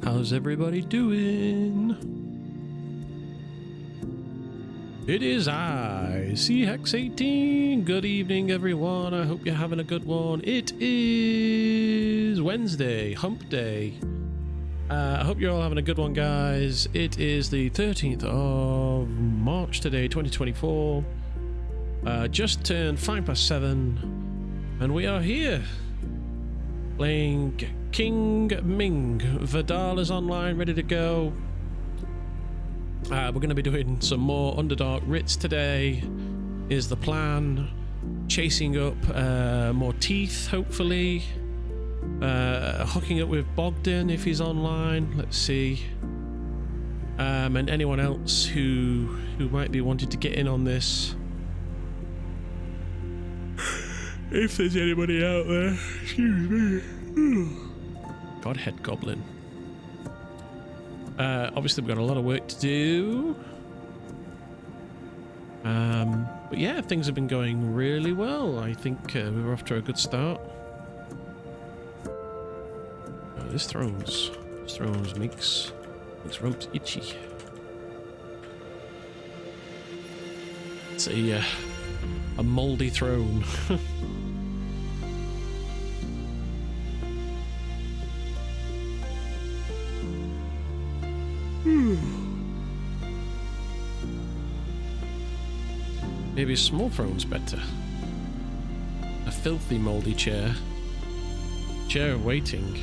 How's everybody doing? It is I, CHEX18. Good evening, everyone. I hope you're having a good one. It is Wednesday, hump day. I hope you're all having a good one, guys. It is the 13th of March today, 2024. Just turned 7:05, and we are here playing King Ming. Vidal is online, ready to go. We're going to be doing some more Underdark writs today, is the plan. Chasing up more teeth, hopefully. Hooking up with Bogdan if he's online. Let's see. And anyone else who might be wanting to get in on this. If there's anybody out there. Excuse me. Godhead Goblin. Obviously we've got a lot of work to do. But yeah, things have been going really well. I think we were off to a good start. This thrones makes rumps itchy. It's a moldy throne. Maybe a small throne's better. A filthy moldy chair. Chair of waiting.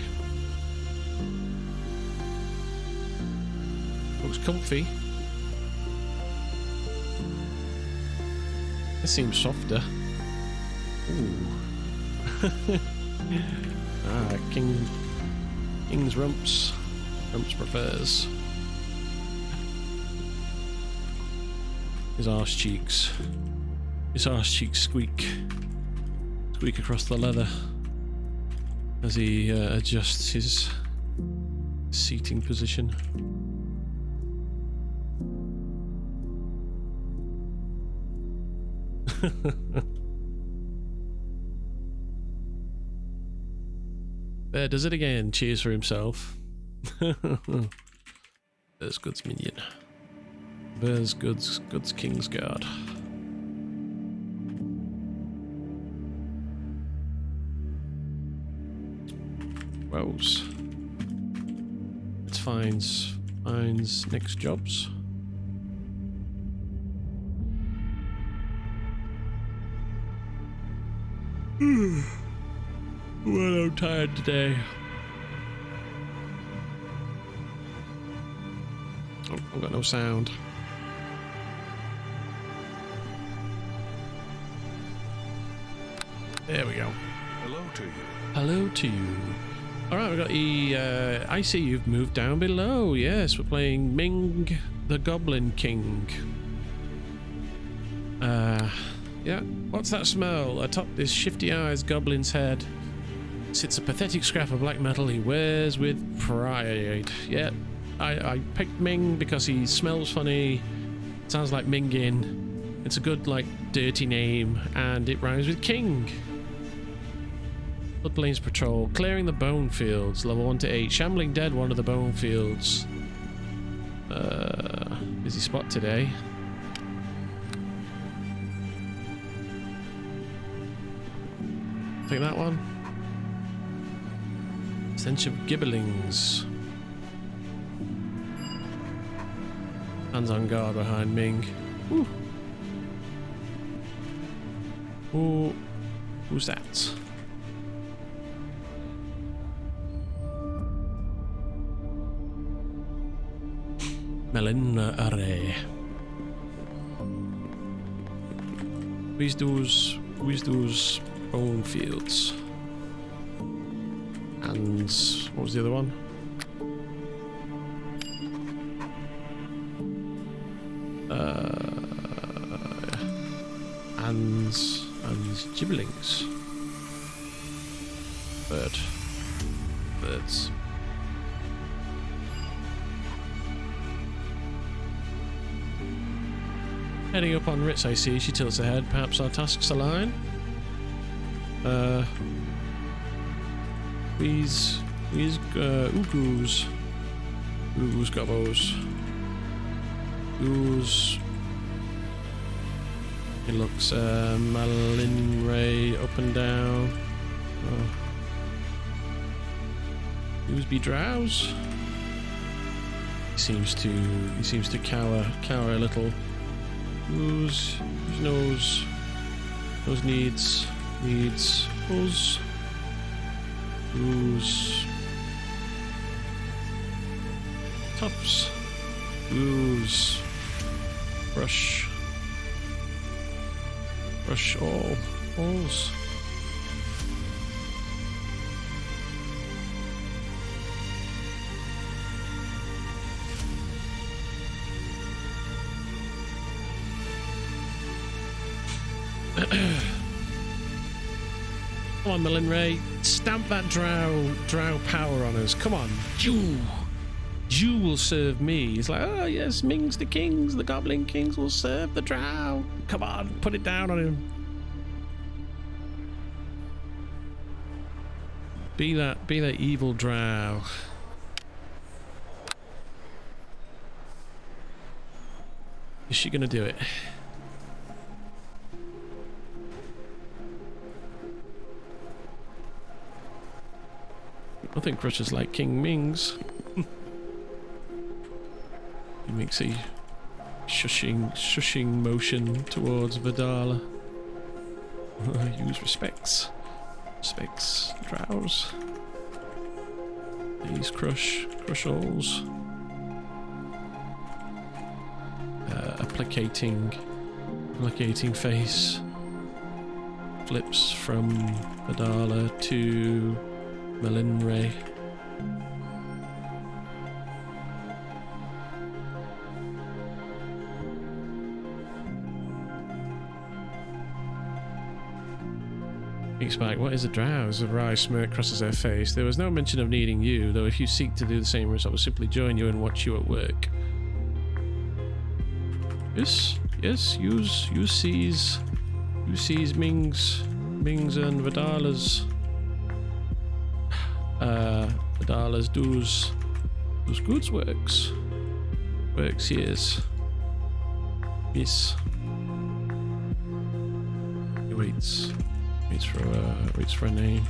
Looks comfy. This seems softer. Ooh. King's rumps. Rumps prefers. His arse cheeks. His arse cheeks squeak. Squeak across the leather as he adjusts his seating position. There does it again. Cheers for himself. There's Goods minion. There's Goods King's Guard. Rose. Let's finds next jobs. Well, I'm tired today. Oh, I've got no sound. There we go. Hello to you. Hello to you. Alright, we've got I see you've moved down below. Yes, we're playing Ming, the Goblin King. Yeah. What's that smell? Atop this shifty-eyed goblin's head sits a pathetic scrap of black metal he wears with pride. Yeah, I picked Ming because he smells funny, sounds like Mingin. It's a good, like, dirty name, and it rhymes with king. Floodplains Patrol, clearing the bone fields, level 1 to 8. Shambling dead, one of the bone fields. Busy spot today. Take that one. Stench of gibberlings. Hands on guard behind Ming. Ooh. Ooh. Who's that? Melina Array. Where's those bone fields? And what was the other one? And gibberlings. Birds. Heading up on Ritz, I see. She tilts ahead. Perhaps our tasks align. These Ugus. Ugus gobos. Ugus. It looks Malin Ray up and down. Oh. Use be drowse. He seems to cower a little. Whose knows needs us. Whose tops. Whose brush alls. Come on, Malin Ray, stamp that drow power on us. Come on, Jew will serve me. He's like, oh yes, Ming's the kings, the Goblin kings will serve the drow. Come on, put it down on him. Be that evil drow. Is she gonna do it? Nothing crushes like King Ming's. He makes a shushing motion towards Vidala. Use respects. Respects drows. These crush alls. A placating face. Flips from Vidala to Malin Ray. Speaks back, what is a drowse? A wry smirk crosses her face. There was no mention of needing you, though if you seek to do the same I will simply join you and watch you at work. Yes, you sees Ming's and Vidala's does goods works yes. He waits for a name.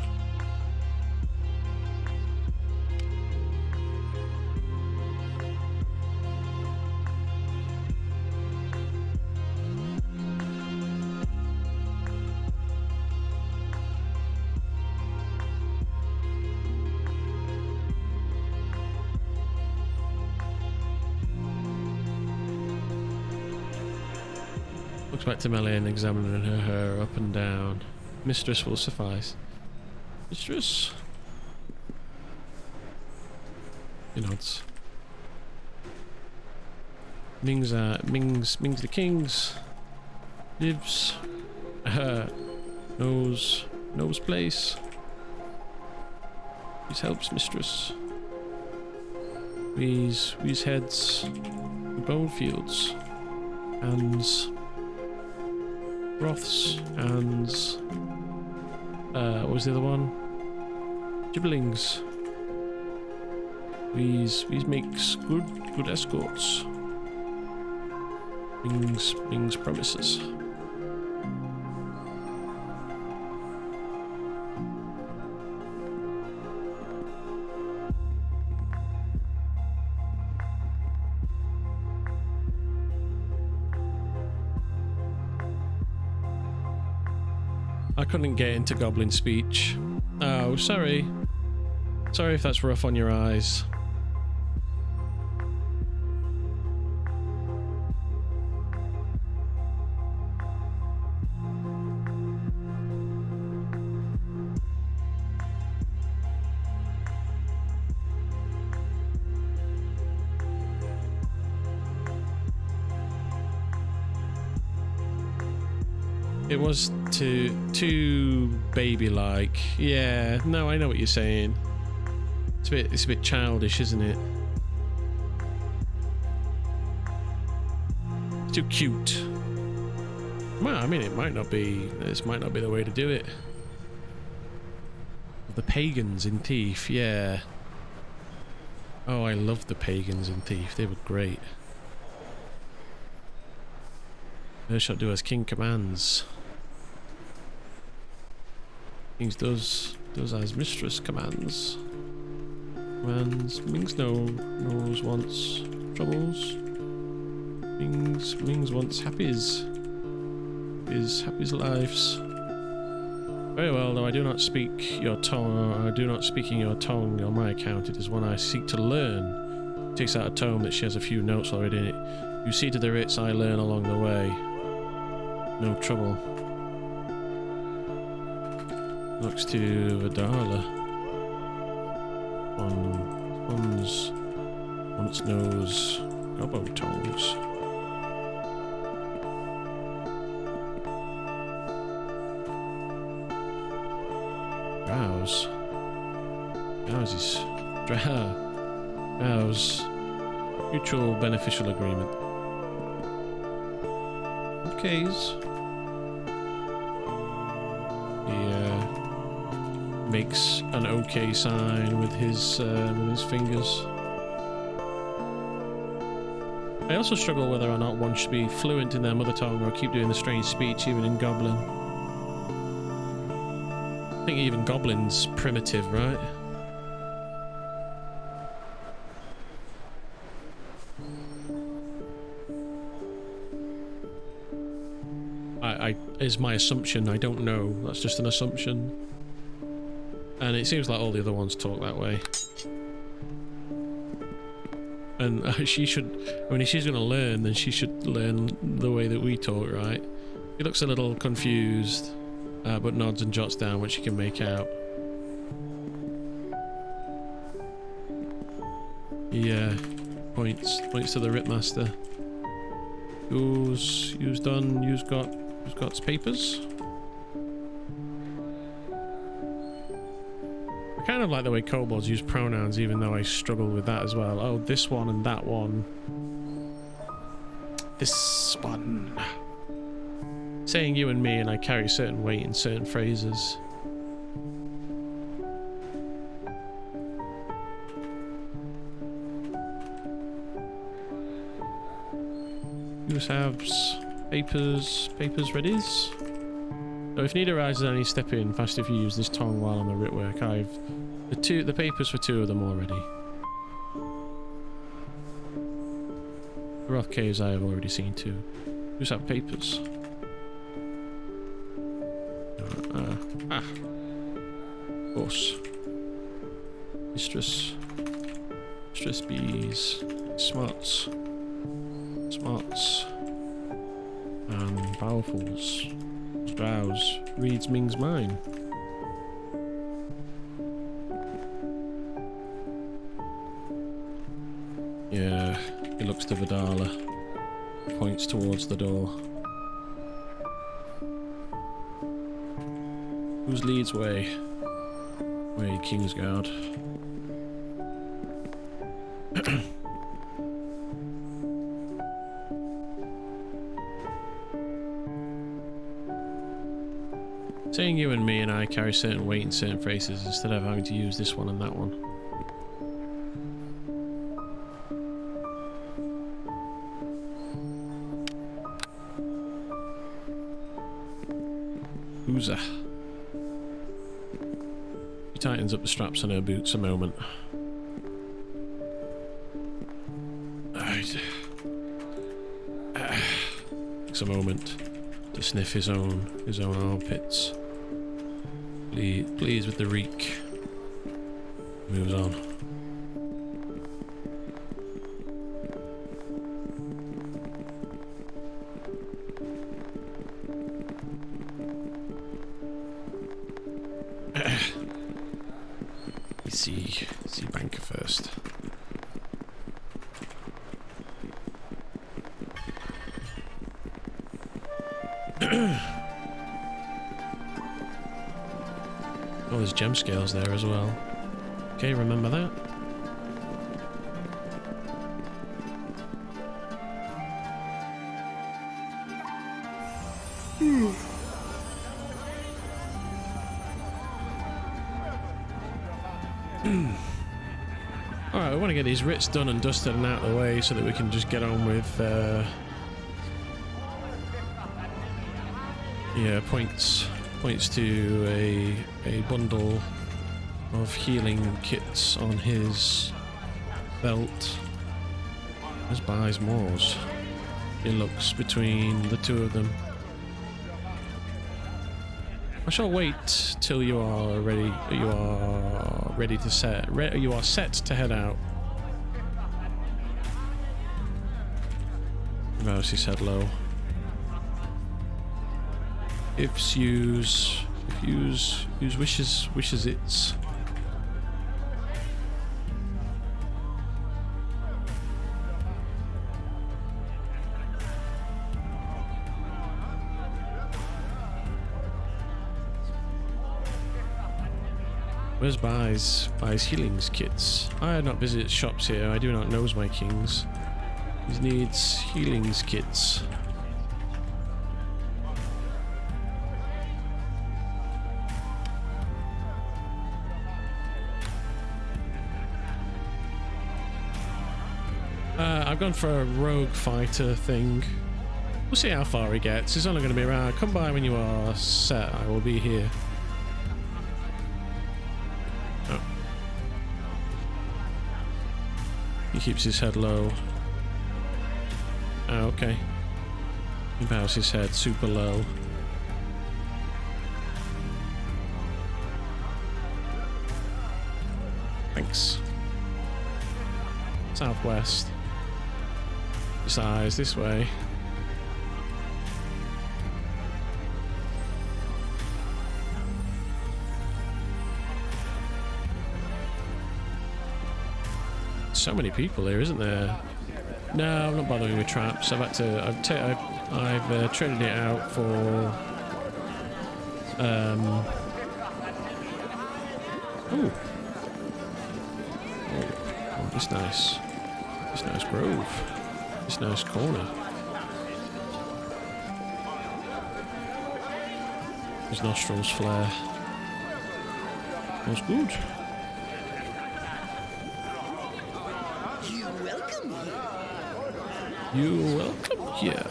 Looks back to Malin, examining her hair up and down. Mistress will suffice. Mistress? He nods. Ming's the king's. Lives. Knows place. Please helps, mistress. We's heads. Bone fields. Hands. Broths and what was the other one? Gibblings. These makes good escorts. Ming's promises. I couldn't get into Goblin speech. Oh, sorry. Sorry if that's rough on your eyes. It was too baby-like. Yeah, no, I know what you're saying. It's a bit childish, isn't it? Too cute. Well, I mean, this might not be the way to do it. The pagans in Thief, yeah. Oh, I loved the pagans in Thief. They were great. Thou shalt do as king commands. Kings does as mistress commands. Mings knows wants troubles. Mings wants happies. His lives. Very well, though I do not speak your tongue, or I do not speaking your tongue on my account. It is one I seek to learn. Takes out a tome that shares a few notes already in it. You see to the writs I learn along the way. No trouble. Looks to Vidala. Once knows gobbo tongues. Drowse. Mutual beneficial agreement. Okays. He makes an okay sign with his fingers. I also struggle whether or not one should be fluent in their mother tongue or keep doing the strange speech even in Goblin. I think even Goblin's primitive, right? Is my assumption. I don't know. That's just an assumption. And it seems like all the other ones talk that way. And she should... I mean, if she's going to learn, then she should learn the way that we talk, right? He looks a little confused, but nods and jots down what she can make out. Yeah, points to the Ripmaster. Who's done? Who's got papers? I kind of like the way kobolds use pronouns, even though I struggle with that as well. Oh, this one and that one. This one. Saying you and me, and I carry certain weight in certain phrases. Use habs. Papers readies. So if need arises, I need to step in fast if you use this tongue while on the writ work. I've the papers for 2 of them already. The Roth Caves I have already seen 2. Who's have papers? Of course. Mistress bees. Smarts. And powerfuls. Drowse. Reads Ming's mind. Yeah, he looks to Vidala. Points towards the door. Whose leads way? Way, Kingsguard. Saying you and me and I carry certain weight in certain phrases instead of having to use this one and that one. Ooza. She tightens up the straps on her boots a moment. Takes a moment to sniff his own armpits. Pleased with the reek. Moves on. See Banker first. Oh, there's gem scales there as well. Okay, remember that. Alright, want to get these writs done and dusted and out of the way so that we can just get on with yeah, points to a bundle of healing kits on his belt. Let's buy his Moors. It looks between the two of them. I shall wait till you are ready. You are ready to set. You are set to head out. Mousy said low. Ifs use wishes it's. Where's buys healings kits? I have not visited shops here. I do not know my kings. He needs healings kits. I've gone for a rogue fighter thing. We'll see how far he gets. He's only going to be around. Come by when you are set. I will be here. Oh. He keeps his head low. Oh, okay. He bows his head super low. Thanks. Southwest. His eyes this way. So many people here, isn't there? No, I'm not bothering with traps. I've traded it out for oh, this nice grove. This nice corner. His nostrils flare. That's good. You welcome here. You welcome here.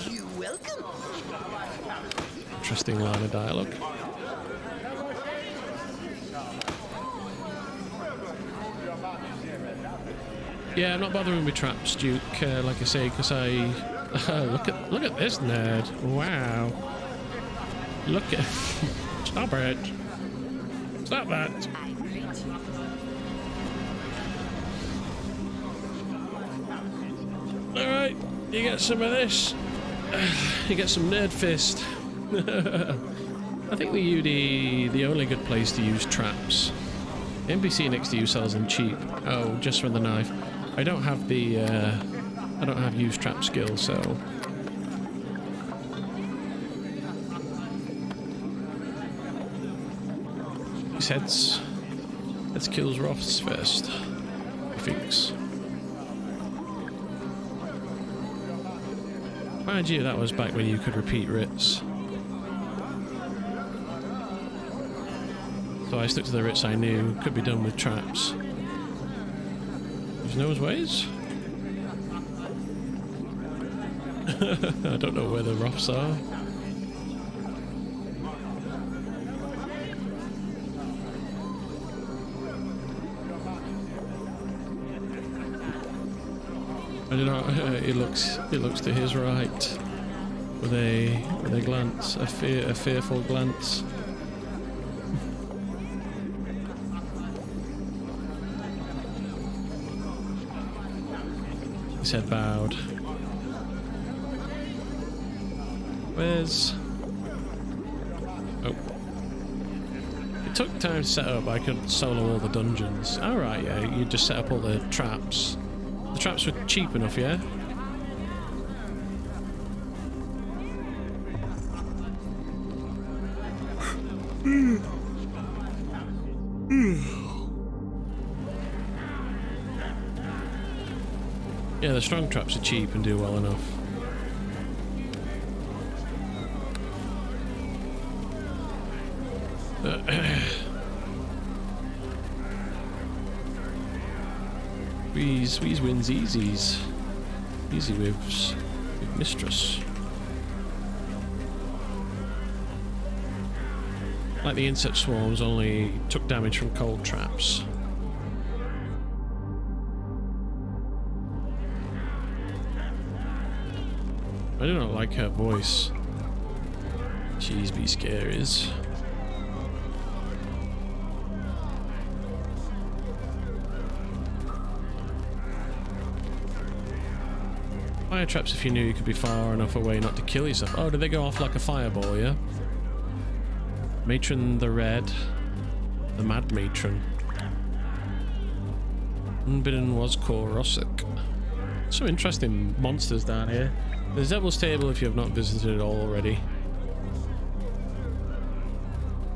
You welcome. Interesting line of dialogue. Yeah, I'm not bothering with traps, Duke. Like I say, because I look at this nerd. Wow. Look at stop it. Stop that. All right, you get some of this. You get some nerd fist. I think the only good place to use traps. The NPC next to you sells them cheap. Oh, just for the knife. I don't have the, I don't have use trap skill, so... Let's kill Roths first. He thinks. Mind you, that was back when you could repeat writs. So I stuck to the writs I knew could be done with traps. There's no ways? I don't know where the Roths are. I don't know. It looks to his right with a glance, a fearful glance. His head bowed. Where's... Oh. It took time to set up. I could solo all the dungeons. Alright, yeah, you just set up all the traps. The traps were cheap enough, yeah? Yeah, the strong traps are cheap and do well enough. Squeeze wins easies. Easy with Mistress. Like the insect swarms only took damage from cold traps. I do not like her voice. She's be scaries. Fire traps if you knew you could be far enough away not to kill yourself. Oh, did they go off like a fireball, yeah? Matron the Red. The Mad Matron. Unbidden was Korosik. Some interesting monsters down here. There's Devil's Table if you have not visited it all already.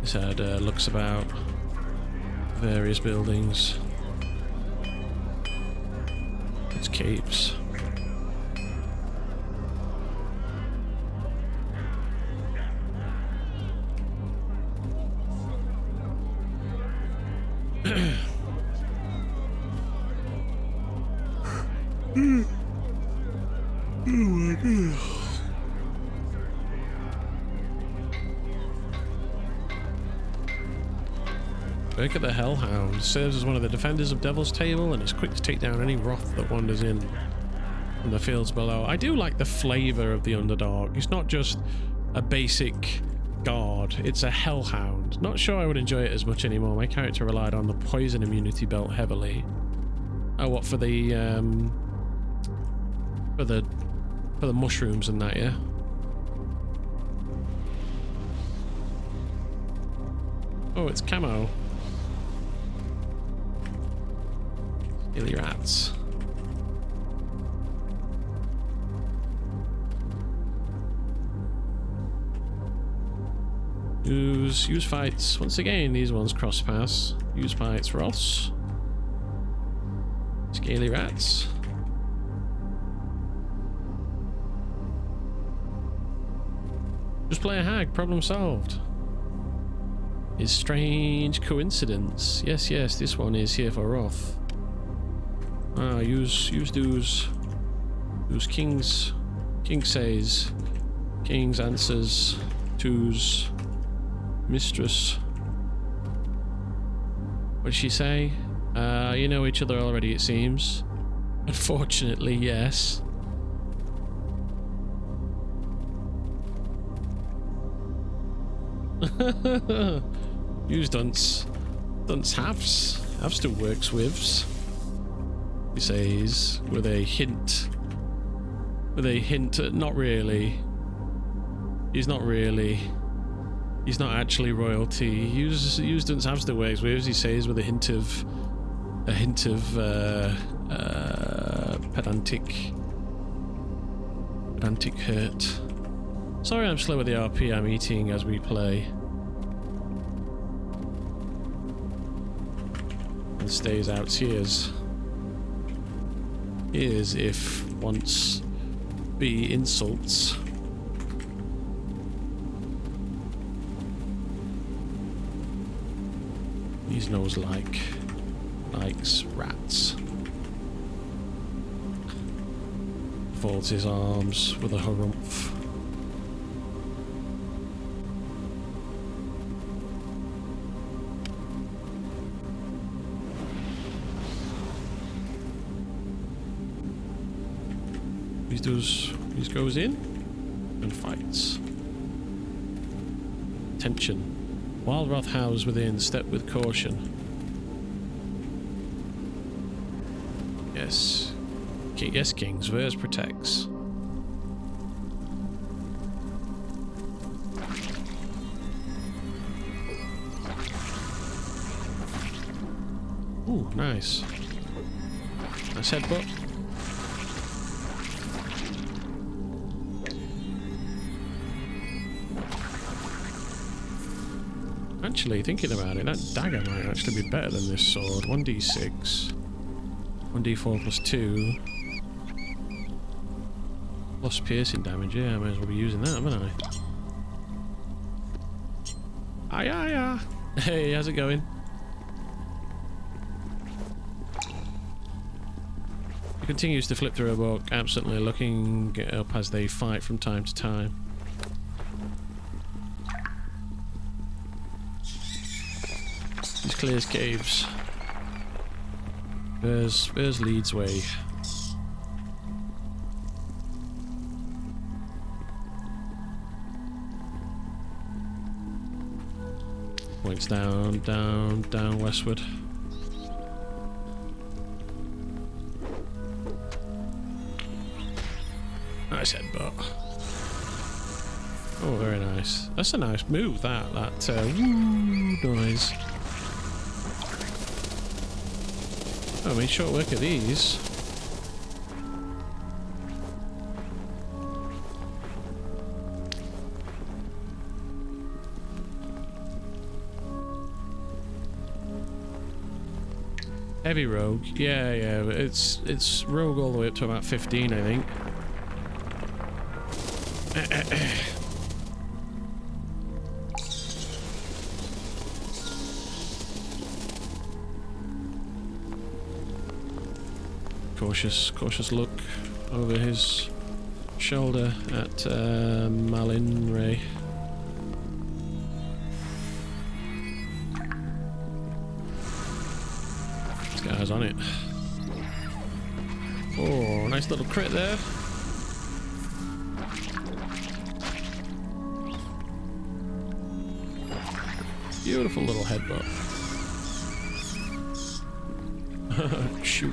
This had looks about various buildings. It's caves. Look at the Hellhound. Serves as one of the defenders of Devil's Table and is quick to take down any wrath that wanders in from the fields below. I do like the flavour of the Underdark. It's not just a basic guard, it's a Hellhound. Not sure I would enjoy it as much anymore. My character relied on the poison immunity belt heavily. Oh, what, for the mushrooms and that, yeah? Oh, it's camo. Silly rats. Use fights. Once again, these ones cross paths. Use fights, Ross. Scaly rats. Just play a hag, problem solved. Is strange coincidence. Yes, yes, this one is here for Roth. Ah, use do's. Use kings. King says. King's answers. Twos. Mistress. What did she say? You know each other already, it seems. Unfortunately, yes. Use dunce. Dunce have still works withs. He says with a hint. With a hint at not really. He's not really. He's not actually royalty. Use dunce have still works withs, he says with a hint of pedantic hurt. Sorry I'm slow with the RP, I'm eating as we play. And stays out tears. Here's if once be insults. He's nose likes rats. Folds his arms with a harumph. He goes in and fights. Tension. Wild wrath howls within, step with caution. Yes. Yes, kings, Vers protects. Ooh, nice. Nice headbutt. Actually, thinking about it, that dagger might actually be better than this sword. 1d6. 1d4 plus 2. Plus piercing damage, yeah, I might as well be using that, haven't I? Aye, aye, aye. Hey, how's it going? He continues to flip through a book, absently looking up as they fight from time to time. These clears caves. Where's Leeds way? Points down westward. Nice headbutt. Oh, very nice. That's a nice move, that woo noise. Oh, I made short work of these. Heavy rogue, yeah, but it's rogue all the way up to about 15, I think. Cautious look over his shoulder at Malin Ray. This guy's on it. Oh, nice little crit there. Beautiful little headbutt. Shoot.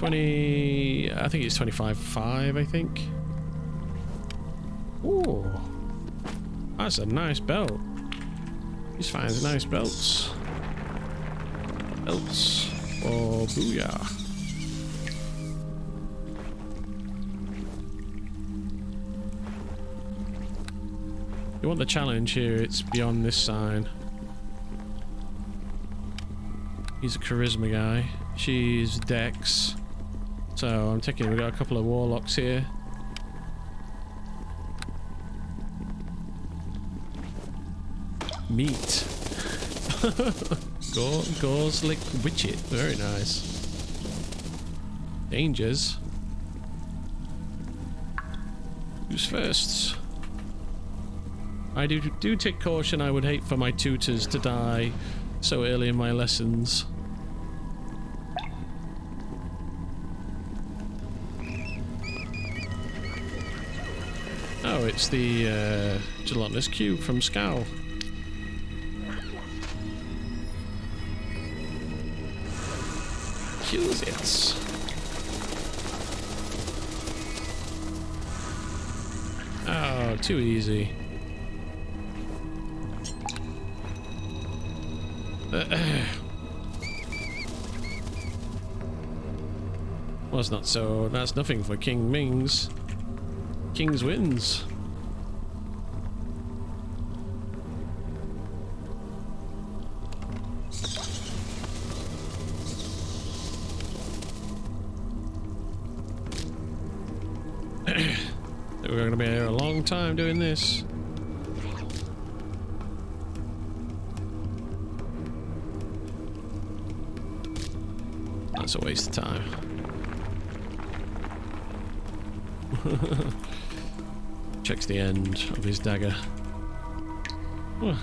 I think it's 25.5, I think. Ooh. That's a nice belt. These finds nice belts. Belts. Oh, booyah. You want the challenge here, it's beyond this sign. He's a charisma guy. She's Dex. So I'm taking, we've got a couple of warlocks here. Meat. Gorslick Witchet. Very nice. Dangers. Who's first? I do take caution. I would hate for my tutors to die so early in my lessons. Oh, it's the gelatinous cube from Scowl. Kills it. Oh, too easy. Well, it's not so. That's nothing for King Ming's. King's wins. We're going to be here a long time doing this. That's a waste of time. Checks the end of his dagger. Oh,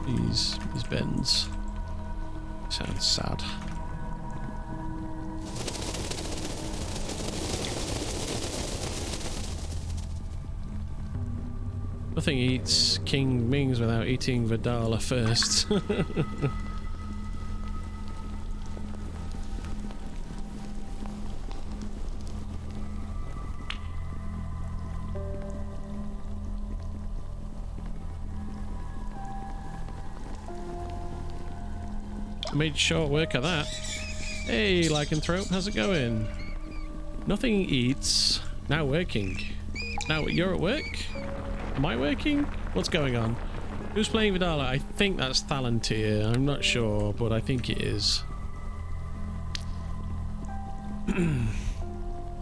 these bends. Sounds sad. Nothing eats King Ming's without eating Vidala first. Made short work of that. Hey, Lycanthrope, how's it going? Nothing eats. Now working. Now you're at work? Am I working? What's going on? Who's playing Vidala? I think that's Thalantir. I'm not sure, but I think it is.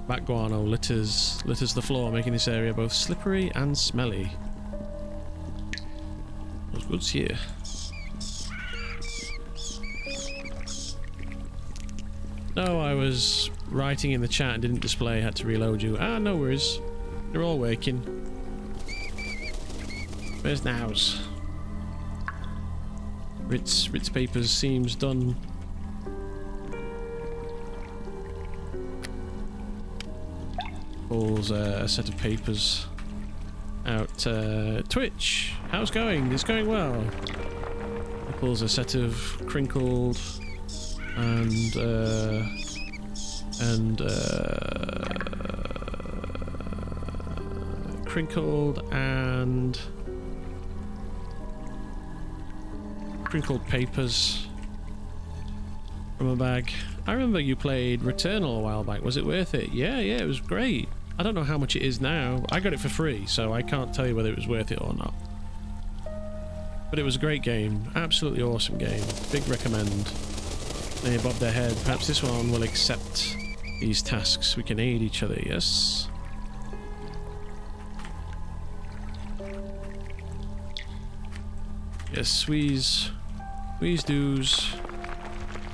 Bat guano litters the floor, making this area both slippery and smelly. Those goods here. No, I was writing in the chat and didn't display, had to reload you. Ah, no worries. You're all waking. Where's Nows? Ritz Papers seems done. Pulls a set of papers out. Twitch, how's going? It's going well. He pulls a set of crinkled and crinkled papers from a bag. I remember you played Returnal a while back. Was it worth it? Yeah, it was great. I don't know how much it is now. I got it for free, so I can't tell you whether it was worth it or not. But it was a great game. Absolutely awesome game. Big recommend. They bob their head. Perhaps this one will accept these tasks. We can aid each other, yes? Yes, squeeze doos,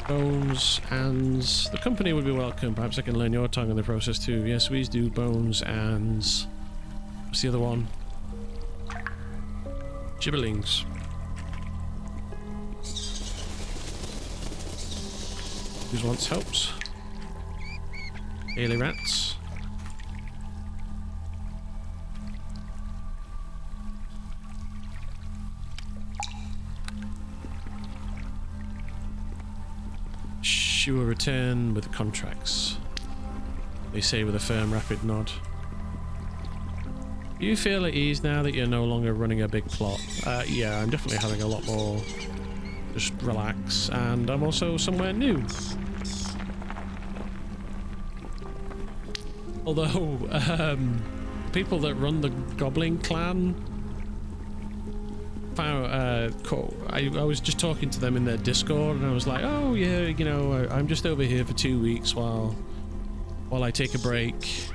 bones, ands. The company would be welcome. Perhaps I can learn your tongue in the process too. Yes, squeeze do, bones, ands. What's the other one? Gibberlings. Who wants helps? Scaly rats. She will return with contracts. They say with a firm, rapid nod. Do you feel at ease now that you're no longer running a big plot? Yeah, I'm definitely having a lot more just relax, and I'm also somewhere new. Although, people that run the Goblin clan, I was just talking to them in their Discord, and I was like, oh yeah, you know, I'm just over here for 2 weeks while I take a break.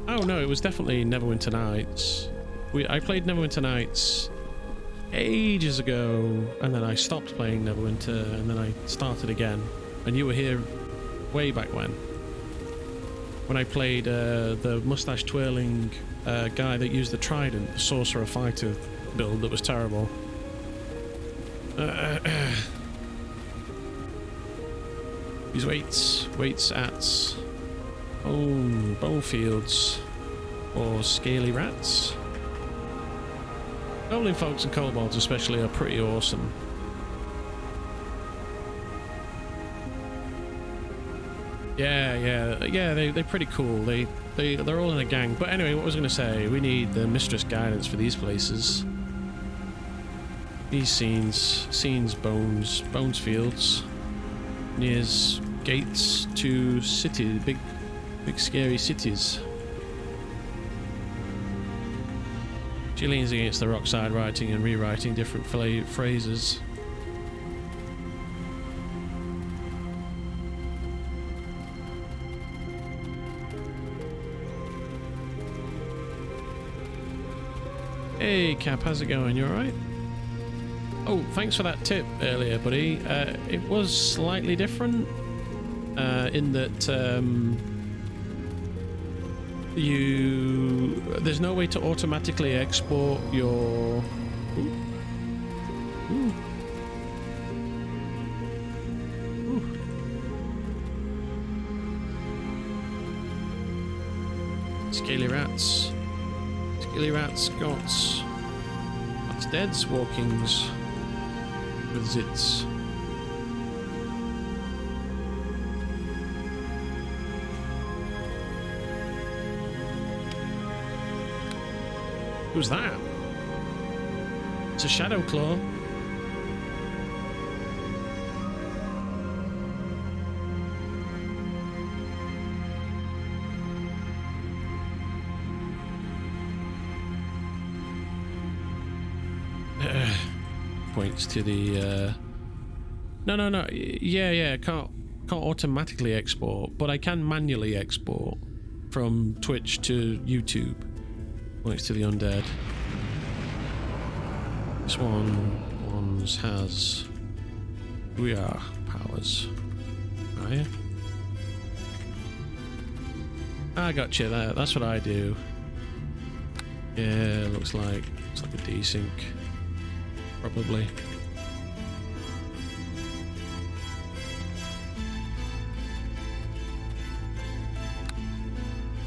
Oh no, it was definitely Neverwinter Nights. I played Neverwinter Nights ages ago, and then I stopped playing Neverwinter, and then I started again. And you were here way back when I played the mustache twirling guy that used the trident, the sorcerer fighter build that was terrible. These weights at bone fields or scaly rats. Goblin folks and kobolds especially are pretty awesome. Yeah, they're pretty cool. They're all in a gang. But anyway, what was I going to say? We need the mistress guidance for these places. These scenes, bones fields. Nears gates to city, big scary cities. She leans against the rockside, writing and rewriting different phrases. Hey Cap, how's it going? You alright? Oh, thanks for that tip earlier, buddy. It was slightly different in that there's no way to automatically export your... Ooh. Scaly rats. Scaly rats got dead's walkings with zits. Who's that? It's a shadow claw. Points to the no, yeah, can't automatically export, but I can manually export from Twitch to YouTube when it's to the undead. This one has Guia powers. Are you? I got you. That's what I do. Yeah, looks like a desync, probably.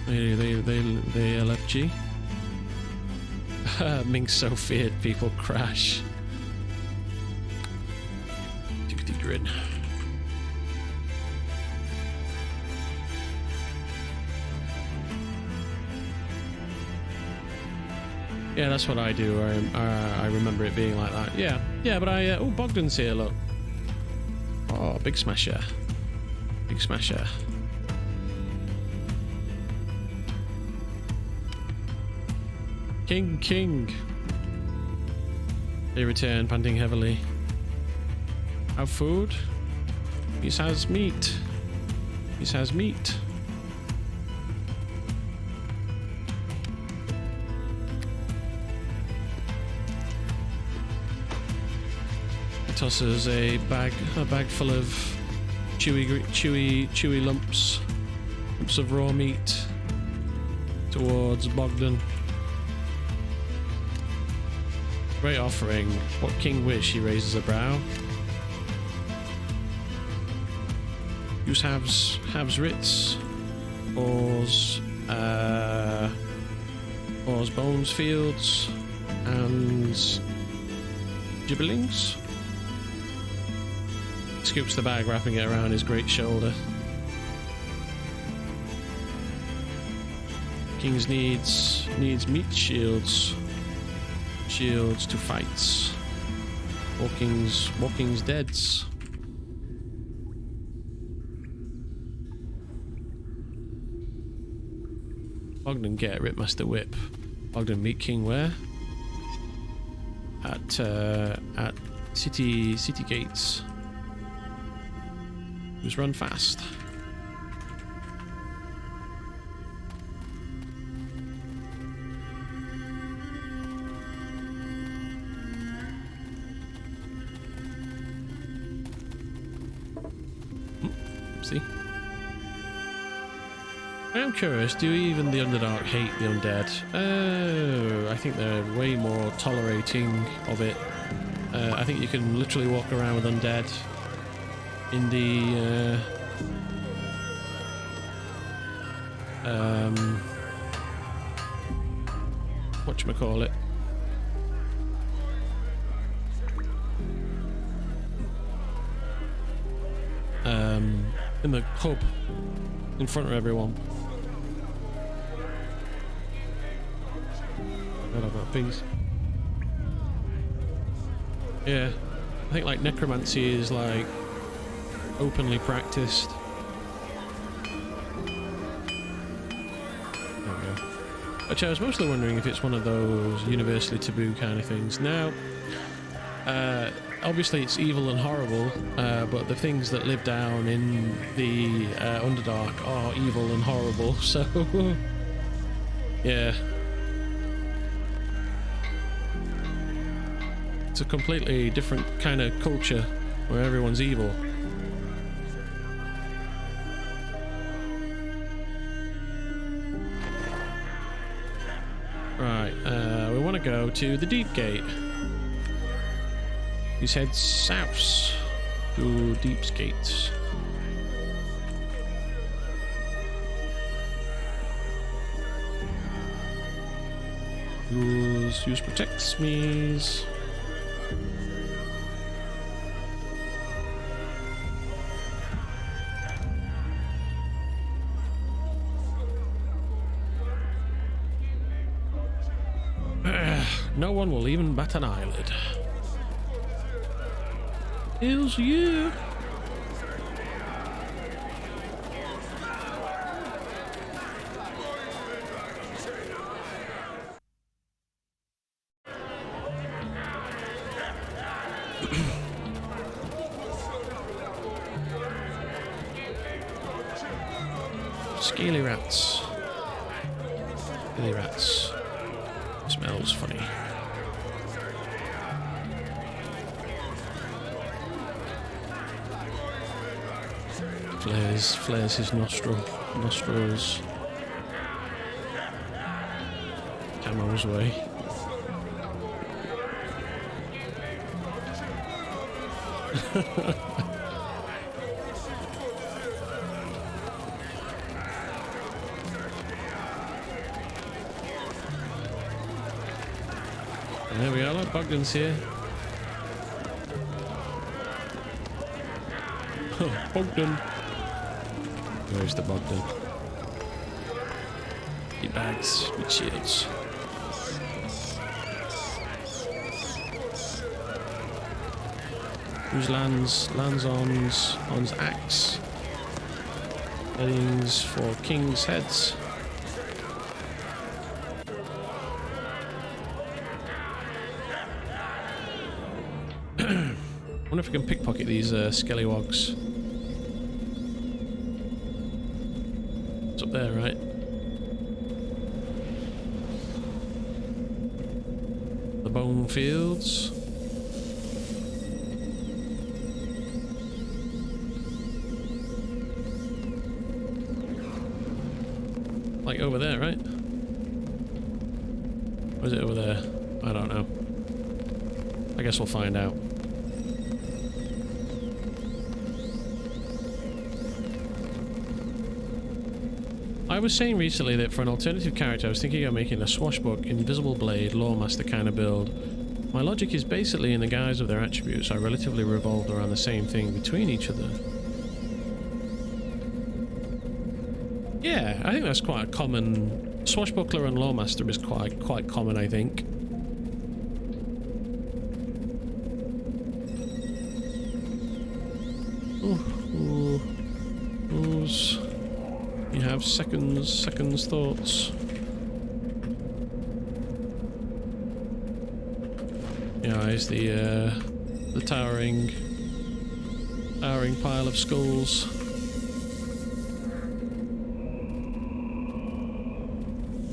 They LFG. Ming's so feared people crash. Diggity grin. Yeah, that's what I do. I remember it being like that. Yeah, but I... oh, Bogdan's here, look. Oh, big smasher. Big smasher. King. They return, panting heavily. Have food? He has meat. He has meat. He tosses a bag full of chewy lumps of raw meat towards Bogdan. Great offering. What king wish? He raises a brow. Use halves writs. Ores bones fields. And gibberlings. Scoops the bag, wrapping it around his great shoulder. King's needs meat shields. Shields to fights. Walking's deads. Bogdan get Ripmaster Whip. Bogdan meet King where? At city gates. Just run fast. See? I am curious, do even the Underdark hate the undead? Oh, I think they're way more tolerating of it. I think you can literally walk around with undead in the whatchamacallit? In the hub in front of everyone. God, I've got peace. Yeah, I think like necromancy is like openly practiced. There we go. Which I was mostly wondering if it's one of those universally taboo kind of things. Now, obviously it's evil and horrible, but the things that live down in the Underdark are evil and horrible, so yeah. It's a completely different kind of culture where everyone's evil. Right, we want to go to the Deep Gate. Please head south to Deep's Gates. Use protects me. No one will even bat an eyelid. Hells yeah. Scaly rats. Scaly rats. Smells funny. Flares his nostrils. Camo's way. And there we are, look, Bogdan's here. Bogdan. Where's the Bogdan? He bags with shields. Whose lands on's axe. Headings for king's heads. I wonder if we can pickpocket these skellywogs. It's up there, right? The bone fields. Like over there, right? Or is it over there? I don't know. I guess we'll find out. I was saying recently that for an alternative character I was thinking of making a swashbuck, invisible blade, lawmaster kind of build. My logic is basically in the guise of their attributes are relatively revolved around the same thing between each other. Yeah, I think that's quite a common... Swashbuckler and lawmaster is quite common, I think. You have seconds thoughts. Yeah, here's the towering pile of skulls.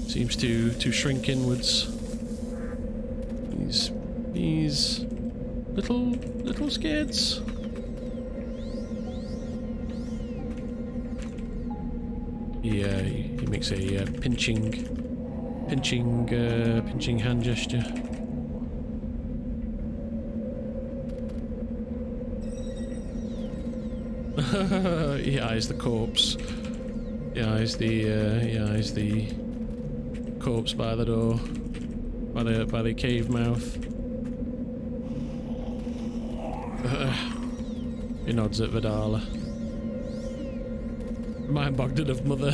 Seems to shrink inwards. These little skids. He makes a pinching hand gesture. He eyes the corpse. He eyes the corpse by the door, by the cave mouth. He nods at Vidala. Mind Bogdan of mother.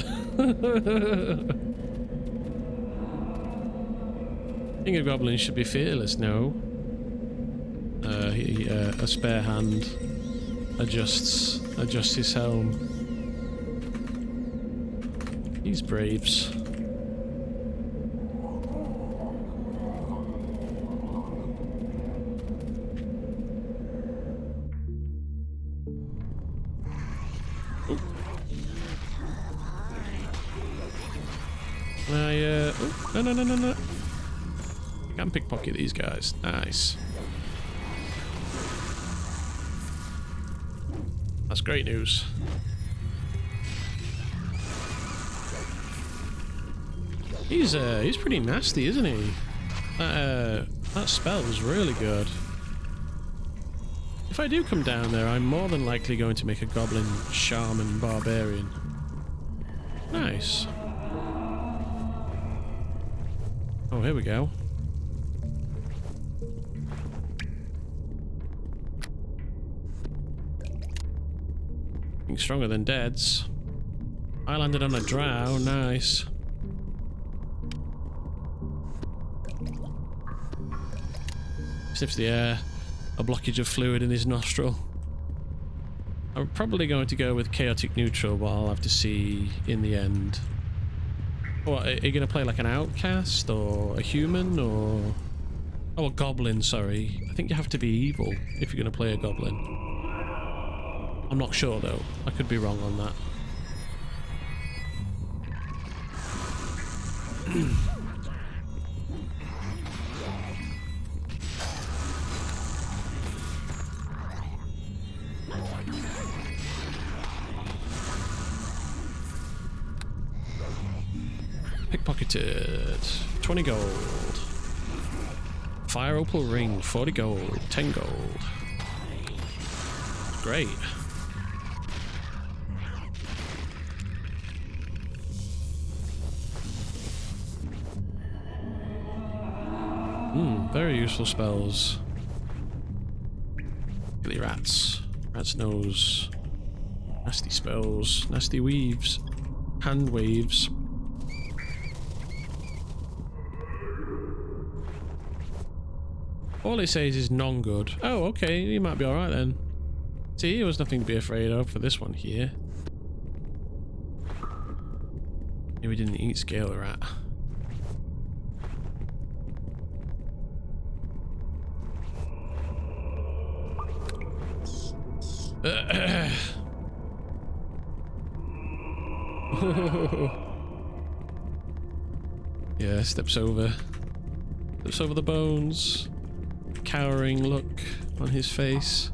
King of Goblins should be fearless, no? A spare hand adjusts his helm. These braves. No. I can pickpocket these guys. Nice. That's great news. He's pretty nasty, isn't he? That spell was really good. If I do come down there, I'm more than likely going to make a goblin shaman barbarian. Nice. Oh, here we go. Being stronger than deads. I landed on a drow, nice. Sniffs the air. A blockage of fluid in his nostril. I'm probably going to go with chaotic neutral, but I'll have to see in the end. What, are you going to play like an outcast or a human or... Oh, a goblin, sorry. I think you have to be evil if you're going to play a goblin. I'm not sure though. I could be wrong on that. Pickpocketed. 20 gold. Fire opal ring. 40 gold. 10 gold. Great. Very useful spells. Silly rats. Rat's nose. Nasty spells. Nasty weaves. Hand waves. All it says is non-good. Oh, okay, you might be alright then. See, there was nothing to be afraid of for this one here. Maybe we didn't eat scale rat. Yeah, steps over the bones. Cowering look on his face.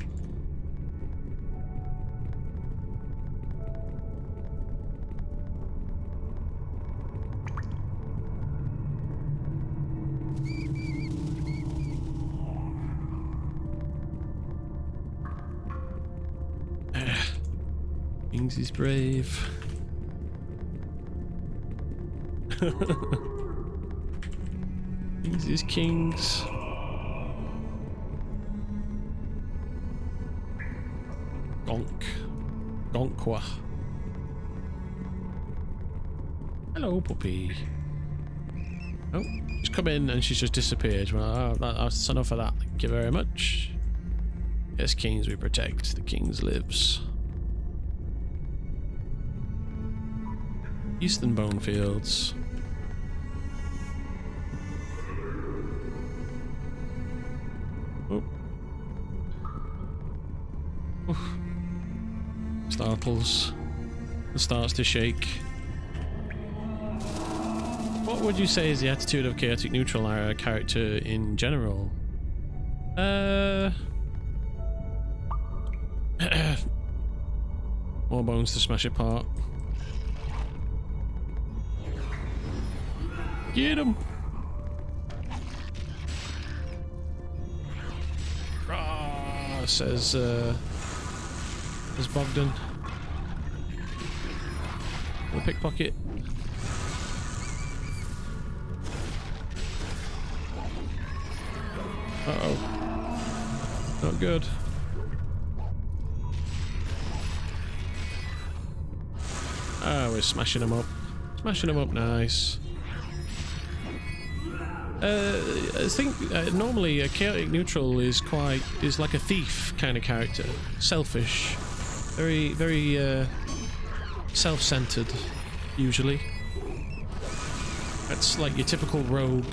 Ming is brave. Ming is kings. Gonk. Gonkwa. Hello, puppy. Oh, she's come in and she's just disappeared. Well, that's enough of that. Thank you very much. Yes, kings we protect. The kings lives. Eastern Bonefields. Oh. Oof. Startles and starts to shake. What would you say is the attitude of chaotic neutral character in general? More bones to smash apart. Get him! Rah, says Bogdan. We'll pickpocket. Uh-oh. Not good. Ah, we're smashing them up. Smashing them up nice. I think normally a chaotic neutral is like a thief kind of character. Selfish. Very self-centered, usually. That's like your typical rogue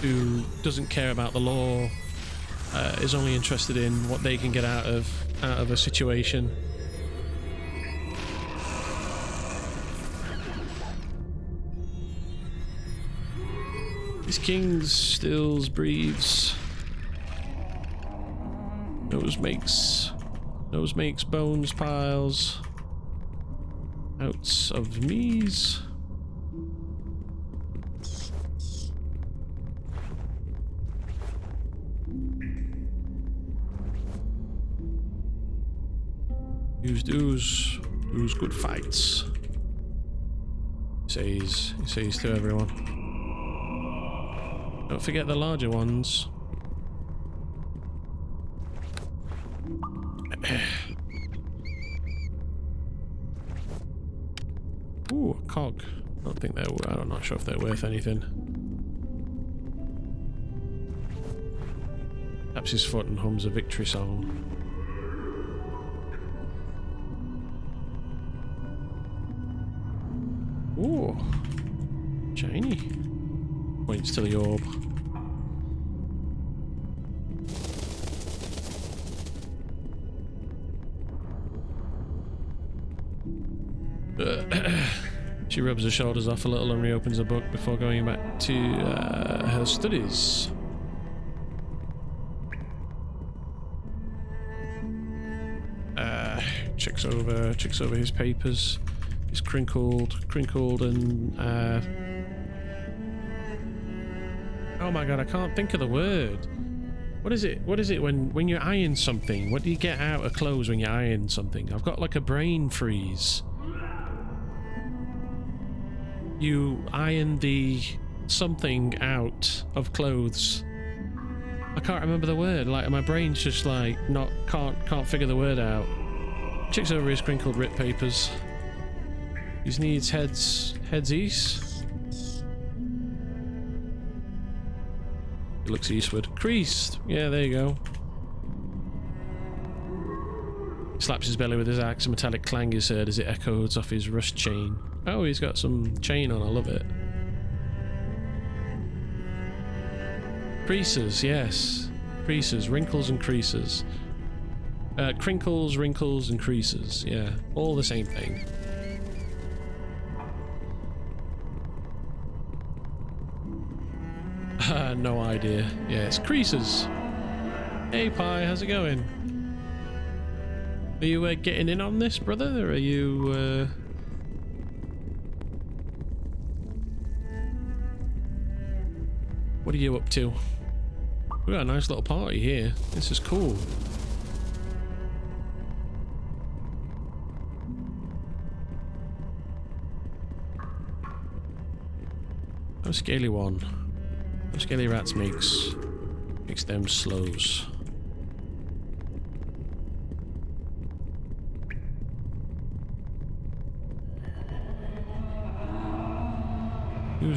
who doesn't care about the law, is only interested in what they can get out of a situation. These kings stills breathes. Nose makes bones piles. Outs of me's. Do's good fights. He says to everyone. Don't forget the larger ones. Ooh, a cog. I'm not sure if they're worth anything. Taps his foot and hums a victory song. Ooh, shiny. Points to the orb. She rubs her shoulders off a little and reopens a book before going back to her studies. Checks over his papers. He's crinkled, and oh my god, I can't think of the word. What is it? What is it when you iron something? What do you get out of clothes when you iron something? I've got like a brain freeze. You iron the something out of clothes. I can't remember the word. Like my brain's just like can't figure the word out. Checks over his crinkled writ papers. He needs heads east. He looks eastward. Creased. Yeah, there you go. He slaps his belly with his axe. A metallic clang is heard as it echoes off his rust chain. Oh, he's got some chain on. I love it. Creases, yes. Creases, wrinkles and creases. Crinkles, wrinkles, and creases. Yeah, all the same thing. No idea. Yeah, it's creases. Hey, Pi, how's it going? Are you getting in on this, brother? Or are you... What are you up to? We got a nice little party here. This is cool. No scaly one. No scaly rats makes them slows.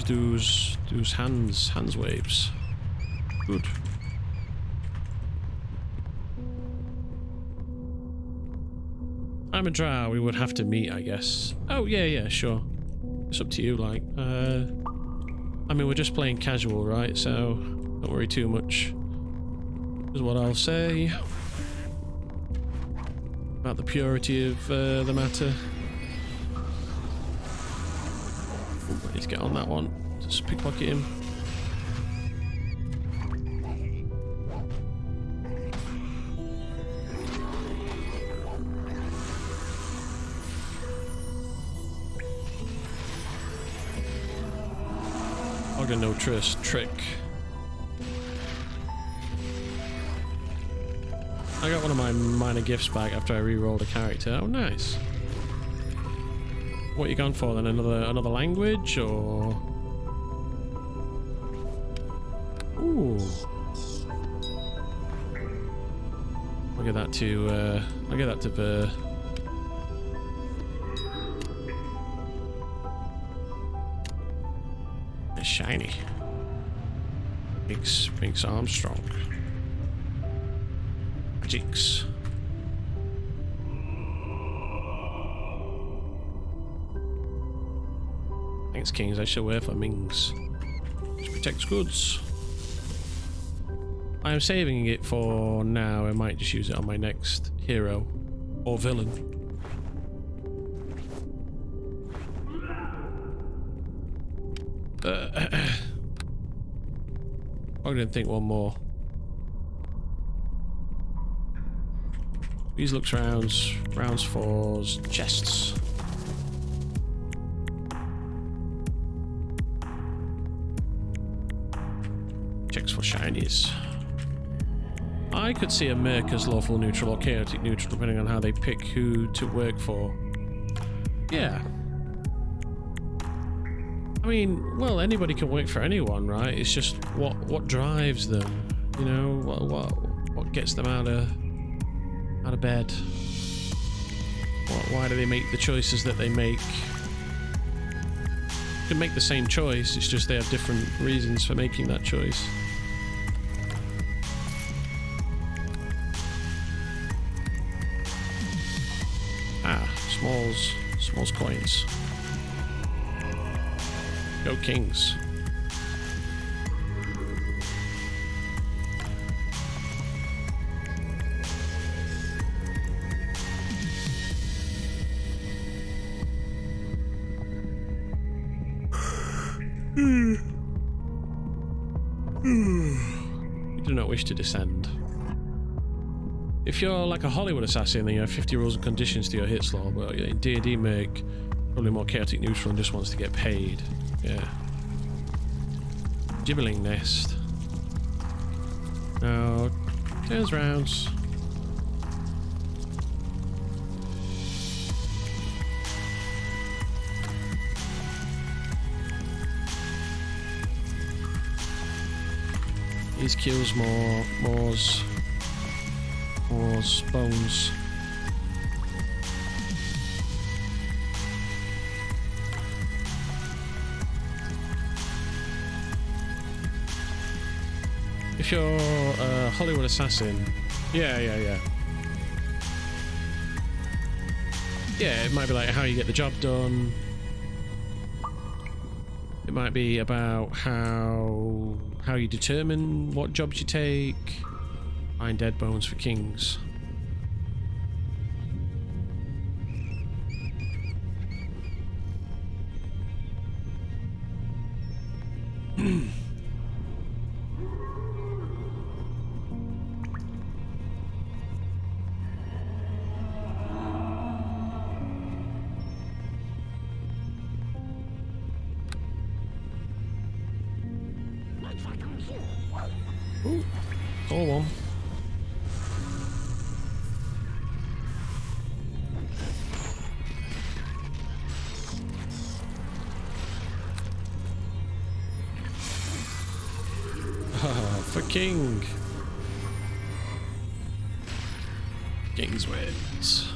Use those hands waves. Good. I'm a drow, we would have to meet, I guess. Oh yeah, sure. It's up to you, like. I mean, we're just playing casual, right? So don't worry too much. Is what I'll say about the purity of the matter. Ooh, I need to get on that one. Just pickpocket him. Organ no trust trick. I got one of my minor gifts back after I re-rolled a character. Oh, nice. What you gone for then? Another language or? Ooh. I'll get that to. I'll get that to Ver. It's shiny. Makes Armstrong. Magics. Thanks, Kings. I shall wear for Ming's. Which protects goods. I am saving it for now. I might just use it on my next hero or villain. I didn't think one more. These looks rounds fours, chests. Checks for shinies. I could see a merc as lawful neutral or chaotic neutral depending on how they pick who to work for. Yeah. I mean, well, anybody can work for anyone, right? It's just what drives them, you know, what gets them out of bed. Why do they make the choices that they make? You can make the same choice, it's just they have different reasons for making that choice. Ah, Smalls coins. Go Kings. You do not wish to descend. If you're like a Hollywood assassin, then you have 50 rules and conditions to your hit slot, but in D&D make probably more chaotic neutral and just wants to get paid. Yeah. Gibbling nest. Now, turns rounds. These kills more's bones. If you're a Hollywood assassin, yeah, it might be like how you get the job done. It might be about how you determine what jobs you take. Find dead bones for kings. Ooh, call one. For King. King's wins.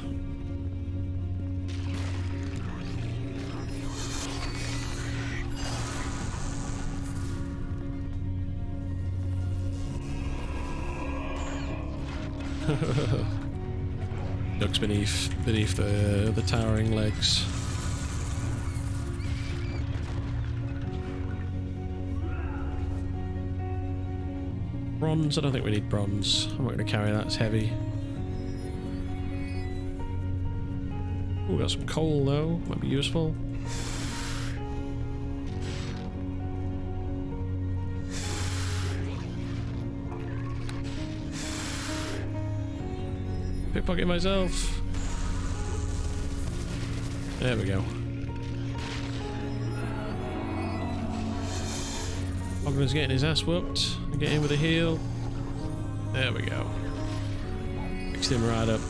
Ducks beneath the towering legs. Bronze? I don't think we need bronze. I'm not going to carry that, it's heavy. Ooh, got some coal though, might be useful. Pickpocket myself. There we go. Goblin's getting his ass whooped. Get in with a heal. There we go. Fixed him right up.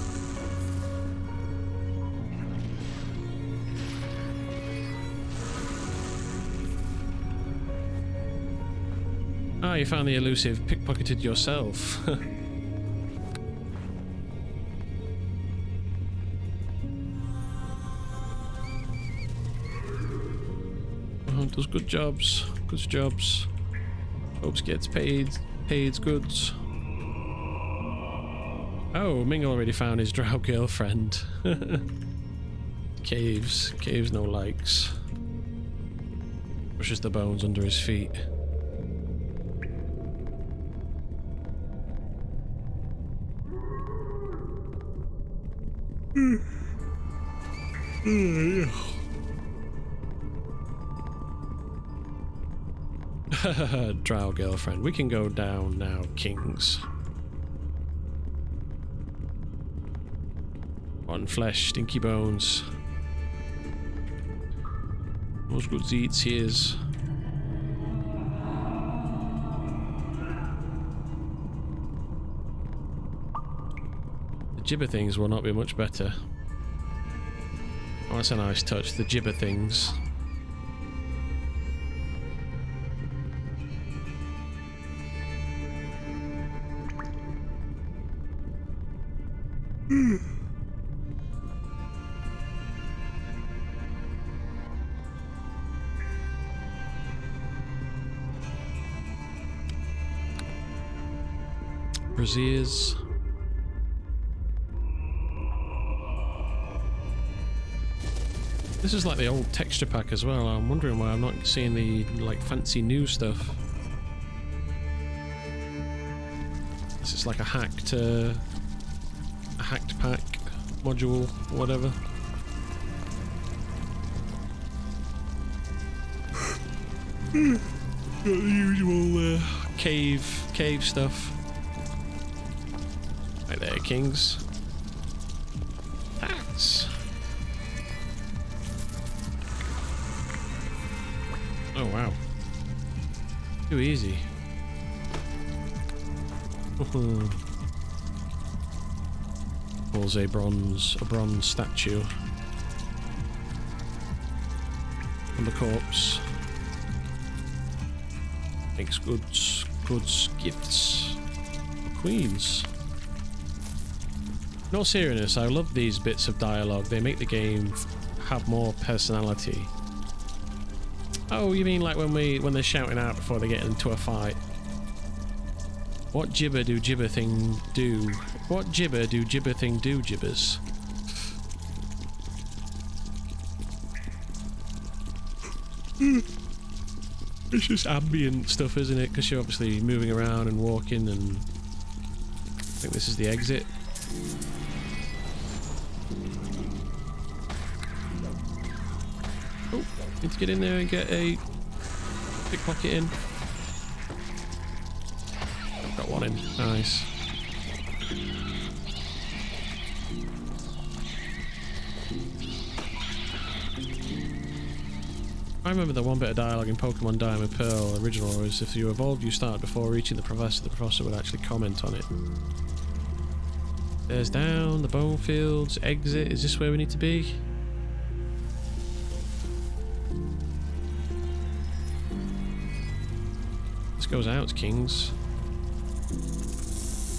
Ah, you found the elusive pickpocketed yourself. Does good jobs. Good jobs. Hopes gets paid. Paid's goods. Oh, Ming already found his drow girlfriend. Caves. Caves no likes. Pushes the bones under his feet. Drow girlfriend. We can go down now, kings. Rotten flesh, stinky bones. Most good eats here's. The gibber things will not be much better. Oh, that's a nice touch, the gibber things. Braziers. This is like the old texture pack as well. I'm wondering why I'm not seeing the like fancy new stuff. This is like a hacked pack module, whatever. Got the usual cave stuff. Right there, kings. That's... Oh wow. Too easy. Pulls a bronze statue. On the corpse. Makes good gifts. Queens. In all seriousness, I love these bits of dialogue. They make the game have more personality. Oh, you mean like when they're shouting out before they get into a fight? What gibber do gibber thing do? What gibber do gibber thing do, gibbers? It's just ambient stuff, isn't it? Because you're obviously moving around and walking, and I think this is the exit. Oh, need to get in there and get a pickpocket in. Got one in. Nice. I remember the one bit of dialogue in Pokemon Diamond Pearl original was if you evolved you started before reaching the professor would actually comment on it. There's down, the bone fields, exit. Is this where we need to be? This goes out, kings.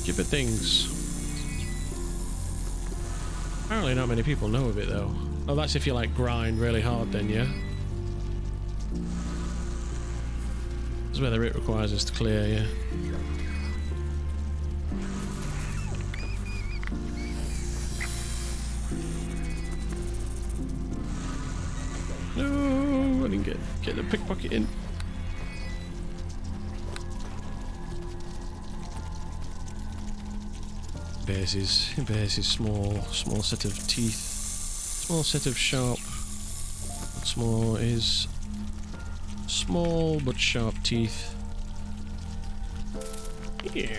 Gibber things. Apparently not many people know of it though. Oh, that's if you like grind really hard then, yeah? This is where the route requires us to clear, yeah. No, I didn't get the pickpocket in. Bears his small set of teeth, small set of sharp. What's more is small but sharp teeth. Yeah.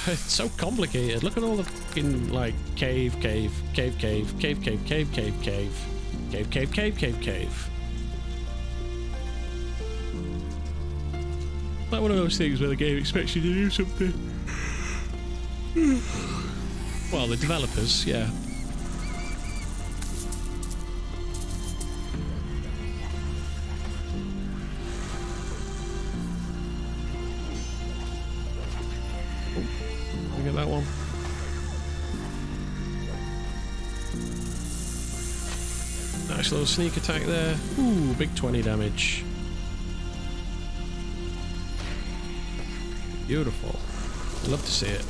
It's so complicated. Look at all the fucking like cave. Like one of those things where the game expects you to do something. Well, the developers, yeah. Oh, we get that one. Nice little sneak attack there. Ooh, big 20 damage. Beautiful. I'd love to see it.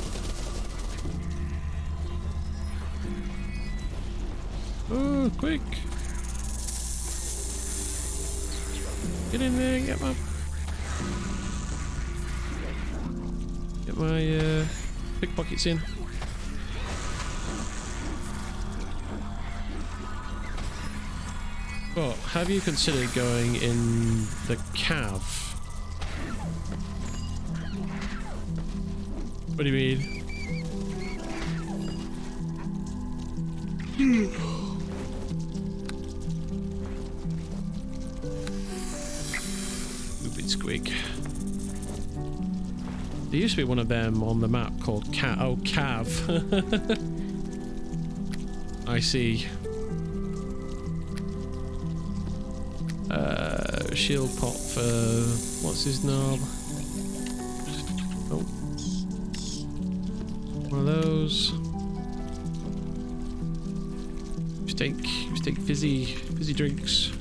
Oh, quick! Get in there and get my pickpockets in. But have you considered going in the cave? What do you mean? Stupid squig. There used to be one of them on the map called Cav. I see. Shield pot for what's his knob? Oh. One of those. Just take fizzy drinks.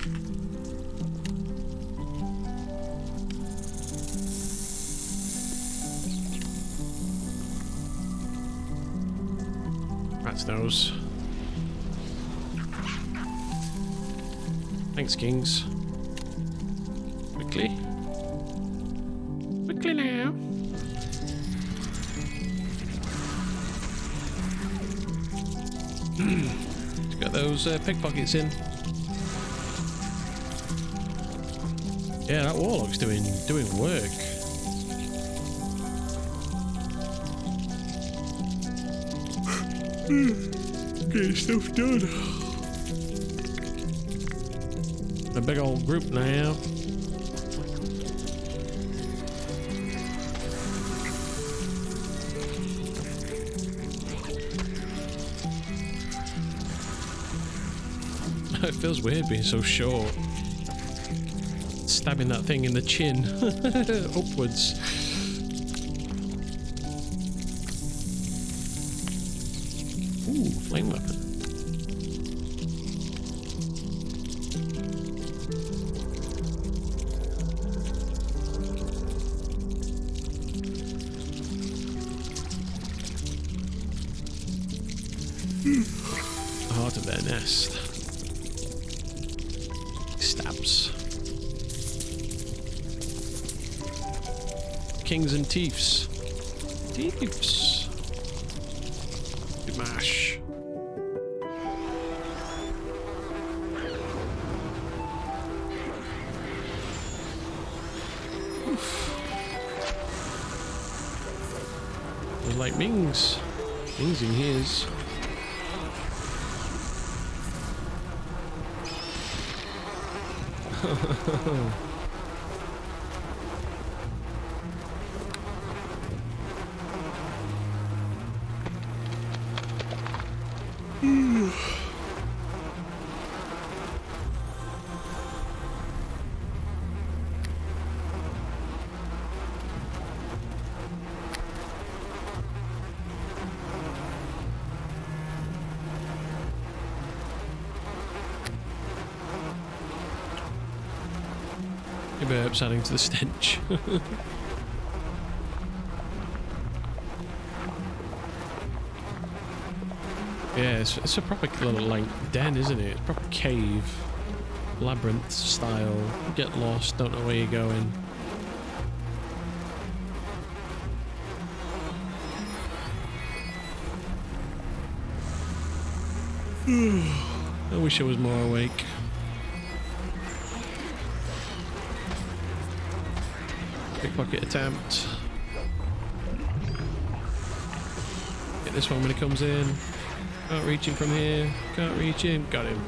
Rat's nose. Thanks, kings. Quickly now. Got those pickpockets in. Yeah, that warlock's doing work. Get stuff done. A big old group now. It feels weird being so short. Stabbing that thing in the chin upwards. Ooh, flame weapon. Heart of their nest. Stabs. Kings and Thiefs. Thieves. Good mash. It was like Ming's. Ming's in his. Burps adding to the stench. Yeah, it's a proper little like den, isn't it? It's a proper cave, labyrinth style. You get lost, don't know where you're going. I wish I was more awake. Pickpocket attempt. Get this one when he comes in. Can't reach him from here. Can't reach him. Got him.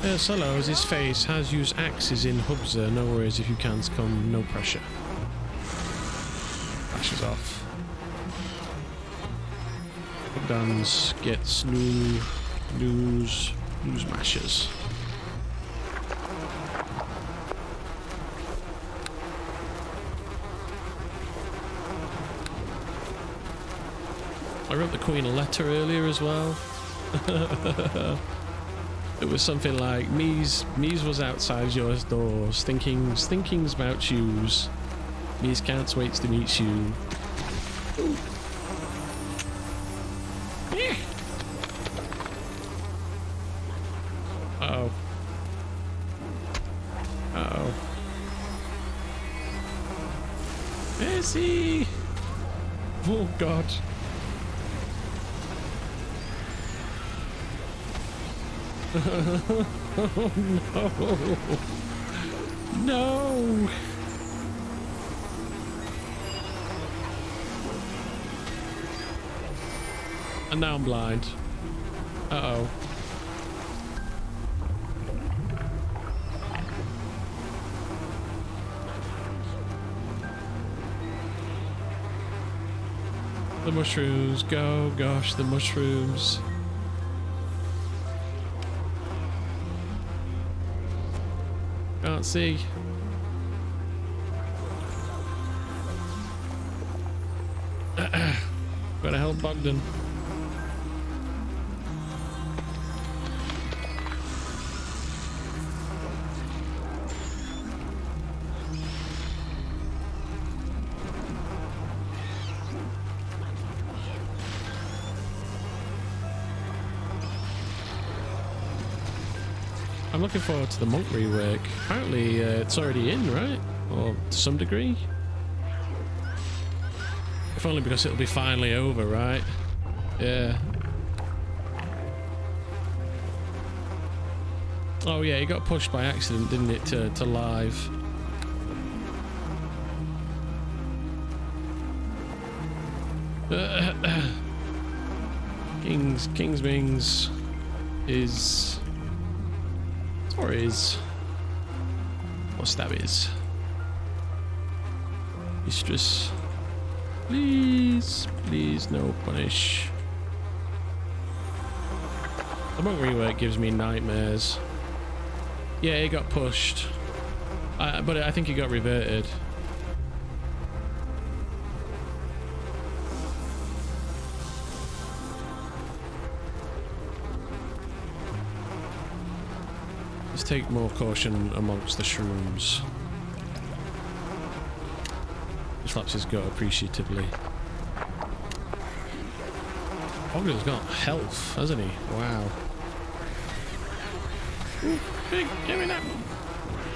Yes, hello, is his face. Has used axes in Hubzer. No worries if you can't come. No pressure. Flashes off. Dance gets news mashers. I wrote the Queen a letter earlier as well. It was something like Mies was outside your doors, thinkings about yous. Mies can't wait to meet you. Uh-oh. Uh-oh. Is he? Oh god. Oh no. No. And now I'm blind. Uh-oh. The mushrooms, go, gosh, the mushrooms. Can't see. Gotta help Bogdan. I'm looking forward to the monk rework. Apparently it's already in, right? Or to some degree? If only because it'll be finally over, right? Yeah. Oh yeah, it got pushed by accident, didn't it, to live? King's Mings is... or is... what's that is? Mistress. Please, please, no punish. The monk rework gives me nightmares. Yeah, it got pushed. But I think it got reverted. Let's take more caution amongst the shrooms. He slaps his gut appreciatively. Goblin's got health, hasn't he? Wow. Ooh, big, give me that.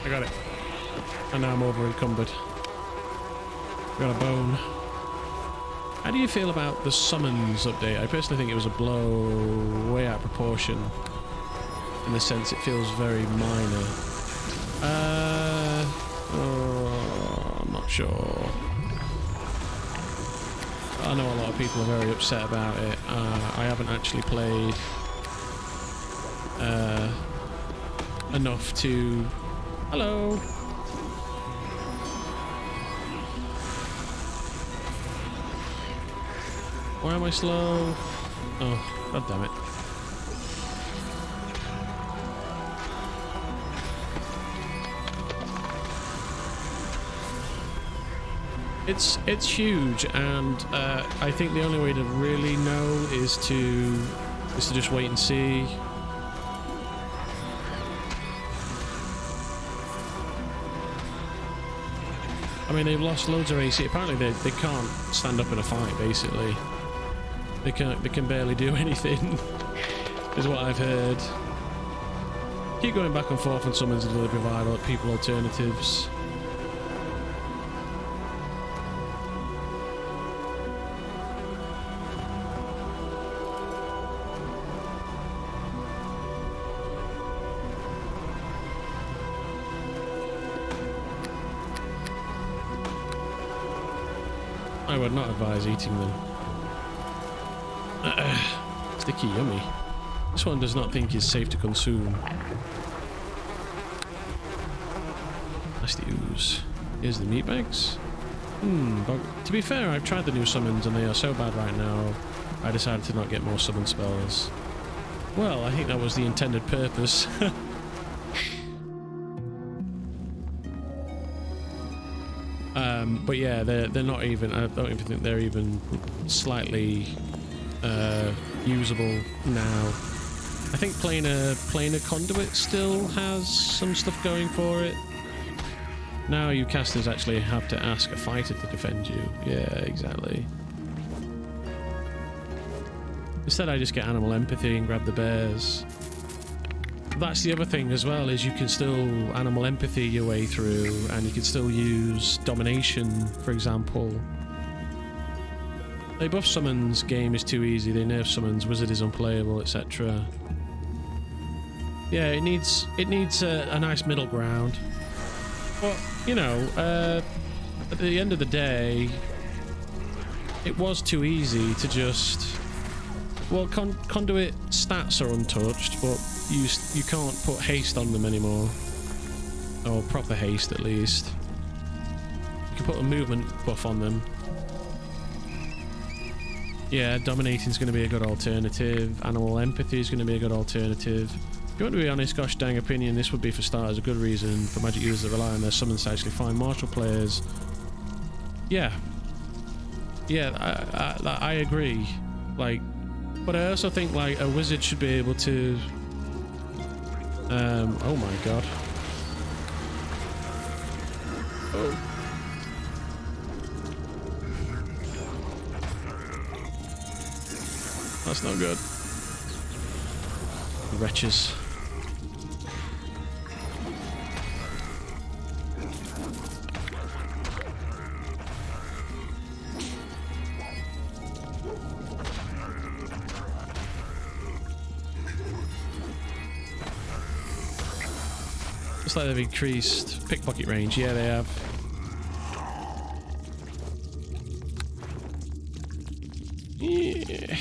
I got it. And now I'm over encumbered. Got a bone. How do you feel about the summons update? I personally think it was a blow way out of proportion. In the sense it feels very minor. I'm not sure. I know a lot of people are very upset about it. I haven't actually played enough to... Hello! Why am I slow? Oh, god damn it. It's huge, and I think the only way to really know is to just wait and see. I mean, they've lost loads of AC. Apparently, they can't stand up in a fight. Basically, they can barely do anything. Is what I've heard. Keep going back and forth on summons until they provide people alternatives. I would not advise eating them. Sticky yummy. This one does not think is safe to consume. Nasty ooze. Here's the meat bags. But to be fair, I've tried the new summons and they are so bad right now, I decided to not get more summon spells. Well, I think that was the intended purpose. But yeah, they're not even. I don't even think they're even slightly usable now. I think planar conduit still has some stuff going for it. Now you casters actually have to ask a fighter to defend you. Yeah, exactly. Instead, I just get animal empathy and grab the bears. That's the other thing as well, is you can still animal empathy your way through, and you can still use domination, for example. They buff summons, game is too easy. They nerf summons, wizard is unplayable, etc. Yeah, it needs a nice middle ground. But you know, at the end of the day, it was too easy to just. Well, conduit stats are untouched, but you can't put haste on them anymore. Or proper haste, at least. You can put a movement buff on them. Yeah, dominating's going to be a good alternative. Animal empathy is going to be a good alternative. If you want to be honest, gosh dang opinion, this would be for starters a good reason for Magic users that rely on their summons to actually find martial players. Yeah. Yeah, I agree. Like, but I also think like a wizard should be able to. Oh my god. Oh. That's not good. Wretches. Looks like they've increased pickpocket range. Yeah, they have. Yeah.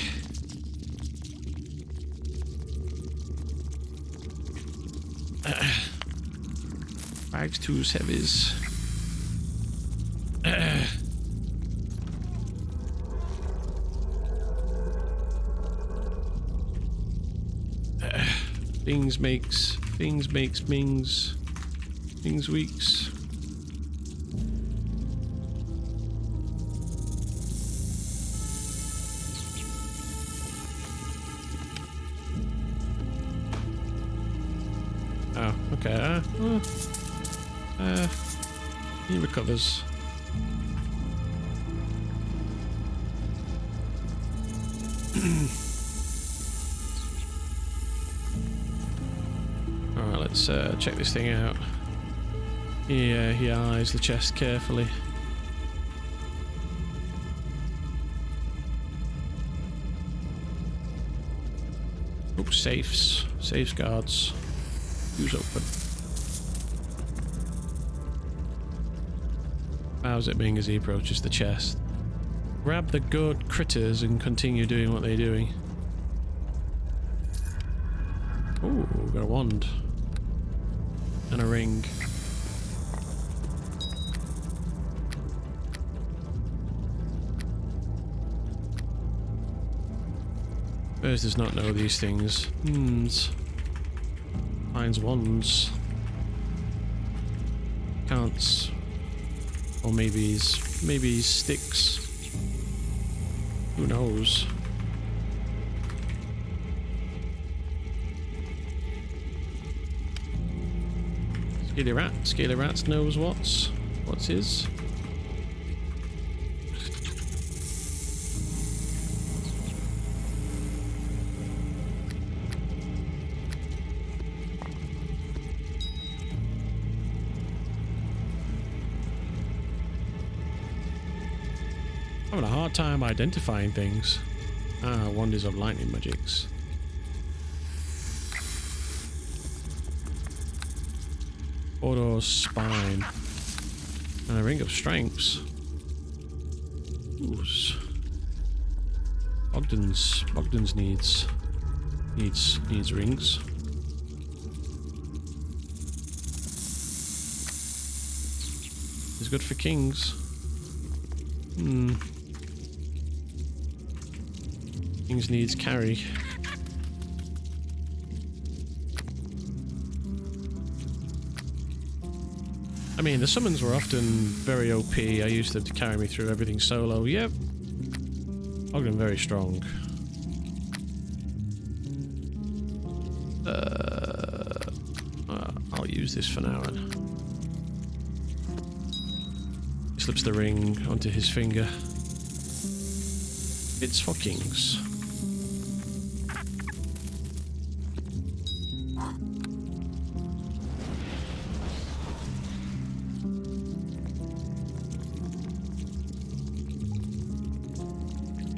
Bags, tools, heavies. Things makes Ming's weeks. Oh, okay. He recovers. Alright, let's check this thing out. Yeah, he eyes the chest carefully. Oh, safes. Safeguards. Who's open? How's it being as he approaches the chest? Grab the good critters and continue doing what they're doing. Oh, got a wand. And a ring. Furs does not know these things. Finds wands. Can'ts. Or maybe he's sticks. Who knows? Scaly Rats knows what's his. Having a hard time identifying things. Ah, wonders of lightning magics. Ordo's spine. And a ring of strengths. Ooh. Bogdan's needs rings. It's good for kings. Kings needs carry. I mean, the summons were often very OP. I used them to carry me through everything solo. Yep. Ogden very strong. I'll use this for now. He slips the ring onto his finger. It's for kings.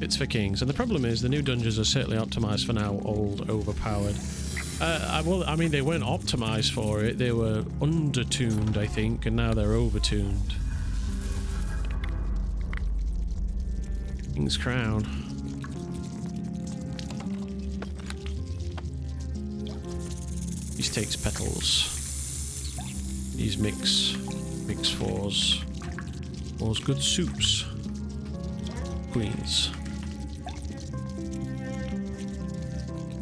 It's for kings, and the problem is the new dungeons are certainly optimized for now. Old, overpowered. Well, I mean, they weren't optimized for it. They were undertuned, I think, and now they're overtuned. King's crown. These takes petals. These mix fours. Fours good soups. Queens.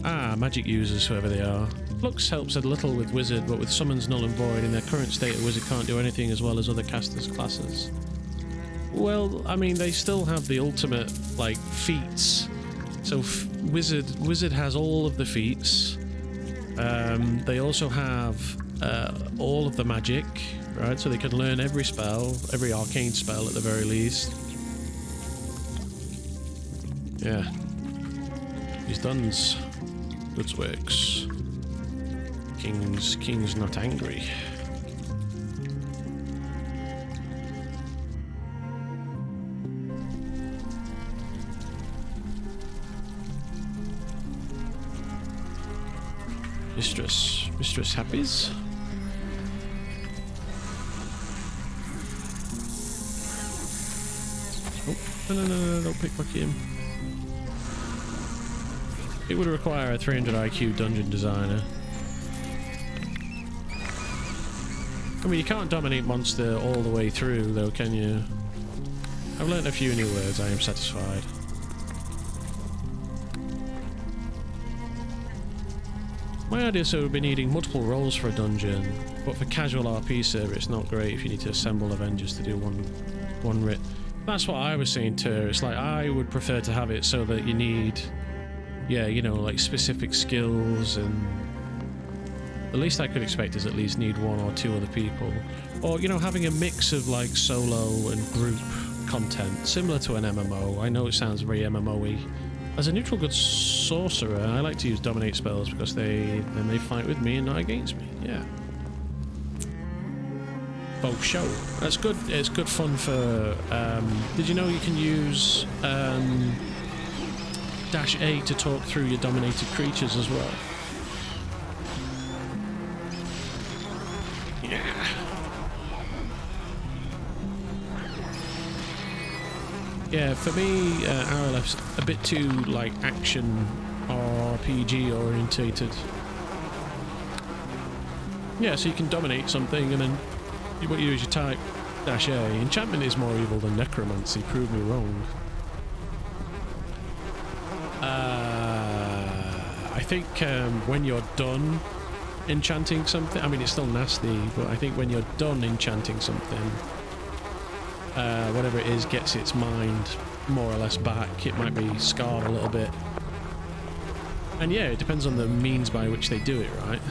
Ah, magic users, whoever they are. Flux helps a little with wizard, but with summons null and void, in their current state, a wizard can't do anything as well as other casters' classes. Well, I mean, they still have the ultimate, like, feats. So wizard has all of the feats. They also have all of the magic, right? So they can learn every spell, every arcane spell at the very least. Yeah. He's done's. Goods works. King's not angry. Mistress Happies. No, don't pickpocket him. It would require a 300 IQ dungeon designer. I mean, you can't dominate monster all the way through, though, can you? I've learnt a few new words, I am satisfied. My idea so would be needing multiple roles for a dungeon, but for casual RP server it's not great if you need to assemble Avengers to do one writ. That's what I was saying to her. It's like, I would prefer to have it so that you need, yeah, you know, like specific skills, and the least I could expect is at least need one or two other people. Or, you know, having a mix of like solo and group content, similar to an MMO. I know it sounds very MMO-y. As a neutral good sorcerer, I like to use dominate spells because then they fight with me and not against me. Yeah. Oh, show. That's good. It's good fun for... did you know you can use dash A to talk through your dominated creatures as well? Yeah. Yeah, for me, Arelith's a bit too, like, action RPG orientated. Yeah, so you can dominate something and then what you do is you type dash A. Enchantment is more evil than necromancy, prove me wrong. I think when you're done enchanting something, I mean it's still nasty, but I think when you're done enchanting something, whatever it is gets its mind more or less back. It might be scarred a little bit. And yeah, it depends on the means by which they do it, right?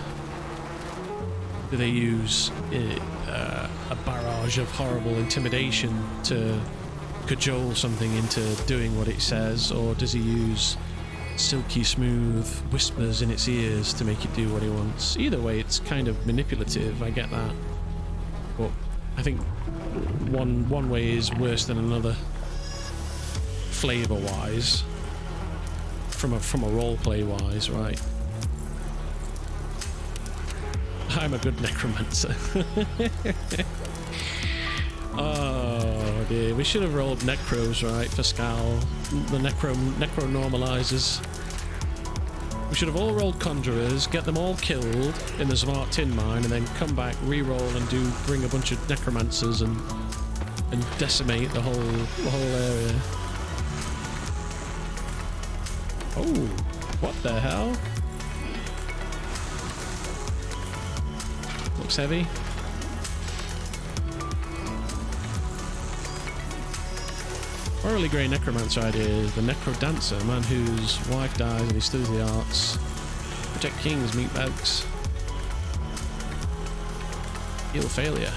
Do they use a barrage of horrible intimidation to cajole something into doing what it says, or does he use silky smooth whispers in its ears to make it do what he wants? Either way, it's kind of manipulative, I get that. But I think one way is worse than another, flavor-wise, from a roleplay wise, right? I'm a good necromancer. Oh dear, we should have rolled necros, right, for Scal. The necro normalizers. We should have all rolled conjurers, get them all killed in the smart tin mine, and then come back, re-roll, and bring a bunch of necromancers and decimate the whole area. Oh, what the hell? Looks heavy. My really great necromancer idea is the necro dancer, a man whose wife dies and he studies the arts. Protect kings, meet bugs. Heal failure.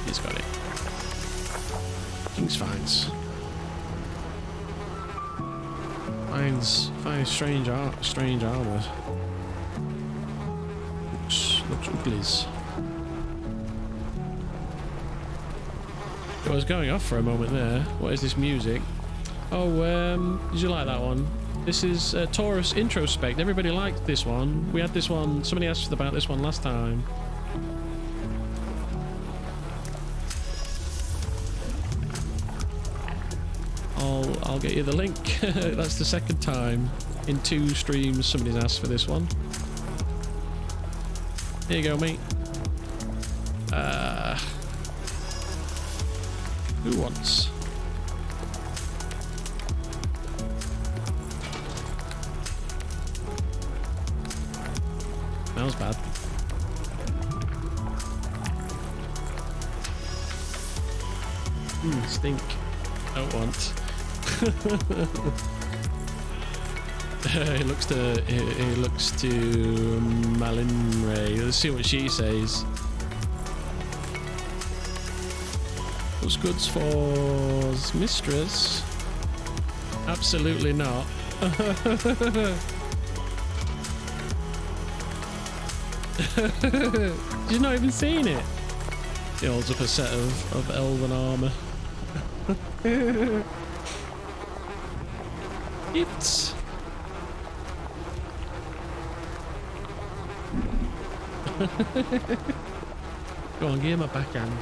He's got it. King's finds. Finds strange armor. Looks uglies. I was going off for a moment there. What is this music? Oh, did you like that one? This is Taurus Introspect. Everybody liked this one. We had this one. Somebody asked about this one last time. I'll get you the link. That's the second time in 2 streams somebody's asked for this one. Here you go, mate. Who wants? Smells bad. Stink. Don't want. He looks to Malinray. Let's see what she says. What's goods for mistress? Absolutely not. You've not even seen it. He holds up a set of elven armor. It's go on, give him a backhand.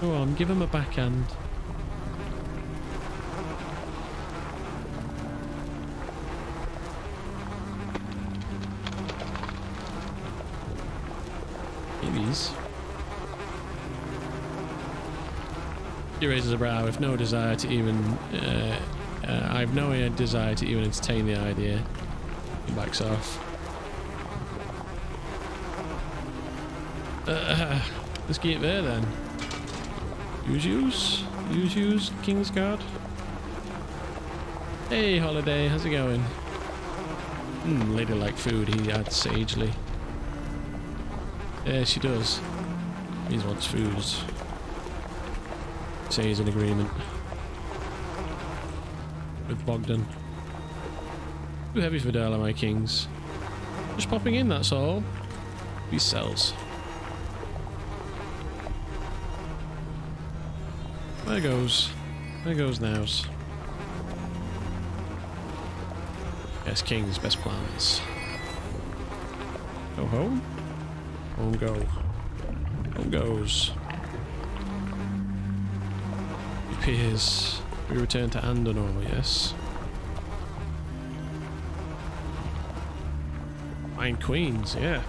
Go on, give him a backhand. Babies. He raises a brow with no desire to even... I have no desire to even entertain the idea. He backs off. Let's get there then. Use, Kingsguard. Hey, Holiday, how's it going? Ladylike food, he adds sagely. Yeah, she does. He wants food. Say he's in agreement with Bogdan. Too heavy for Dala, my kings. Just popping in, that's all. He sells. There goes. There goes nows. Yes, kings, best plans. Go home. Home go. Home goes. It appears we return to Underdark, yes. Fine queens, yeah.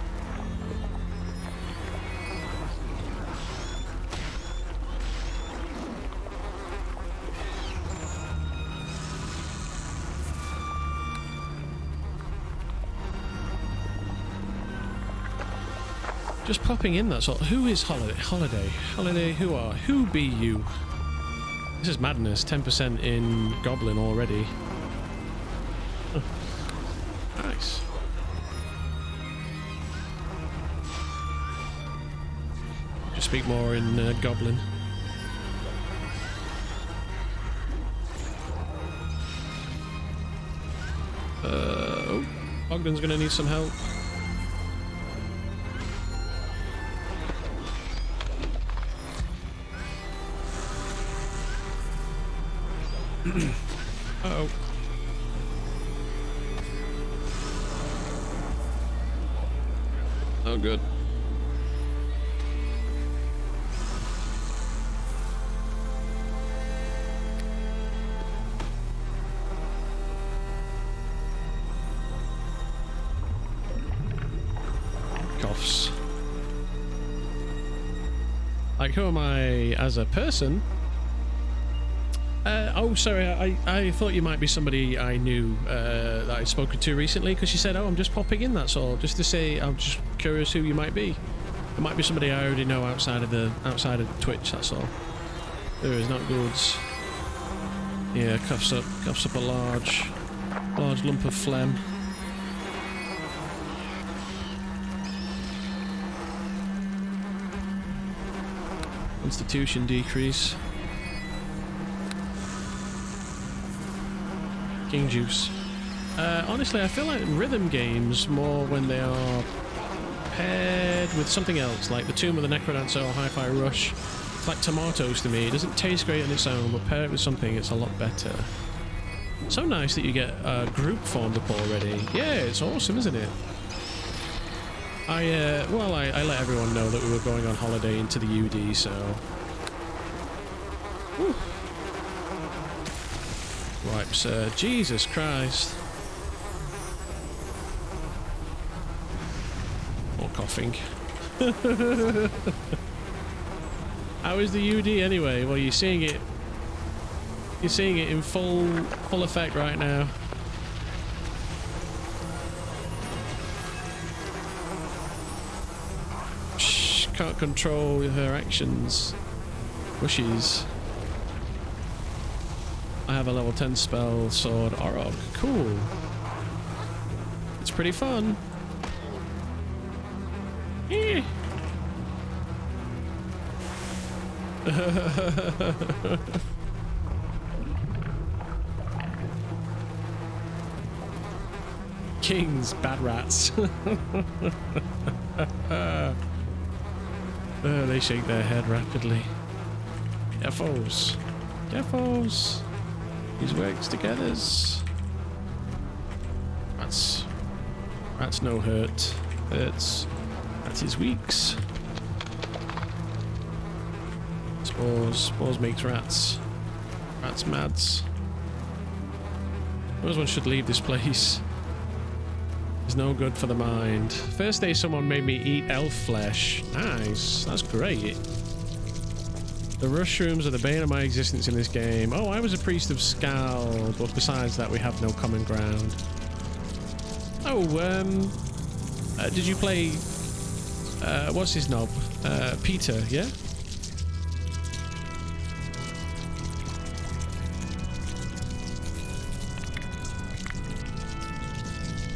Just popping in, that's all. Who is Holiday? Holiday, who are? Who be you? This is madness. 10% in Goblin already. Oh. Nice. Just speak more in Goblin. Oh, Bogdan's gonna need some help. Uh-oh. Oh, good. Coughs. Like, who am I as a person? Oh, sorry, I thought you might be somebody I knew that I'd spoken to recently, because she said, oh, I'm just popping in, that's all, just to say I'm just curious who you might be. It might be somebody I already know outside of Twitch, that's all. There is not goods. Yeah, coughs up a large lump of phlegm. Constitution decrease. King juice. Honestly, I feel like rhythm games more when they are paired with something else, like the Tomb of the Necrodancer or Hi-Fi Rush. It's like tomatoes to me. It doesn't taste great on its own, but pair it with something, it's a lot better. So nice that you get a group formed up already. Yeah, it's awesome, isn't it? I let everyone know that we were going on holiday into the UD, so... Whew. Wipes, Jesus Christ. More coughing. How is the UD anyway? Well, you're seeing it in full effect right now. Shh, can't control her actions. Wishes. I have a level 10 spell, sword, Orog. Cool. It's pretty fun. Eh. Kings, bad rats. They shake their head rapidly. Defos. Defos. These works together. That's no hurt. That's his weeks. Spores. Spores makes rats. Rats mads. Suppose one should leave this place. It's no good for the mind. First day someone made me eat elf flesh. Nice. That's great. The rushrooms are the bane of my existence in this game. Oh, I was a priest of Skal, but besides that we have no common ground. Oh, did you play... what's his knob? Peter, yeah?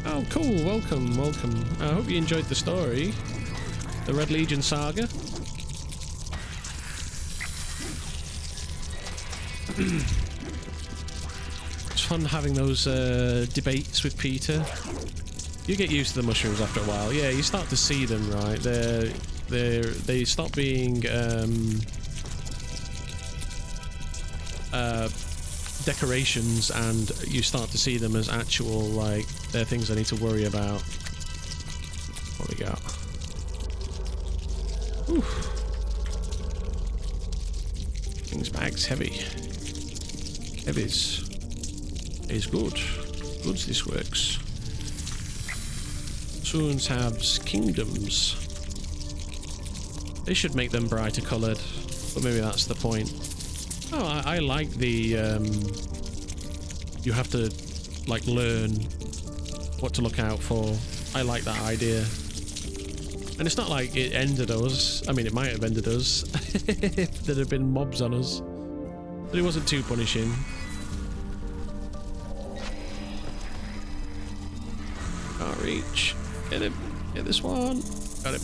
Oh, cool. Welcome, welcome. I hope you enjoyed the story. The Red Legion saga. It's fun having those debates with Peter. You get used to the mushrooms after a while. Yeah, you start to see them, right? They stop being decorations, and you start to see them as actual, like, they're things I need to worry about. What we got? Oof. Things bag's heavy. Heavies. Is good. Goods this works. Soons have kingdoms. They should make them brighter coloured, but maybe that's the point. Oh, I like the you have to like learn what to look out for. I like that idea. And it's not like it ended us. I mean, it might have ended us if there had been mobs on us, but it wasn't too punishing. Can't reach. Get him. Get this one. Got him.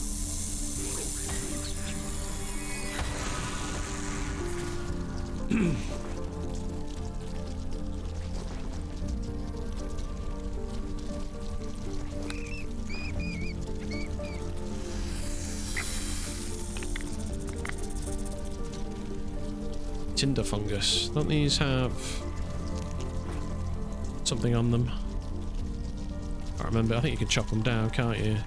Tinder fungus. Don't these have something on them? I remember. I think you can chop them down, can't you?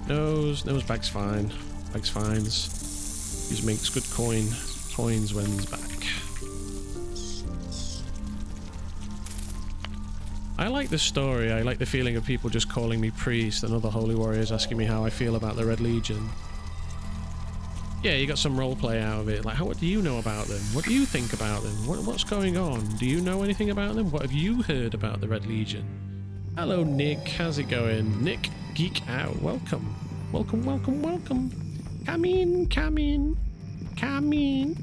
Nose bag's fine. Bag's fines. Use Mink's good coin. Coins when's back. I like the story. I like the feeling of people just calling me priest and other holy warriors asking me how I feel about the Red Legion. Yeah, you got some roleplay out of it. Like, what do you know about them? What do you think about them? What's going on? Do you know anything about them? What have you heard about the Red Legion? Hello, Nick. How's it going? Nick Geek Out. Welcome. Welcome, welcome, welcome. Come in, come in. Come in.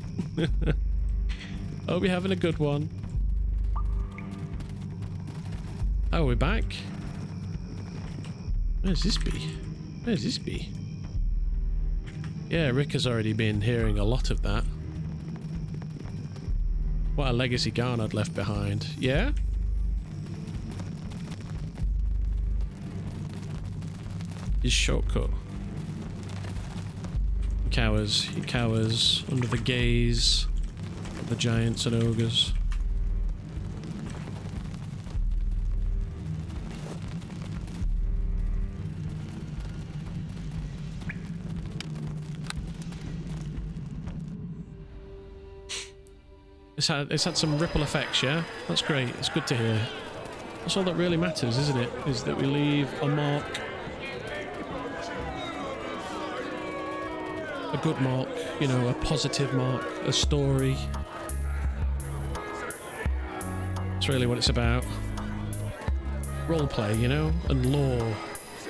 Hope you're having a good one. Oh, we're back. Where's this be? Where's this be? Yeah, Rick has already been hearing a lot of that. What a legacy Garnard left behind. Yeah? His shortcut. He cowers under the gaze of the giants and ogres. It's had some ripple effects, yeah? That's great. It's good to hear. That's all that really matters, isn't it? Is that we leave a mark. A good mark, you know, a positive mark, a story. That's really what it's about. Roleplay, you know, and lore.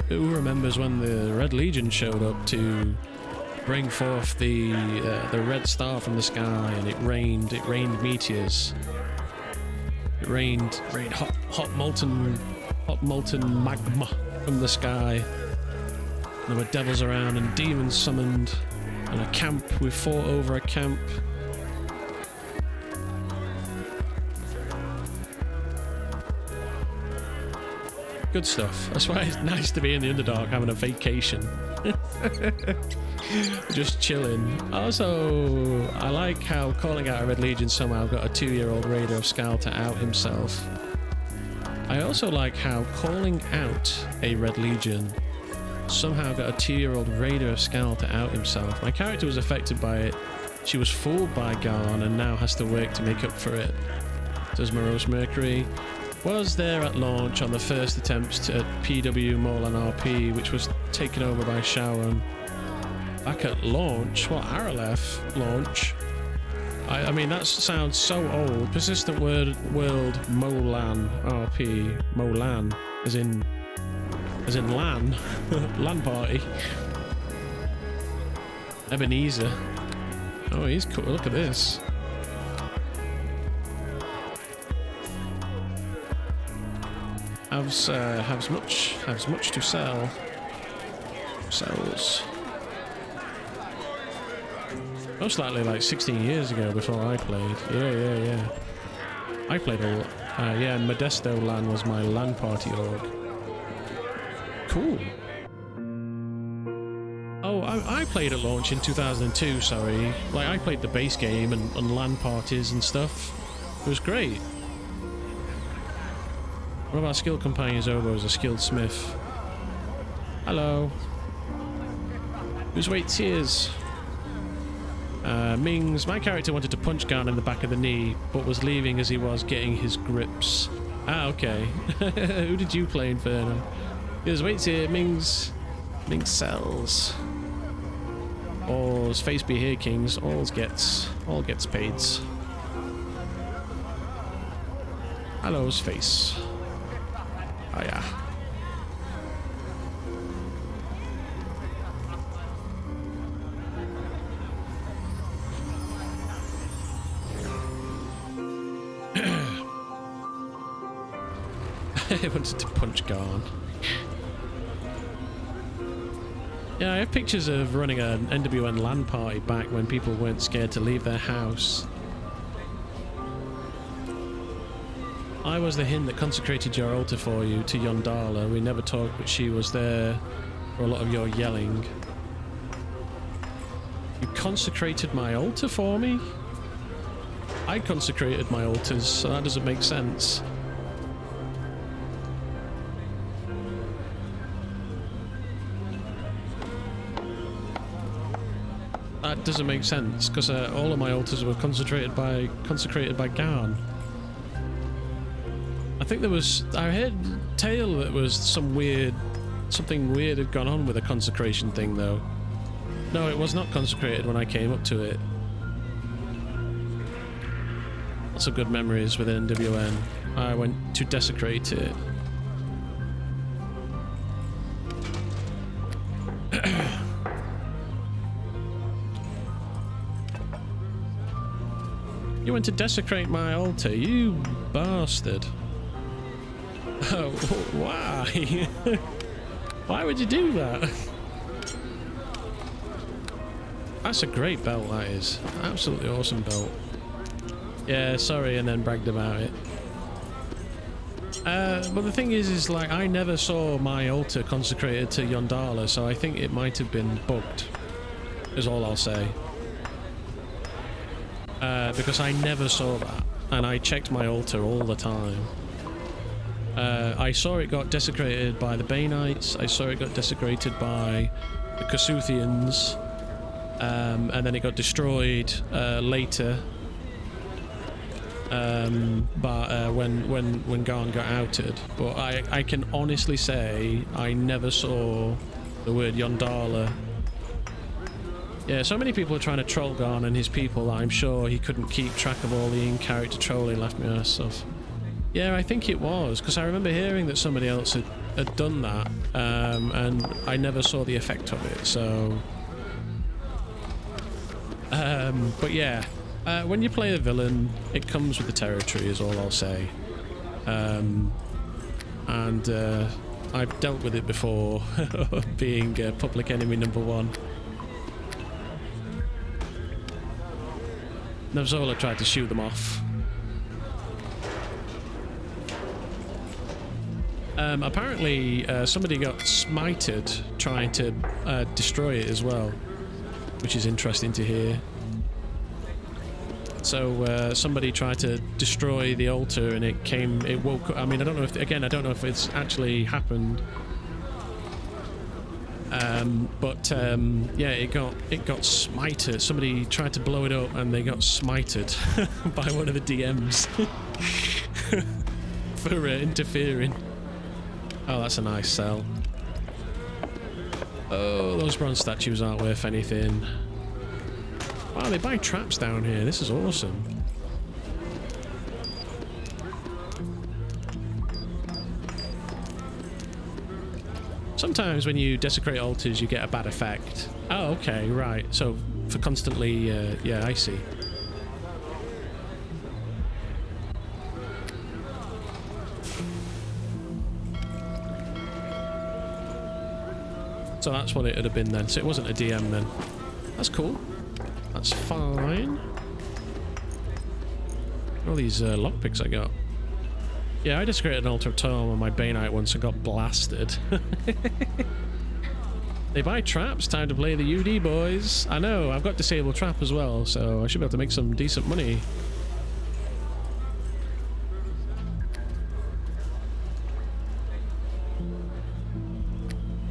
Who remembers when the Red Legion showed up to bring forth the red star from the sky, and it rained meteors. It rained hot molten magma from the sky. There were devils around and demons summoned, and a camp, we fought over a camp. Good stuff. That's why it's nice to be in the Underdark having a vacation. Just chilling. Also, I like how calling out a Red Legion somehow got a 2-year-old raider of Skal to out himself. I also like how calling out a Red Legion somehow got a 2-year-old raider of Scal to out himself. My character was affected by it. She was fooled by Garn and now has to work to make up for it. Says Morose Mercury. Was there at launch on the first attempts at PW Molan RP, which was taken over by Shauron. Back at launch? What, Arelith launch? I mean, that sounds so old. Persistent World Molan RP. Molan, as in LAN. LAN party. Ebenezer. Oh, he's cool. Look at this. Has much to sell. Sells. Most likely like 16 years ago before I played. Yeah. I played a lot. Yeah, Modesto LAN was my LAN party org. Cool. Oh, I played at launch in 2002, sorry. Like, I played the base game and LAN parties and stuff. It was great. One of our skilled companions over was a skilled smith. Hello. Whose weight tears? Ming's. My character wanted to punch Garn in the back of the knee, but was leaving as he was getting his grips. Ah, okay. Who did you play, Inferno? His weight's here. Ming's sells. All's face be here, kings. All gets paid. Hello's face. Oh yeah. I wanted to punch Garn. Yeah, I have pictures of running an NWN LAN party back when people weren't scared to leave their house. I was the hin that consecrated your altar for you to Yondala. We never talked, but she was there for a lot of your yelling. You consecrated my altar for me? I consecrated my altars, so that doesn't make sense. That doesn't make sense, because all of my altars were consecrated by Garn. I think there was... I heard tale that was something weird had gone on with the consecration thing, though. No, it was not consecrated when I came up to it. Lots of good memories with NWN. I went to desecrate it. You went to desecrate my altar, you bastard. Oh, why? Why would you do that? That's a great belt, that is. Absolutely awesome belt. Yeah, sorry, and then bragged about it. But the thing is like, I never saw my altar consecrated to Yondala, so I think it might have been bugged, is all I'll say. Because I never saw that, and I checked my altar all the time. I saw it got desecrated by the Baneites, I saw it got desecrated by the Kasuthians, and then it got destroyed later. When Garn got outed. But I can honestly say I never saw the word Yondala. Yeah, so many people are trying to troll Garn and his people. I'm sure he couldn't keep track of all the in-character trolling left me ass off. Yeah, I think it was, because I remember hearing that somebody else had done that, and I never saw the effect of it, so... but yeah, when you play a villain, it comes with the territory, is all I'll say. And I've dealt with it before, being public enemy #1. Nevzola tried to shoo them off. Apparently, somebody got smited trying to destroy it as well, which is interesting to hear. So somebody tried to destroy the altar, and it woke up. I mean, I don't know if it's actually happened. Yeah, it got smited. Somebody tried to blow it up and they got smited by one of the DMs for interfering. Oh, that's a nice cell. Oh, those bronze statues aren't worth anything. Wow, they buy traps down here. This is awesome. Sometimes when you desecrate altars, you get a bad effect. Oh, okay, right. So, for constantly... yeah, I see. So that's what it would have been then. So it wasn't a DM then. That's cool. That's fine. All these lockpicks I got. Yeah, I desecrated an altar of Tome on my Bainite once and got blasted. They buy traps, time to play the UD boys. I know, I've got Disable Trap as well, so I should be able to make some decent money.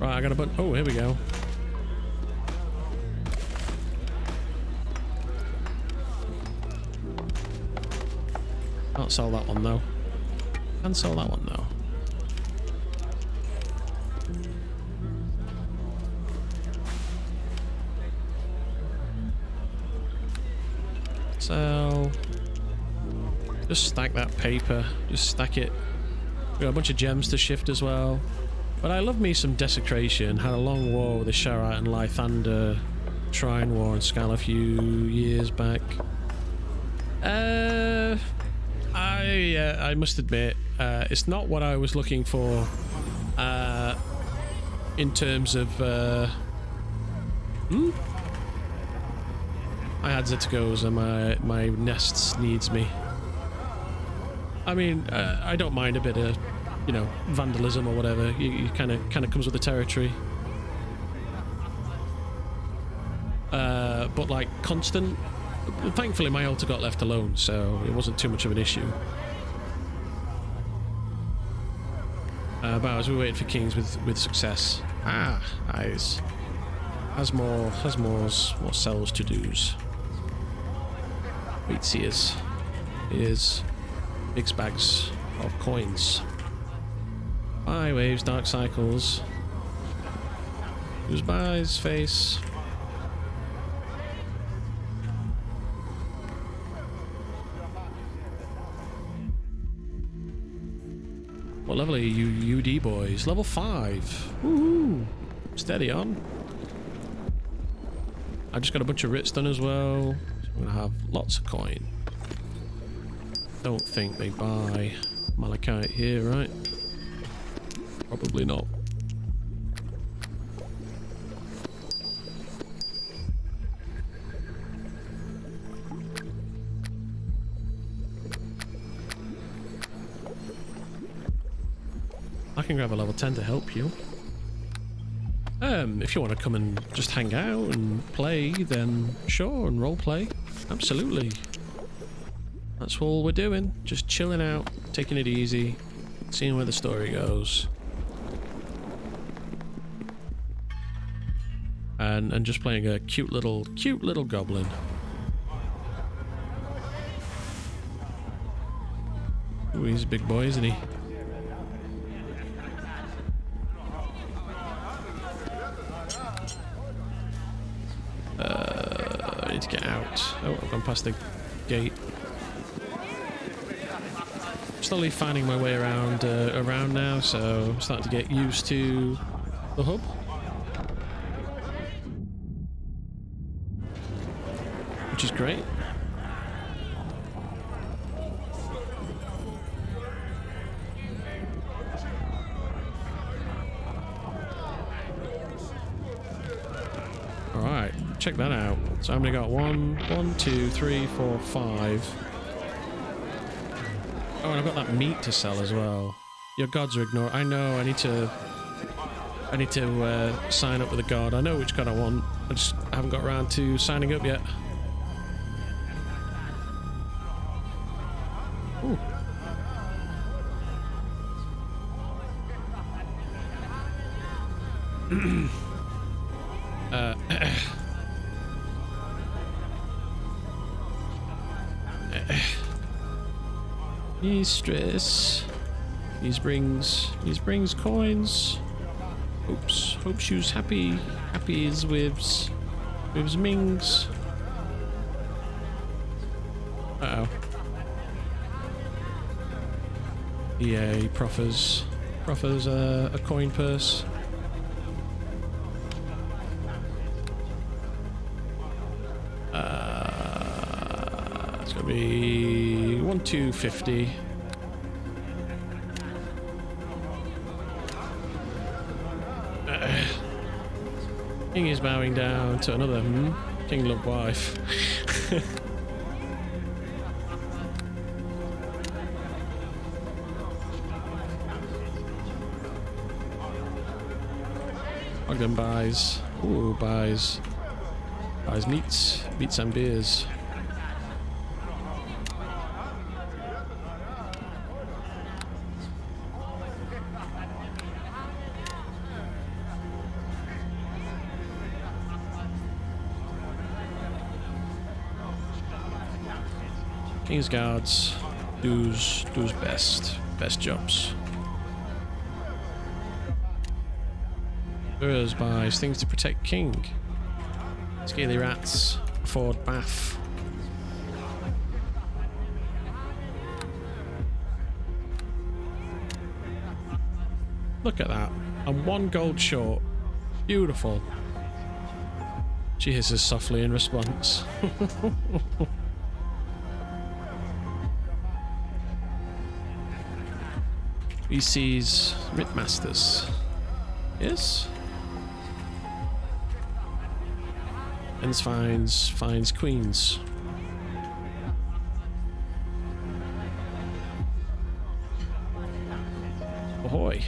Right, I got a button. Oh, here we go. Can't sell that one though. Can sell that one though. Sell. Just stack that paper. Just stack it. We got a bunch of gems to shift as well. But I love me some Desecration. Had a long war with the Sharite and Lythander Shrine War in Skal a few years back. I must admit, it's not what I was looking for in terms of... I had Zetikos and my nests needs me. I mean, I don't mind a bit of, you know, vandalism or whatever. You kind of comes with the territory. But like constant... Thankfully my altar got left alone, so it wasn't too much of an issue. But as we waited for kings with success. Ah, nice. Has more cells to do's. Wait, here's big bags of coins. Buy waves, dark cycles. Who's buys face? What level are you UD boys? Level 5. Woohoo! Steady on. I just got a bunch of writs done as well. So I'm gonna have lots of coin. Don't think they buy malachite here, right? Probably not. I can grab a level 10 to help you. If you want to come and just hang out and play, then sure, and roleplay. Absolutely. That's all we're doing. Just chilling out, taking it easy, seeing where the story goes. And just playing a cute little goblin. Ooh, he's a big boy, isn't he? I need to get out. Oh, I've gone past the gate. Slowly finding my way around now, so I'm starting to get used to the hub. Which is great. Alright, check that out. So I've only got 1, 2, 3, 4, 5. Oh, and I've got that meat to sell as well. Your gods are ignored. I know, I need to sign up with a god. I know which god I want. I just haven't got around to signing up yet. Ooh. Mistress. These brings coins. Oops. Hope she's happy. Happy is with Mings. Uh-oh. Yeah, he proffers a coin purse. It's gonna be 1,250. King is bowing down to another kinglet wife. Ogden buys. Ooh, buys meats and beers. King's guards does best jobs. Burrs buys things to protect king. Scaly rats afford bath. Look at that. I'm 1 gold short. Beautiful. She hisses softly in response. He sees Ritmasters. Yes? And finds queens. Ahoy.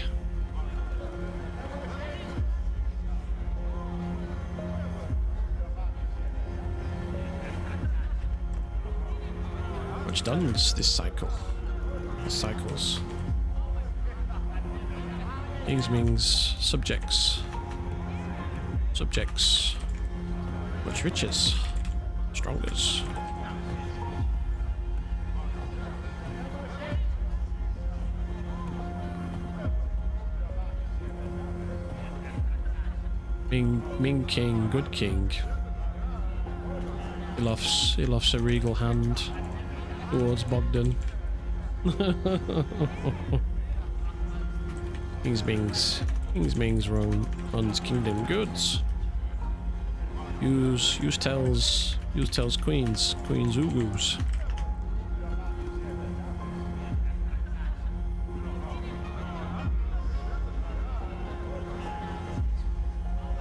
Much done this cycle. Cycles. Kings, Mings, subjects. Much riches. Strongers. Ming king, good king. He lofts a regal hand towards Bogdan. King's Mings runs kingdom goods. Use tells queens ugus.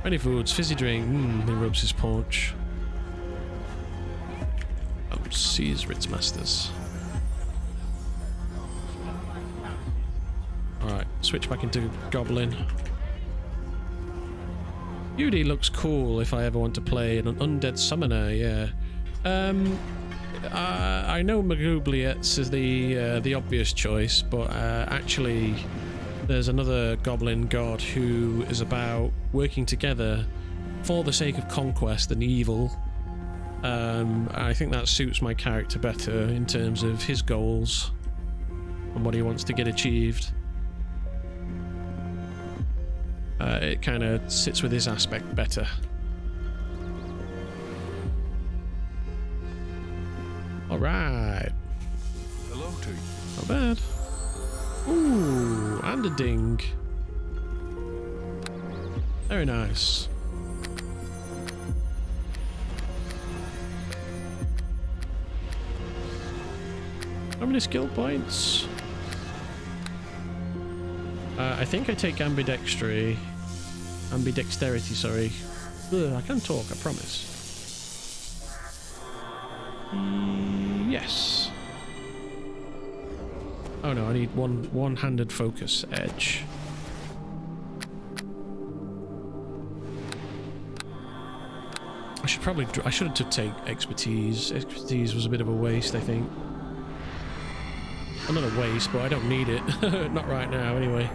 Many foods, fizzy drink. He rubs his paunch. Sees Ritzmasters. Alright, switch back into Goblin. UD looks cool if I ever want to play an undead summoner, yeah. I know Magoobliets is the obvious choice, but actually there's another Goblin god who is about working together for the sake of conquest and evil. I think that suits my character better in terms of his goals and what he wants to get achieved. It kind of sits with his aspect better. Alright. Hello to you. Not bad. Ooh, and a ding. Very nice. How many skill points? I think I take ambidexterity, sorry. Ugh, I can talk, I promise. Yes. Oh no, I need one-handed focus edge. I should have take expertise. Expertise was a bit of a waste, I think. Well, not a waste, but I don't need it. Not right now, anyway.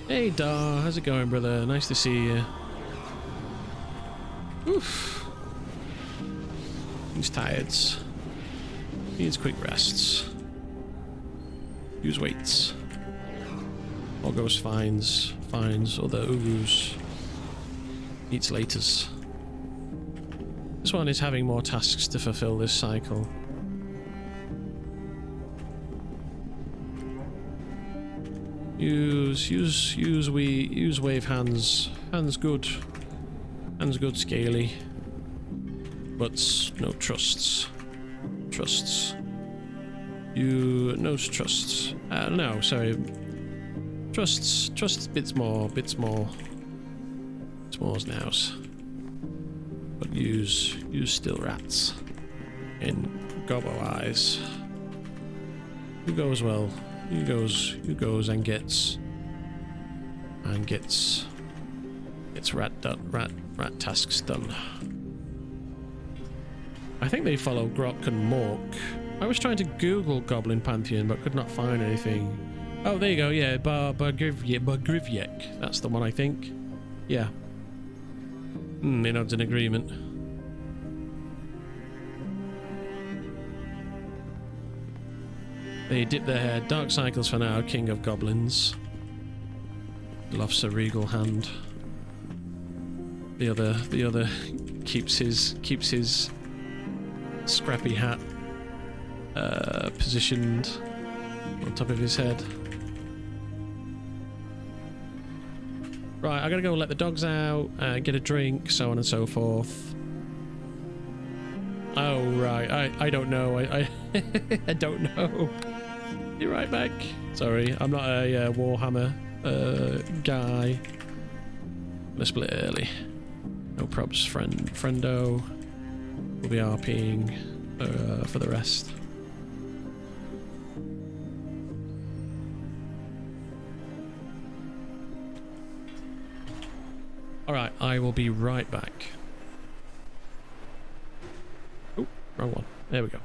Hey, Dar, how's it going, brother? Nice to see you. Oof. He's tired. Needs quick rests. Use weights. Or goes finds other urus. Eats laters. This one is having more tasks to fulfill this cycle. Use wave hands. Hands good. Hands good, scaly. But no trusts. Trusts. No trusts. No, sorry. Trusts bits more nows. But use still rats. In gobbo eyes. Who goes well? Who goes and gets rat tasks done. I think they follow Grok and Mork. I was trying to Google Goblin Pantheon but could not find anything. Oh, there you go, yeah, Bargrivyek. That's the one, I think. Yeah. They nods in agreement. They dip their head. Dark Cycles for now, King of Goblins. Lofts a regal hand. The other keeps his scrappy hat positioned on top of his head. Right, I gotta go let the dogs out, get a drink, so on and so forth. Oh right, I don't know. I I don't know. Be right back. Sorry, I'm not a Warhammer guy. Gonna split early. No probs, friendo. We'll be RPing for the rest. Alright, I will be right back. Oh, wrong one. There we go.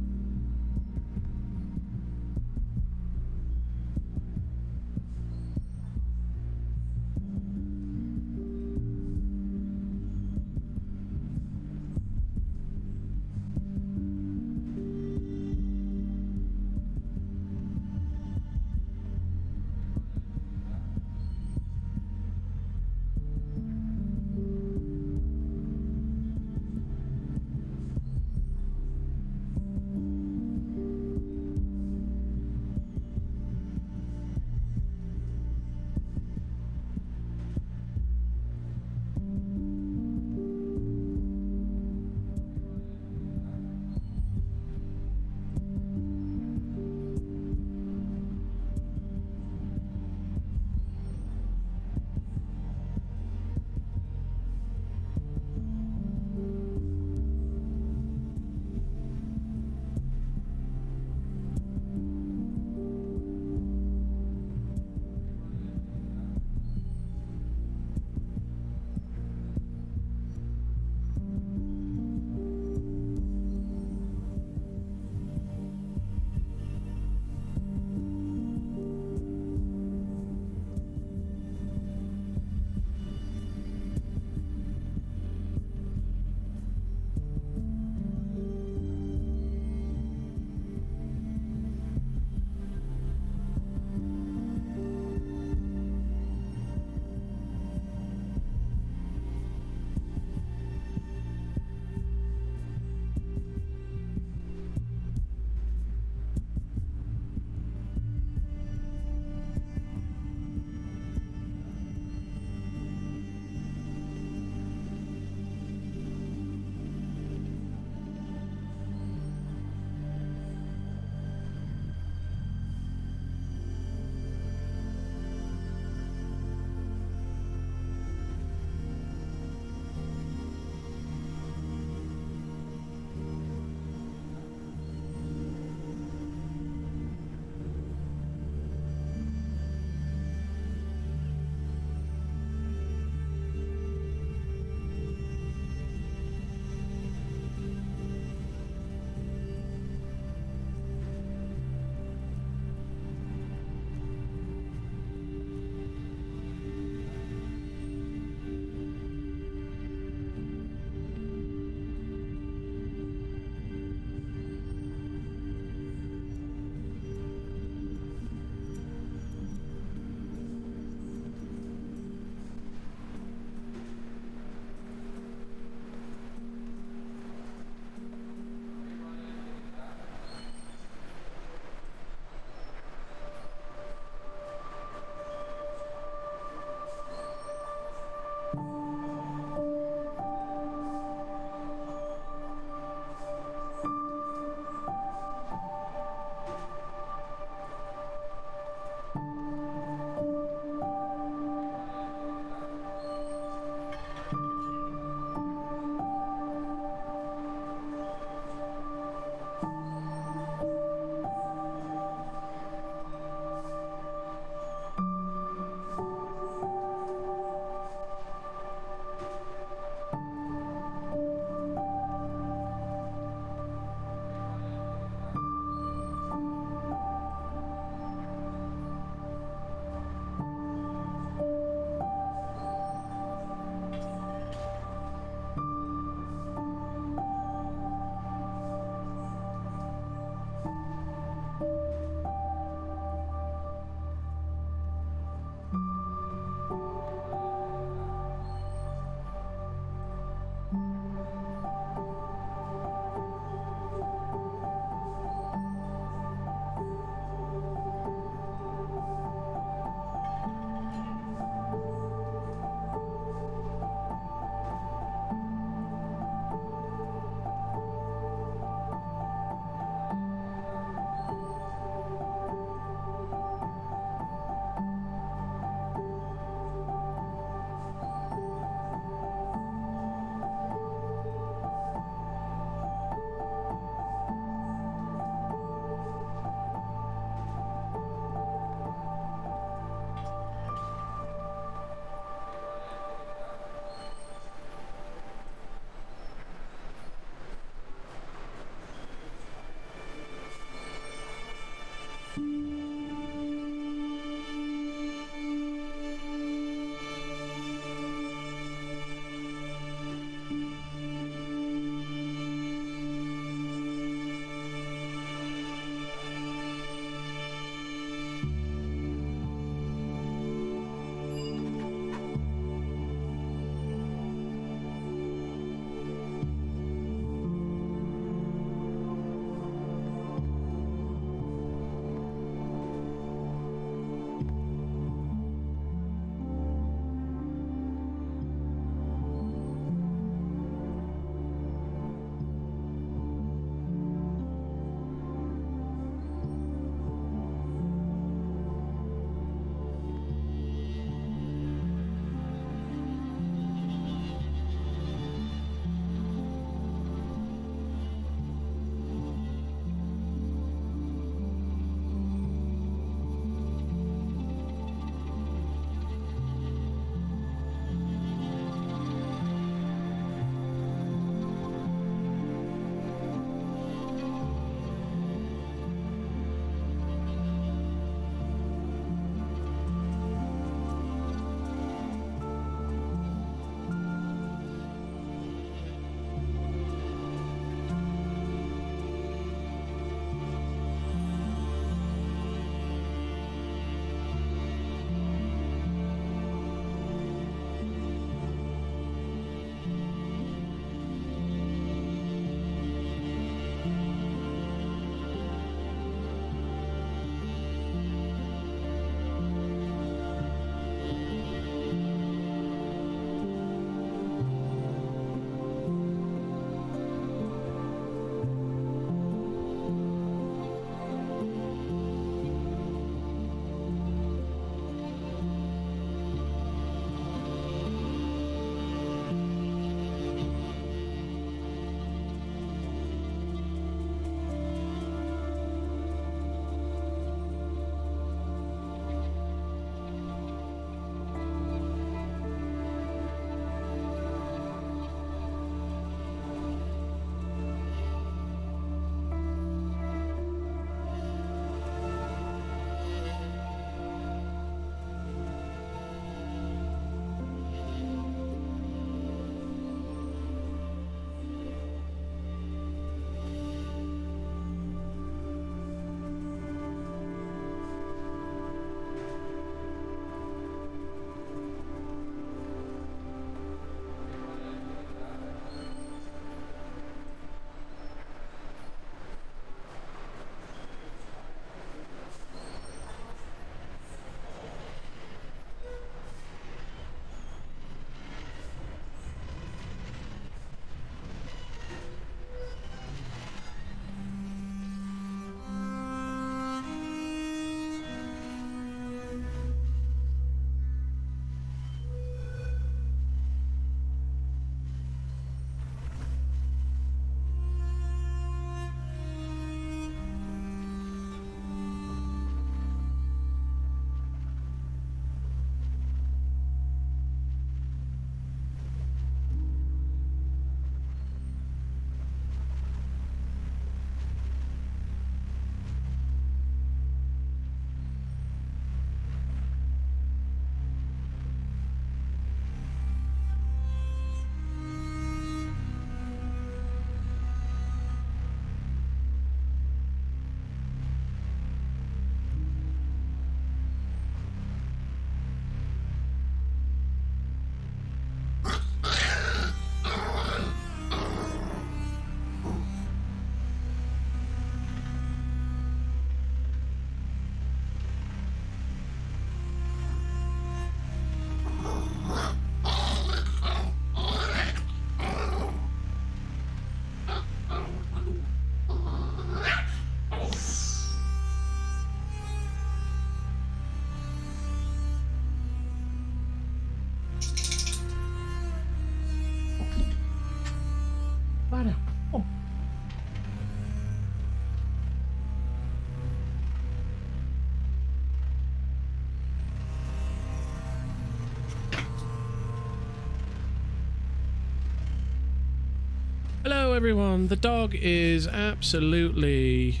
Hello everyone, the dog is absolutely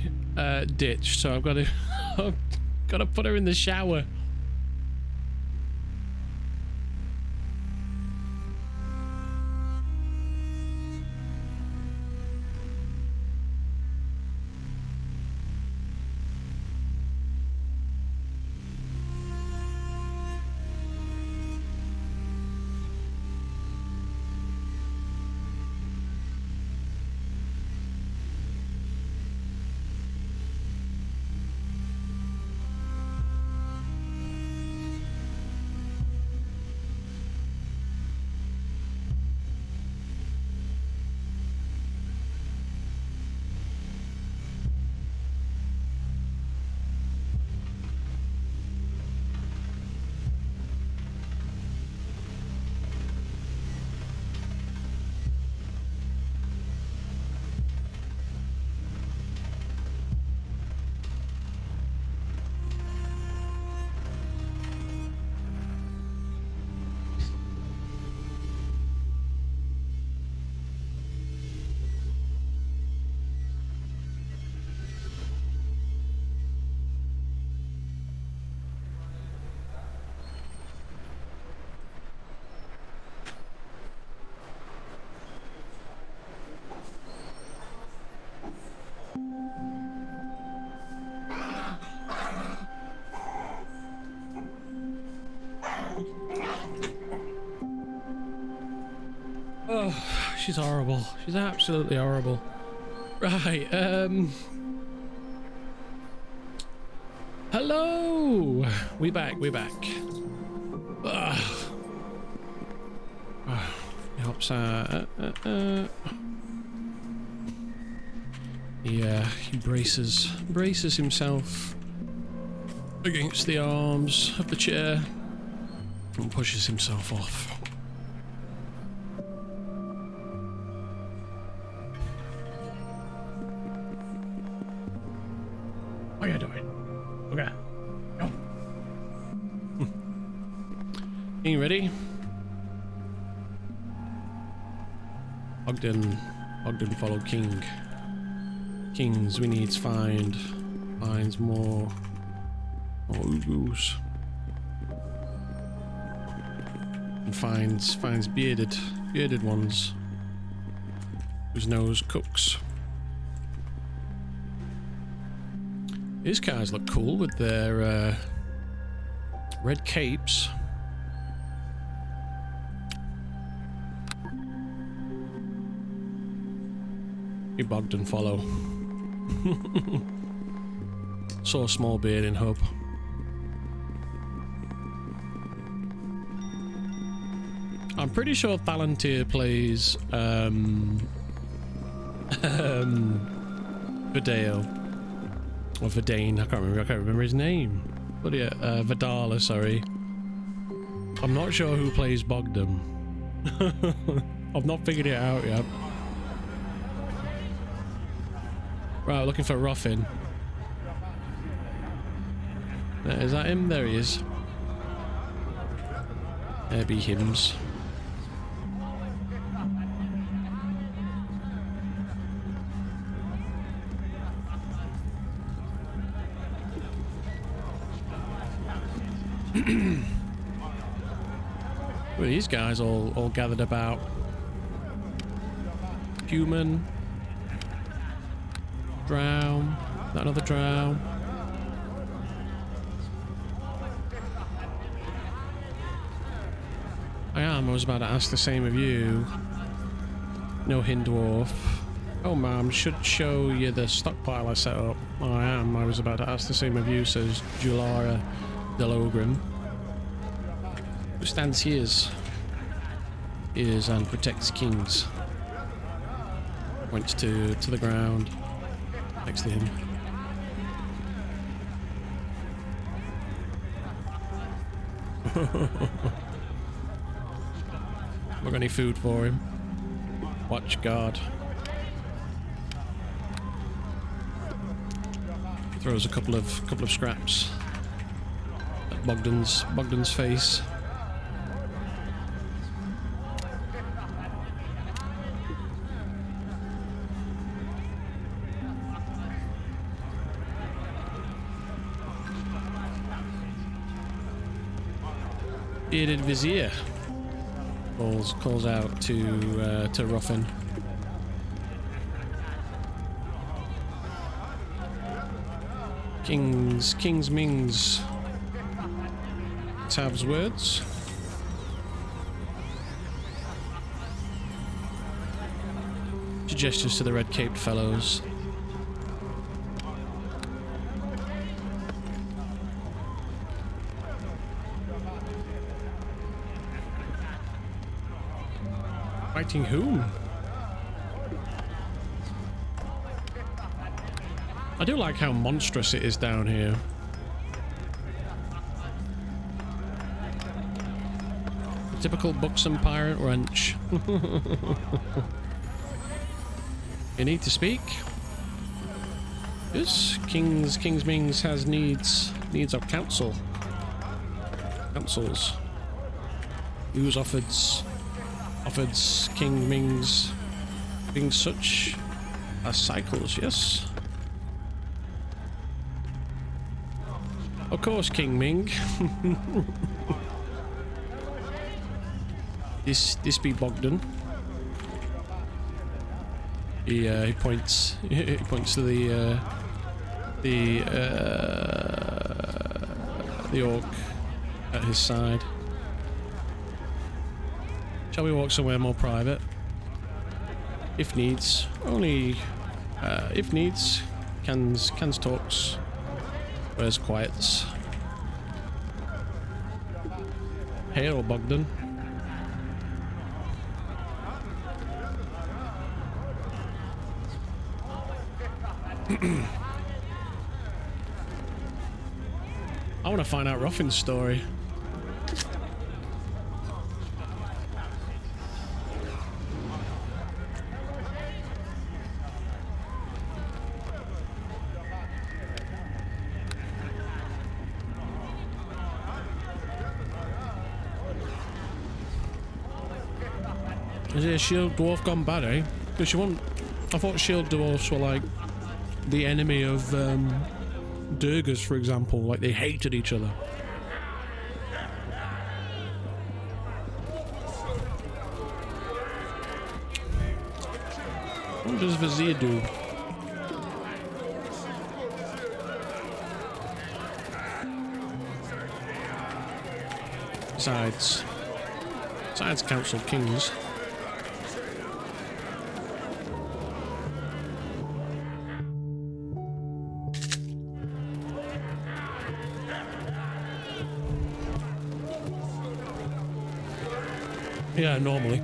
ditched, so I've got to I've got to put her in the shower. Oh, she's horrible. She's absolutely horrible. Right, hello! We back. Helps yeah, he braces himself against the arms of the chair and pushes himself off. What are you doing? Okay. Go. Are you ready? Ogden followed King. Kings, we need finds more oogoos. And finds bearded ones whose nose cooks. These guys look cool with their red capes. You Bogdan follow. Saw a small beard in hub. I'm pretty sure Palantir plays Vidale. Or Vidane, I can't remember his name. But yeah, Vidala, sorry. I'm not sure who plays Bogdan. I've not figured it out yet. Right, looking for Ruffin. Is that him? There he is. There be hims. Well, these guys all gathered about. Human. Drow. That another drow. I was about to ask the same of you. No Hindwarf. Oh, ma'am, should show you the stockpile I set up. I was about to ask the same of you, says Julara Delogrim. Who stands ears and protects kings. Points to the ground next to him. Got any food for him? Watch guard. Throws a couple of scraps at Bogdan's face. Bearded Vizier calls out to Ruffin. King's Ming's Tav's words. She gestures to the red-caped fellows. Fighting whom? I do like how monstrous it is down here. A typical buxom pirate wench. You need to speak? Yes, King's Ming's has needs of counsels. Who's offered King Ming's being such as cycles, yes? Of course, King Ming. This be Bogdan. He points to the orc at his side. Shall we walk somewhere more private? If needs. Only if needs. Cans talks. Where's quiets? Hail, Bogdan. I want to find out Ruffin's story. Is it a shield dwarf gone bad, eh? Because you want... I thought shield dwarfs were like the enemy of Durgers, for example. Like they hated each other. What does Vizier do? Besides Council Kings. Yeah, normally.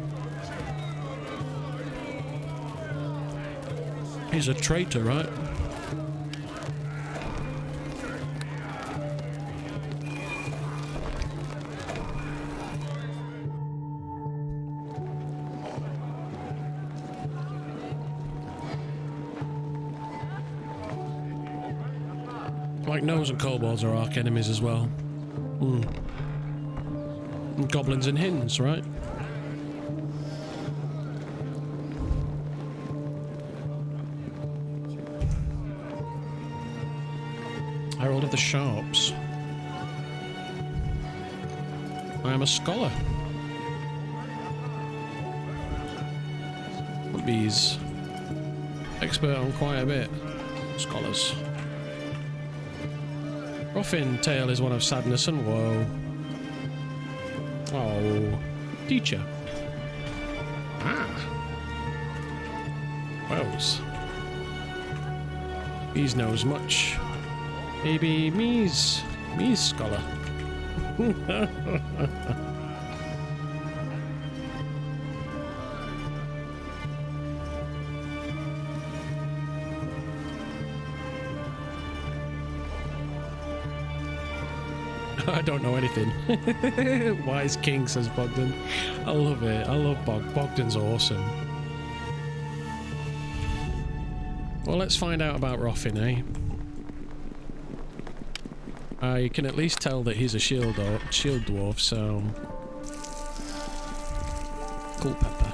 He's a traitor, right? Like gnomes and kobolds are arch enemies as well. And goblins and hins, right? Herald of the Sharps. I am a scholar. Bees. Expert on quite a bit. Scholars. Ruffin tale is one of sadness and woe. Oh, teacher. Ah. Wells. Bees knows much. Maybe me's scholar. I don't know anything. Wise king, says Bogdan. I love it. I love Bogdan's awesome. Well, let's find out about Ruffin, eh? I can at least tell that he's a shield dwarf, so... Cool pepper.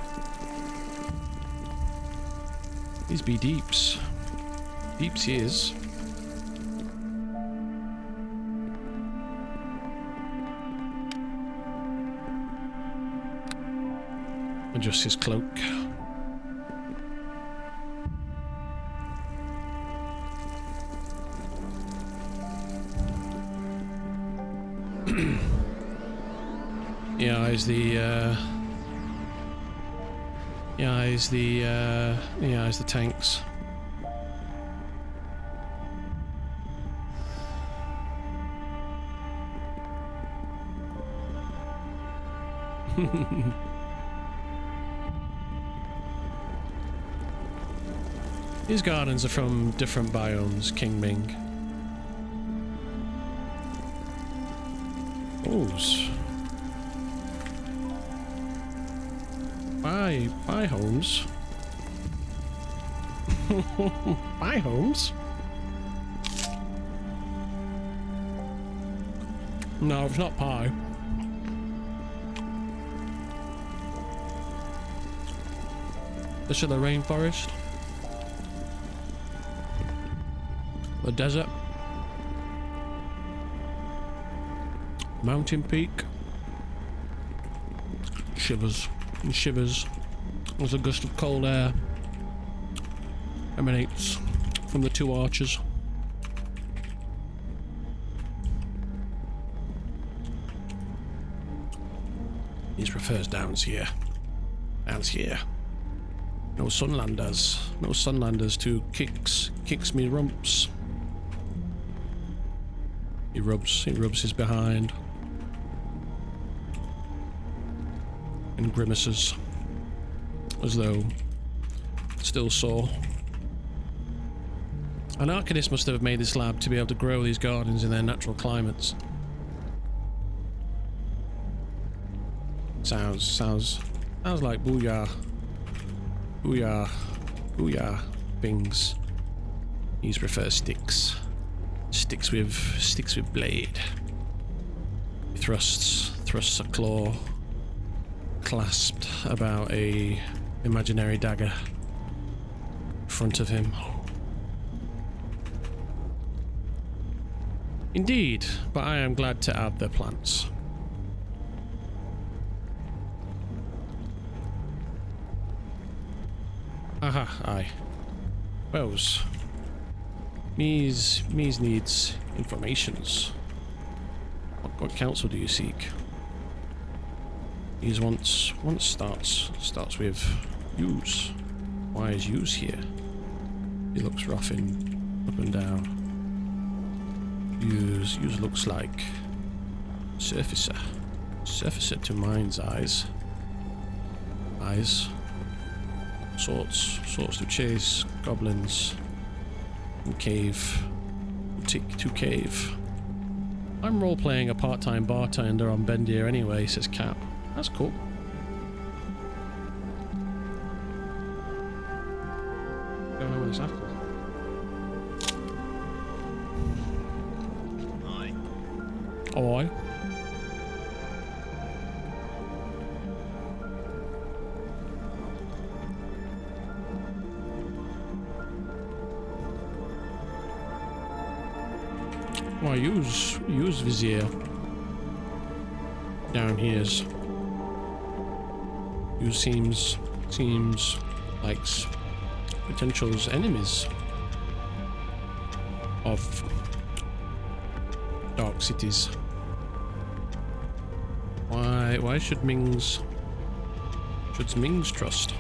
These be deeps. Deeps he is. Adjust his cloak. Yeah, he's the tanks. These gardens are from different biomes, King Ming. Biomes. Biomes. Biomes? No, it's not pie. This is the rainforest. The desert. Mountain peak. Shivers and shivers as a gust of cold air emanates from the two archers. He prefers downs here. Downs here. No sunlanders. No sunlanders to kicks me rumps. He rubs his behind. And grimaces. As though still sore. An arcanist must have made this lab to be able to grow these gardens in their natural climates. Sounds like booyah. Booyah. Booyah. Things. He prefers sticks. Sticks with blade. He thrusts a claw clasped about a imaginary dagger in front of him. Indeed, but I am glad to add the plants. Aha, aye. Wells. Mies needs informations. What counsel do you seek? Mies once starts with use. Why is use here? He looks rough up and down. Use looks like surfacer. Surfacer to mind's eyes. Eyes. Sorts to chase goblins and cave to cave. I'm role-playing a part-time bartender on Bendir anyway, says Cap. That's cool. Going on with this apple. Aye. Oh, aye. Why use Vizier down here's. You seems like potential enemies of dark cities. Why should Ming's trust?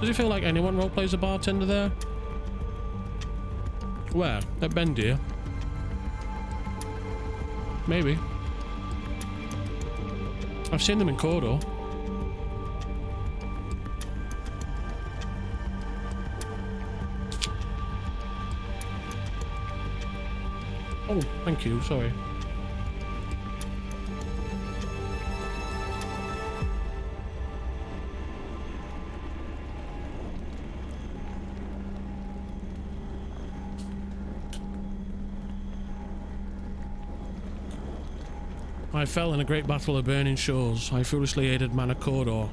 Does it feel like anyone roleplays a bartender there? Where? At Bendir? Maybe. I've seen them in Cawdor. Oh, thank you, sorry. I fell in a great battle of burning shores. I foolishly aided Manor Cawdor.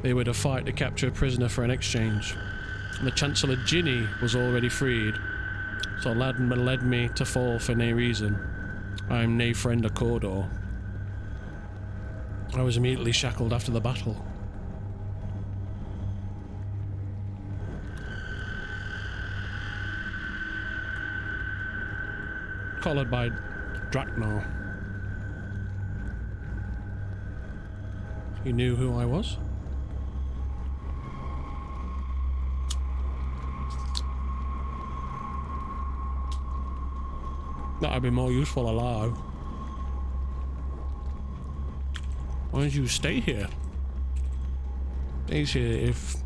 They were to fight to capture a prisoner for an exchange. The Chancellor Ginny was already freed, so lad led me to fall for nae reason. I am nae friend of Cawdor. I was immediately shackled after the battle. Collared by Draknar. You knew who I was? That'd be more useful alive. Why don't you stay here? Stays here if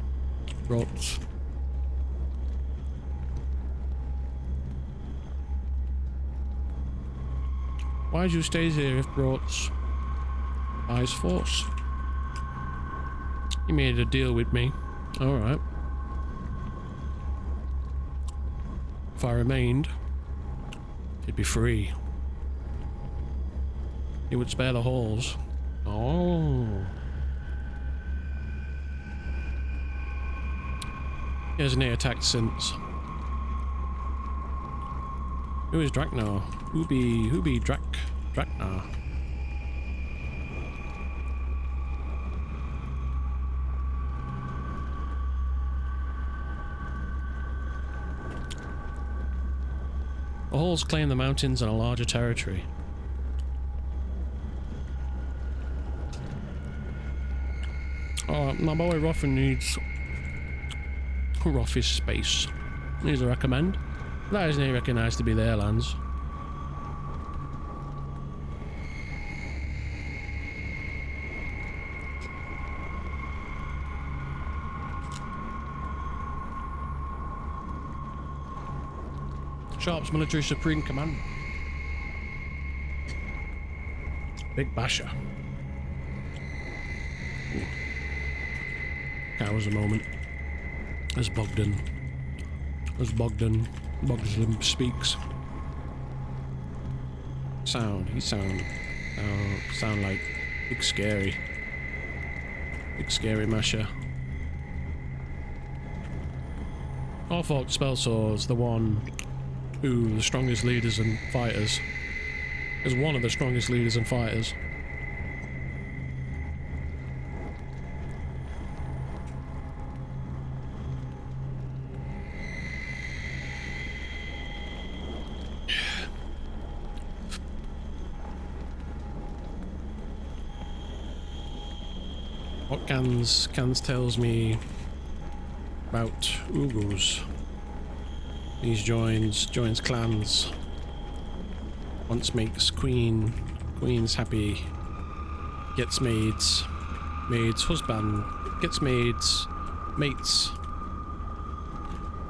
rots. Why'd you stay here if rots eyes force? You made a deal with me. Alright. If I remained, you'd be free. You would spare the halls. Oh. He hasn't attacked since. Who is Draknar? Who be Draknar? The halls claim the mountains and a larger territory. Oh, my boy Ruffin needs Ruffy's space. Needs a recommend. That isn't recognised to be their lands. Sharp's military supreme command. Big Basher. Cows a moment. As Bogdan speaks. He sound like big scary Masher. Orfolk Spellsaw is the one who the strongest leaders and fighters is one of the strongest leaders and fighters. What Cans tells me about Ugus. He joins clans. Once makes queen's happy. Gets maid's husband. Gets mates.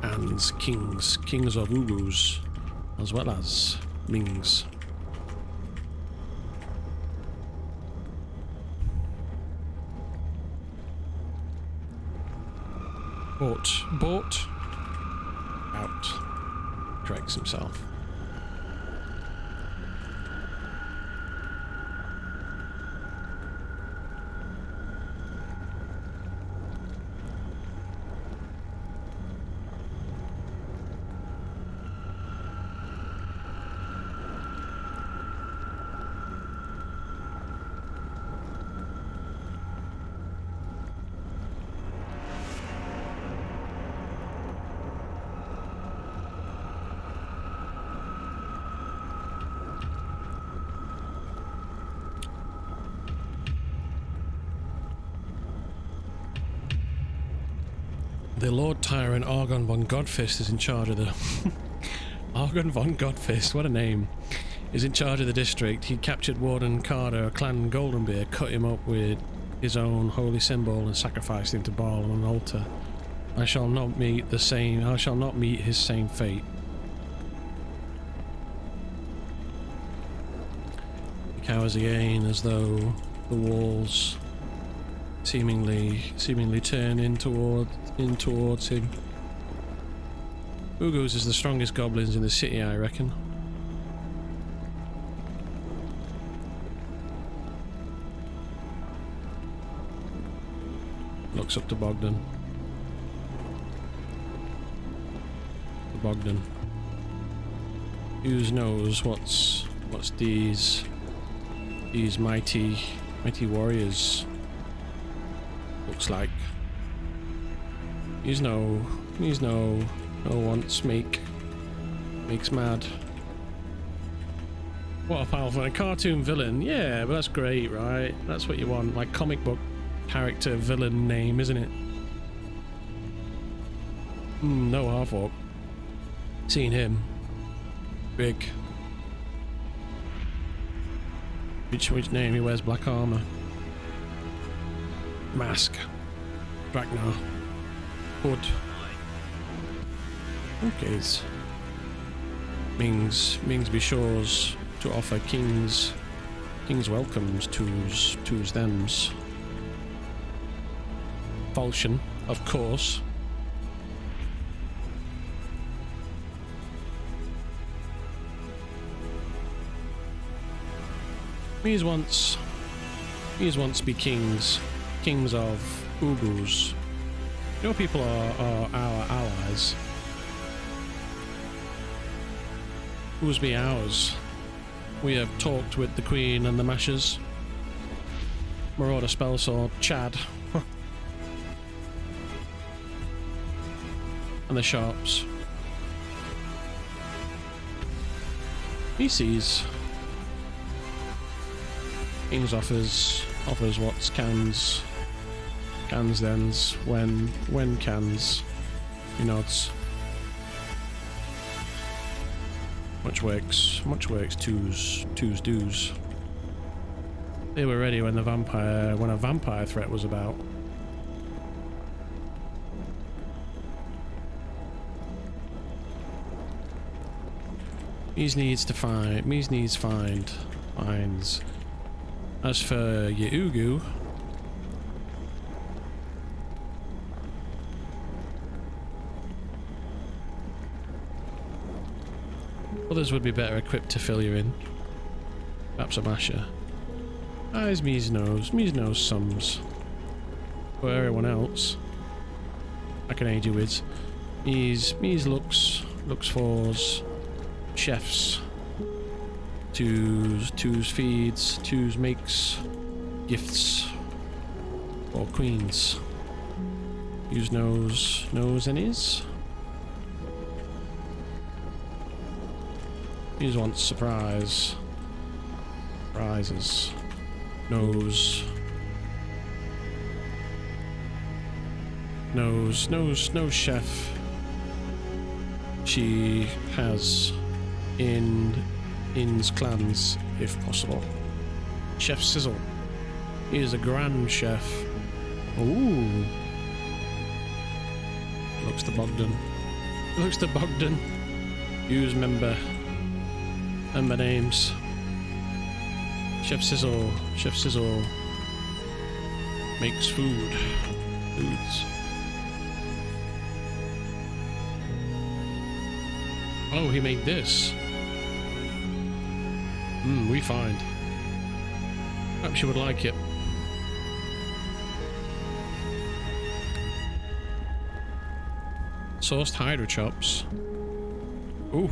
And kings of Ugus, as well as Mings. Bought out. Corrects himself. The Lord Tyrant Argon von Godfist is in charge of the... Argon von Godfist, what a name. Is in charge of the district. He captured Warden Carter, Clan Goldenbeard, cut him up with his own holy symbol and sacrificed him to Baal on an altar. I shall not meet his same fate. towers again, as though the walls seemingly turn in towards him. Ugus is the strongest goblins in the city, I reckon. Looks up to Bogdan. Bogdan. Who knows what's these mighty warriors looks like. He's no wants makes mad. What a powerful cartoon villain. Yeah, but that's great, right? That's what you want, like comic book character villain name, isn't it? No half-orc. Seen him. Big. Which name? He wears black armor. Mask. Ragnar. Hood. Okay. Ming's be sure to offer king's welcomes to's thems. Falchion, of course. These once be kings of Ugus. Your people are our allies. Whose be ours? We have talked with the Queen and the Mashers. Marauder Spellsword, Chad. And the Sharps. He sees. Kings offers what's cans thens, when cans. He nods. Much works, twos do's. They were ready when a vampire threat was about. Finds. As for your Ugu, others would be better equipped to fill you in. Perhaps a Masher. As Mies knows sums. For everyone else, I can aid you with. Mies looks for's chefs. Twos feeds, twos makes gifts for queens. Use knows and is. Use wants surprise. Prizes. Knows chef. She has In's clans, if possible. Chef Sizzle. He is a grand chef. Ooh. Looks to Bogdan. Use member names. Chef Sizzle makes foods. Oh, he made this. We find. Perhaps you would like it. Sourced hydro chops. Ooh.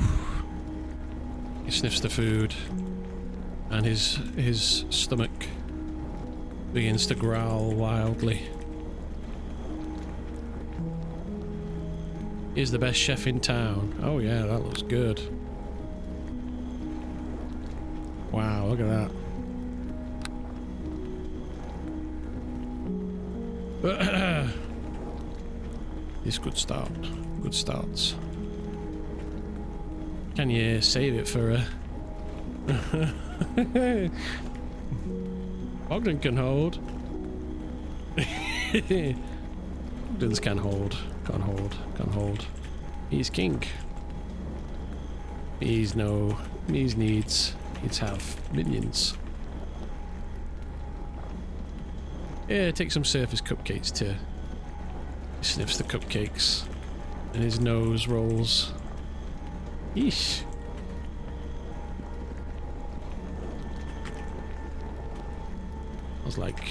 He sniffs the food, and his stomach begins to growl wildly. He's the best chef in town. Oh yeah, that looks good. Wow, look at that. This could start. Good starts. Can you save it for a... Bogdan can hold. Bogdan's can hold. Can hold. He's king. He's needs have minions. Yeah, take some surface cupcakes too. He sniffs the cupcakes and his nose rolls. Yeesh.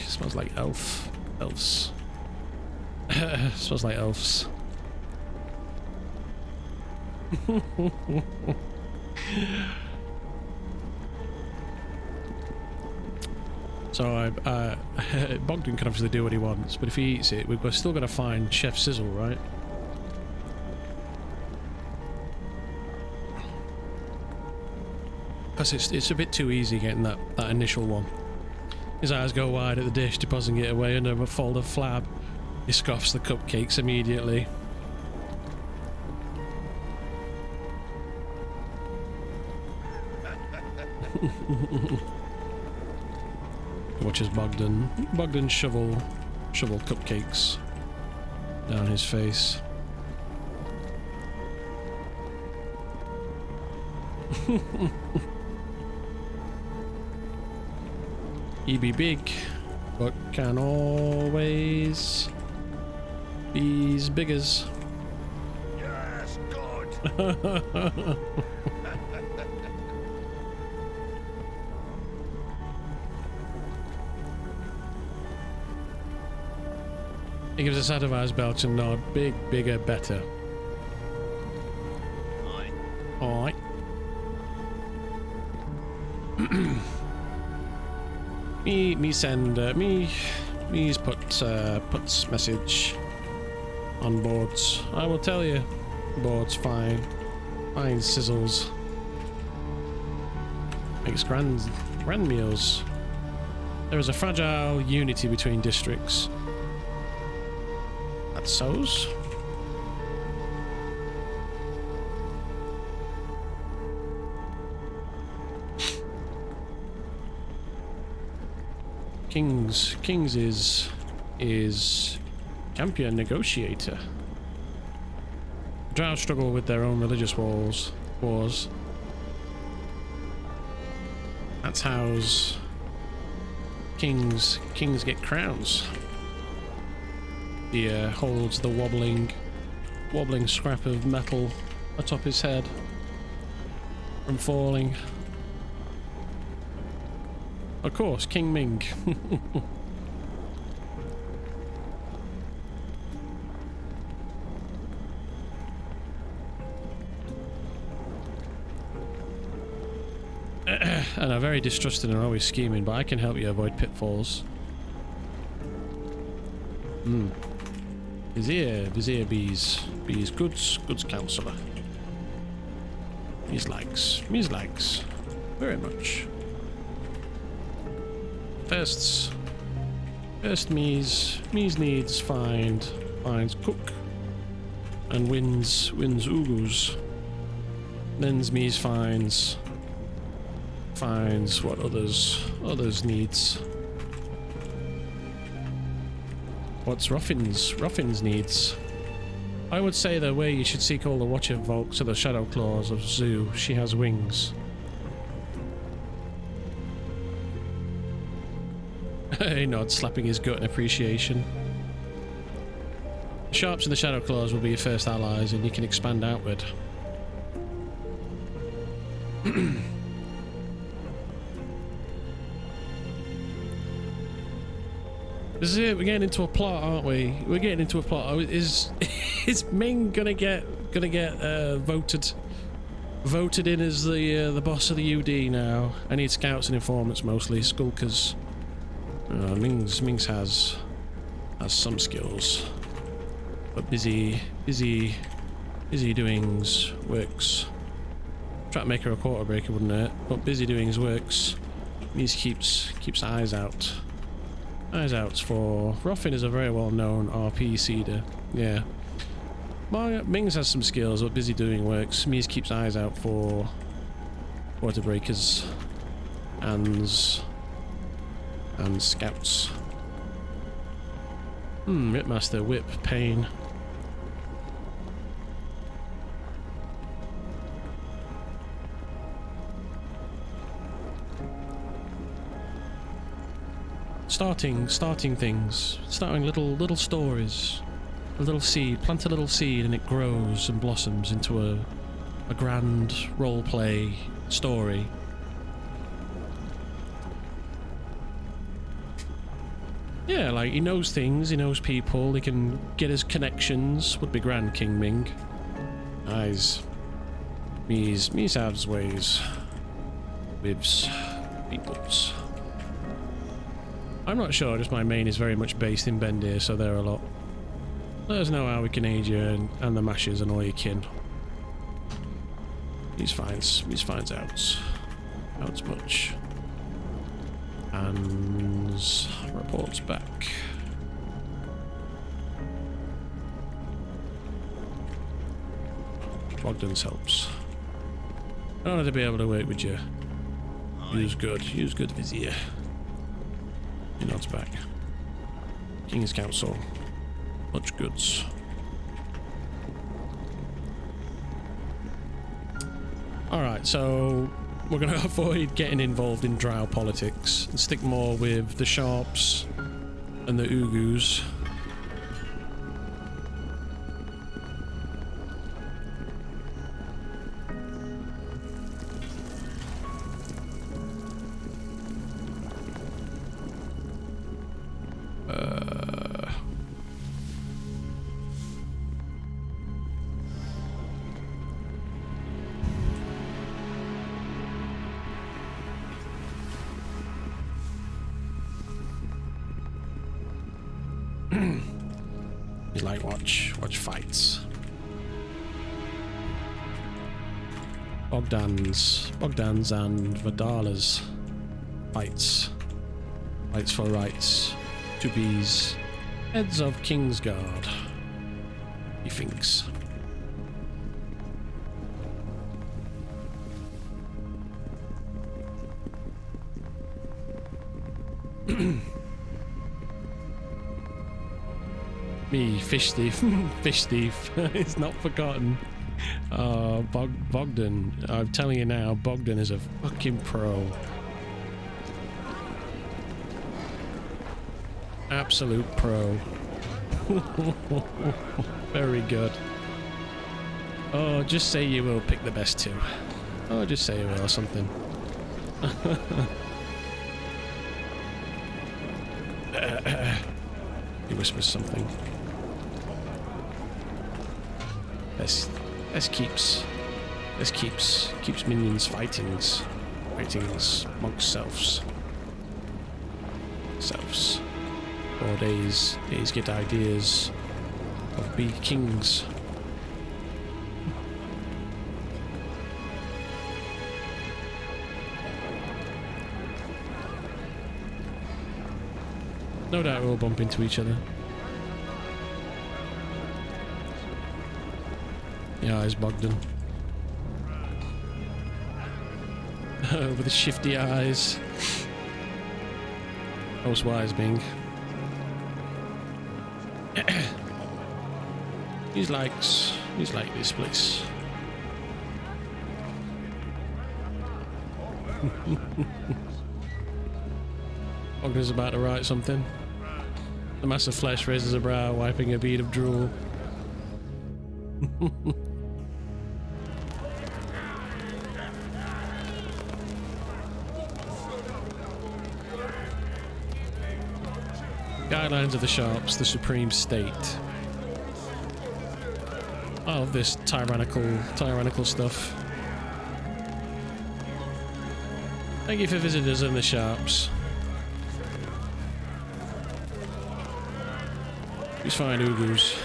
Smells like elves. Smells like elves. So Bogdan can obviously do what he wants, but if he eats it, we're still going to find Chef Sizzle, right? Because it's a bit too easy getting that initial one. His eyes go wide at the dish, depositing it away under a fold of flab. He scoffs the cupcakes immediately. Watches Bogdan shovel cupcakes down his face. He be big, but can always be as big as. Yes, good. He gives a satisfied belch and nod. Big, bigger, better. Alright. Me's puts message on boards. I will tell you, boards fine sizzles. Makes grand meals. There is a fragile unity between districts. That's so's. Kings is champion negotiator. Drow struggle with their own religious wars. That's how's kings get crowns. He holds the wobbling scrap of metal atop his head from falling. Of course, King Ming. And I'm very distrusting and always scheming, but I can help you avoid pitfalls. Vizier Bees goods counselor. Me's likes very much. First Me's needs finds cook and wins Ugus. Then's Me's finds what others needs. What's Ruffin's needs? I would say the way you should seek all the Watcher Volks are the Shadow Claws of Zoo. She has wings. He nods, slapping his gut in appreciation. The Sharps and the Shadow Claws will be your first allies, and you can expand outward. This is it. We're getting into a plot, aren't we? We're getting into a plot. Is Ming gonna get voted in as the boss of the UD now? I need scouts and informants mostly, skulkers. Ming's has some skills, but busy doings works. Try to make her a quarter breaker, wouldn't it? But busy doings works. Me's keeps eyes out. Eyes out for Ruffin is a very well known RP seeder. Yeah. Ming's has some skills, but busy doing works. Me's keeps eyes out for quarter breakers and scouts. Ripmaster, whip, pain. starting things, starting little stories. A little seed, plant a little seed, and it grows and blossoms into a grand role play story. Yeah, like he knows things, he knows people, he can get his connections. Would be grand, King Ming. Eyes. Me's have ways. Lives. Peoples. I'm not sure, just my main is very much based in Bendir, so they're a lot. Let us know how we can aid you and the mashers and all your kin. These finds out. Outs much. And reports back. Bogdan's helps. I wanted to be able to work with you. Use good Vizier. He nods back. King's Council. Much goods. Alright, so we're going to avoid getting involved in drow politics and stick more with the Sharps and the Ugus. You like watch fights. Bogdan's and Vidala's fights for rights to be's heads of Kingsguard, he thinks. Me, fish thief. Fish thief. It's not forgotten. Bogdan. I'm telling you now, Bogdan is a fucking pro. Absolute pro. Very good. Oh, just say you will pick the best two. Oh, just say you will or something. He whispers something. This keeps minions fightings amongst selves. 4 days get ideas of be kings. No doubt we'll bump into each other. Yeah, it's Bogdan. With the shifty eyes. Most wise Ming. He's like this place. Bogdan's about to write something. The mass of flesh raises a brow, wiping a bead of drool. Guidelines of the Sharps, the supreme state. I love this tyrannical stuff. Thank you for visitors in the Sharps. Please find Ugus.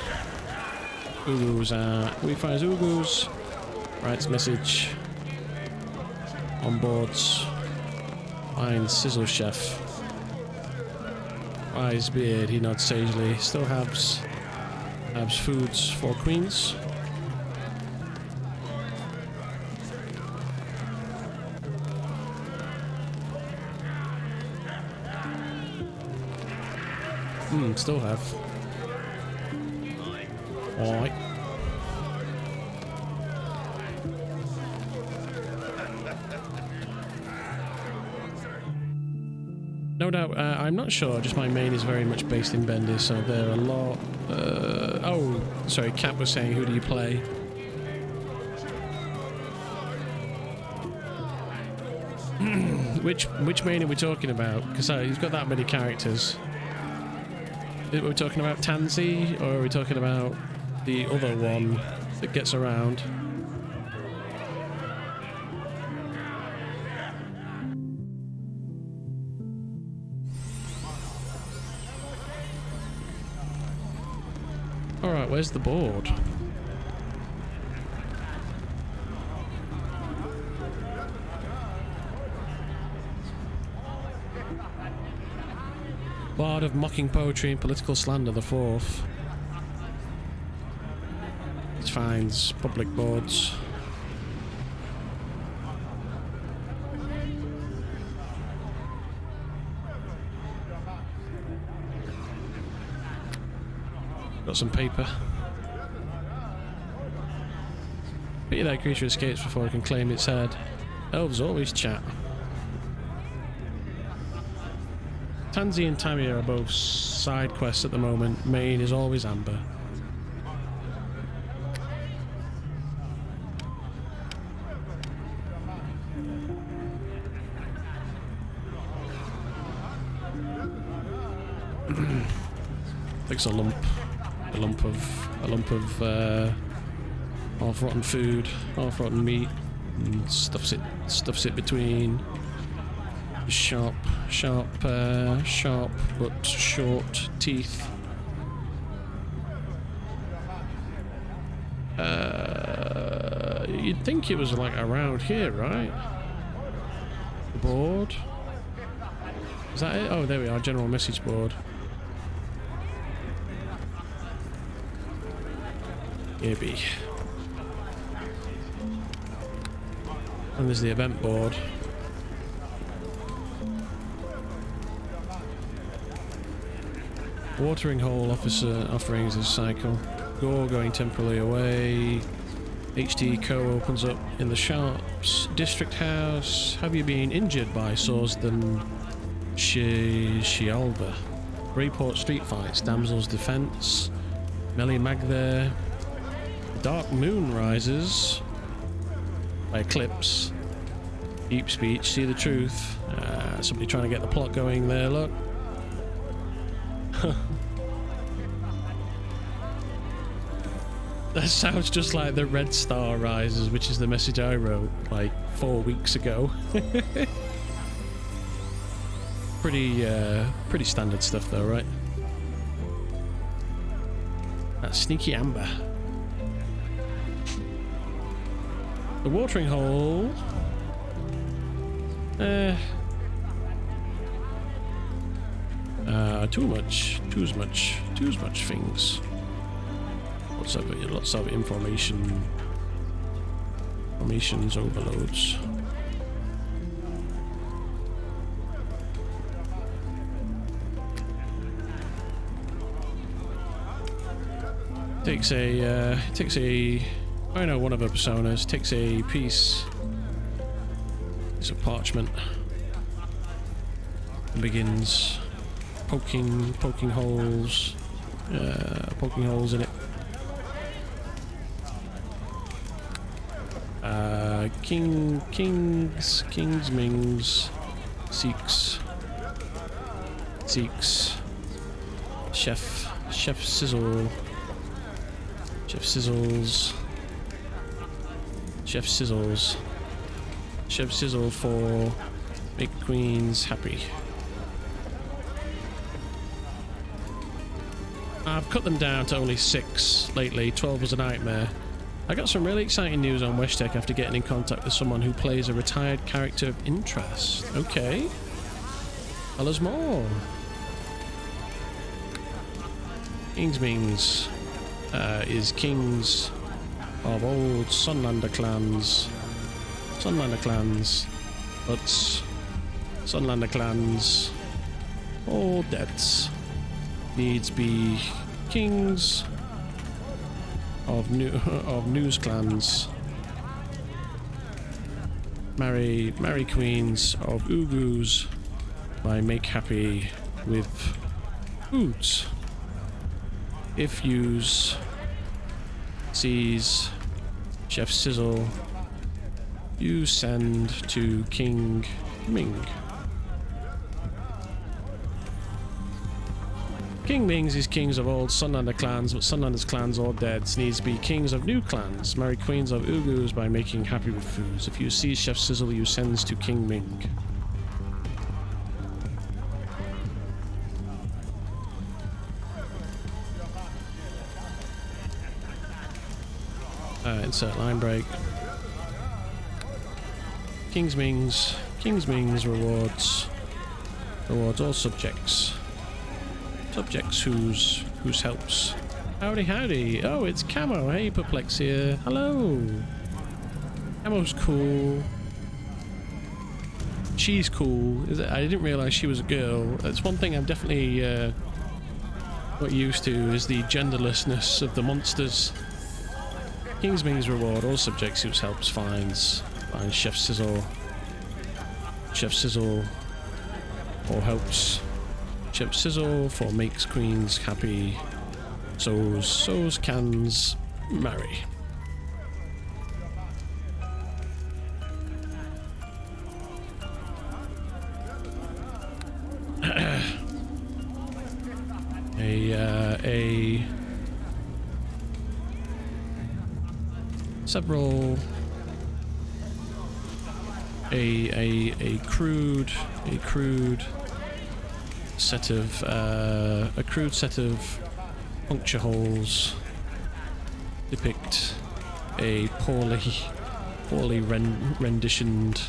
We find Ugus. Writes message. On boards. Finds Sizzle Chef. Wise beard, he nods sagely. Still habs foods for queens. Still have. Alright. no doubt. I'm not sure. Just my main is very much based in Bendy, so there are a lot. Oh, sorry. Cat was saying, who do you play? Which main are we talking about? Because he's got that many characters. Are we talking about Tansy, or are we talking about the other one that gets around? Alright, where's the board? Bard of mocking poetry and political slander, the fourth. It finds public boards. Got some paper. Pity that creature escapes before it can claim its head. Elves always chat. Tansy and Tamia are both side quests at the moment. Main is always Amber. Takes a lump of half-rotten food, half-rotten meat, and stuffs it between sharp but short teeth. You'd think it was like around here, right? The board. Is that it? Oh, there we are. General message board. Maybe. And there's the event board. Watering hole officer offerings is cycle. Gore going temporarily away. HT Co opens up in the shops. District house. Have you been injured by Swordsden Shialba? Greyport street fights. Damsel's defense. Melly Mag there. Dark moon rises. By eclipse. Deep speech. See the truth. Somebody trying to get the plot going there. Look. That sounds just like the Red Star rises, which is the message I wrote like 4 weeks ago. Pretty standard stuff though, right? That's sneaky Amber. The watering hole. Too much things. Lots of informations overloads. Takes a I know one of her personas takes a piece of parchment and begins poking holes in it. Kings, Mings, Seeks, Chef Sizzles, Chef Sizzle for make queens happy. I've cut them down to only 6 lately. 12 was a nightmare. I got some really exciting news on Weshtech after getting in contact with someone who plays a retired character of interest. Okay. Tell us more. Kings Mings is kings of old Sunlander clans. But Sunlander clans, all deaths, needs be kings of news clans. Marry queens of Ugus, by make happy with foods. If use sees Chef Sizzle, you send to King Ming. King Ming's is kings of old Sunlander clans, but Sunlander's clans all dead. Needs to be kings of new clans. Marry queens of Ugus by making happy with foods. If you see Chef Sizzle, you sends to King Ming. Insert line break. King's Ming's rewards all subjects. Subjects whose helps. Howdy. Oh, it's Camo. Hey, Perplexia. Hello. Camo's cool. She's cool. I didn't realise she was a girl. That's one thing I'm definitely not used to, is the genderlessness of the monsters. King's Ming's reward all subjects whose helps finds Chef Sizzle or helps Chef Sizzle for makes queens happy, so's cans marry. A crude set of puncture holes depict a poorly renditioned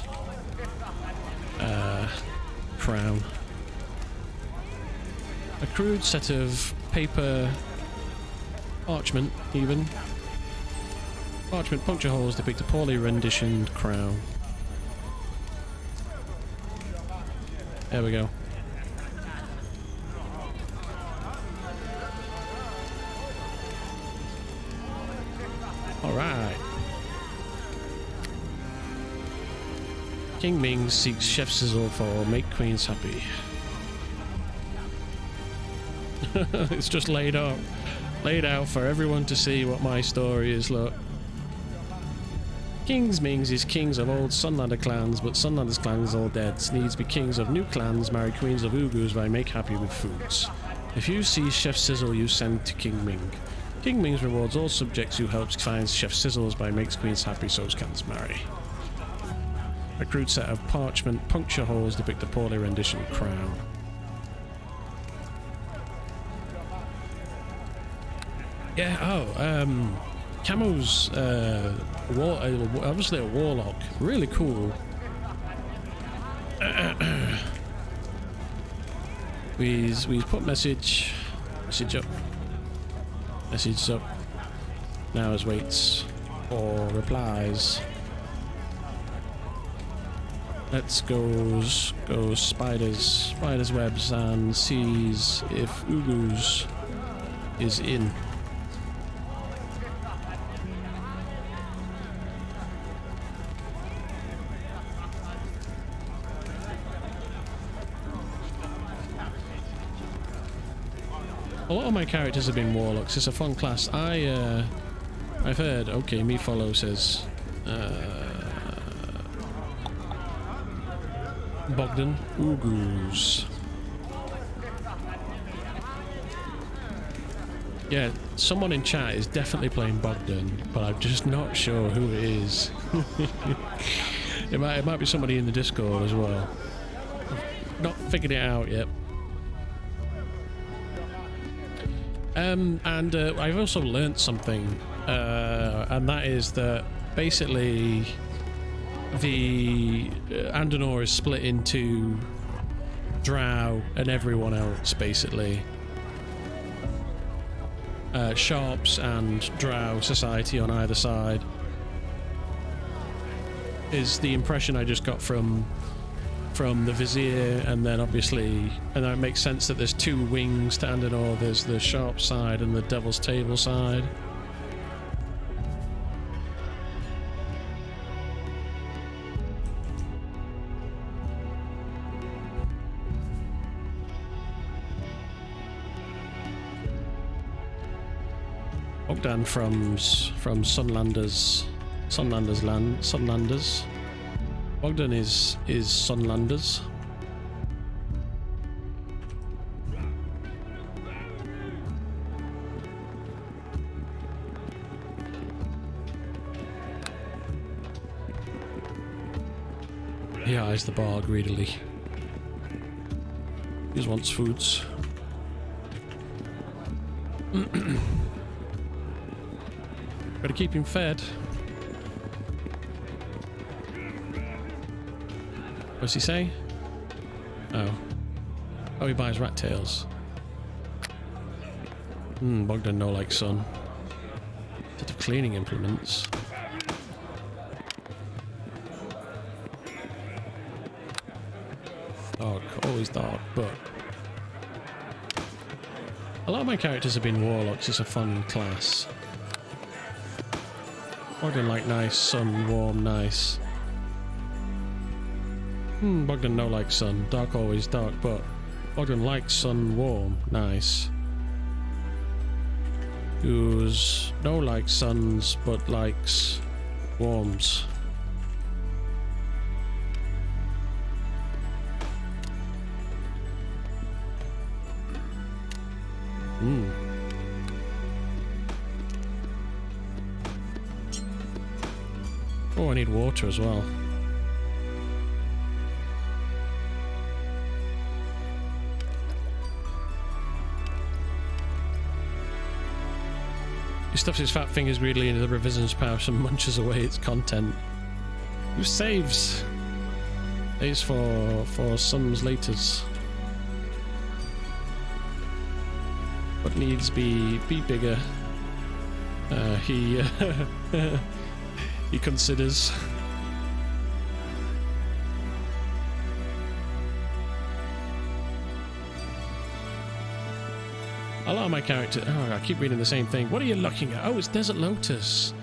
crown. A crude set of paper parchment puncture holes depict a poorly renditioned crown. There we go. Alright. King Ming seeks Chef Sizzle for make queens happy. It's just laid out for everyone to see what my story is, look. King's Ming's is kings of old Sunlander clans, but Sunlander's clans all dead. Needs be kings of new clans, marry queens of Ugus by make happy with foods. If you see Chef Sizzle, you send to King Ming. King Ming's rewards all subjects who helps find Chef Sizzles by makes queens happy, so's cans marry. A crude set of parchment puncture holes depict a poorly rendition crown. Yeah, Camo's obviously a warlock. Really cool. we put message up. Message up. Now as waits for replies. Let's go spiders webs and sees if Ugus is in. A lot of my characters have been warlocks. It's a fun class. I've heard. Okay, me follow says Bogdan Ugus. Yeah, someone in chat is definitely playing Bogdan, but I'm just not sure who it is. It might be somebody in the Discord as well. Not figured it out yet. And I've also learnt something, and that is that basically the Underdark is split into Drow and everyone else, basically. Sharps and Drow society on either side is the impression I just got from the Vizier, and then obviously, and that makes sense that there's two wings to Underdark. There's the Sharp side and the Devil's Table side. Bogdan from Sunlanders land. Sunlanders. Bogdan is Sunlanders. He eyes the bar greedily. He just wants foods. Gotta keep him fed. What's he say? Oh. Oh, he buys rat tails. Bogdan no like sun. Set of cleaning implements. Dark, always dark, but a lot of my characters have been warlocks. It's a fun class. Bogdan like nice, sun, warm, nice. Bogdan no like sun. Dark, always dark, but Bogdan likes sun, warm, nice. Who's no like suns, but likes warms. Oh, I need water as well. He stuffs his fat fingers greedily into the revision's pouch and munches away its content. Who saves? Saves for sums laters. What needs be bigger? He he considers. A lot of my character. Oh, I keep reading the same thing. What are you looking at? Oh, it's Desert Lotus.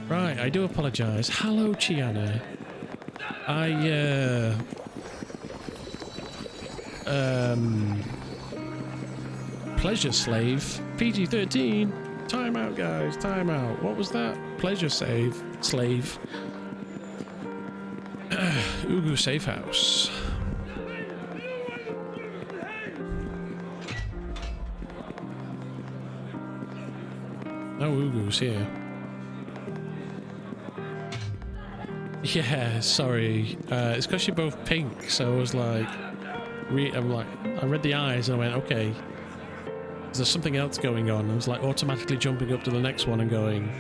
Right, I do apologize. Hello, Chiana. Pleasure slave. PG-13. Time out, guys. Time out. What was that? Pleasure slave. Ugu safe house. No Ugu's here. Yeah, sorry. It's because you're both pink, so I was like... I read the eyes and I went, okay. There's something else going on. I was like automatically jumping up to the next one and going...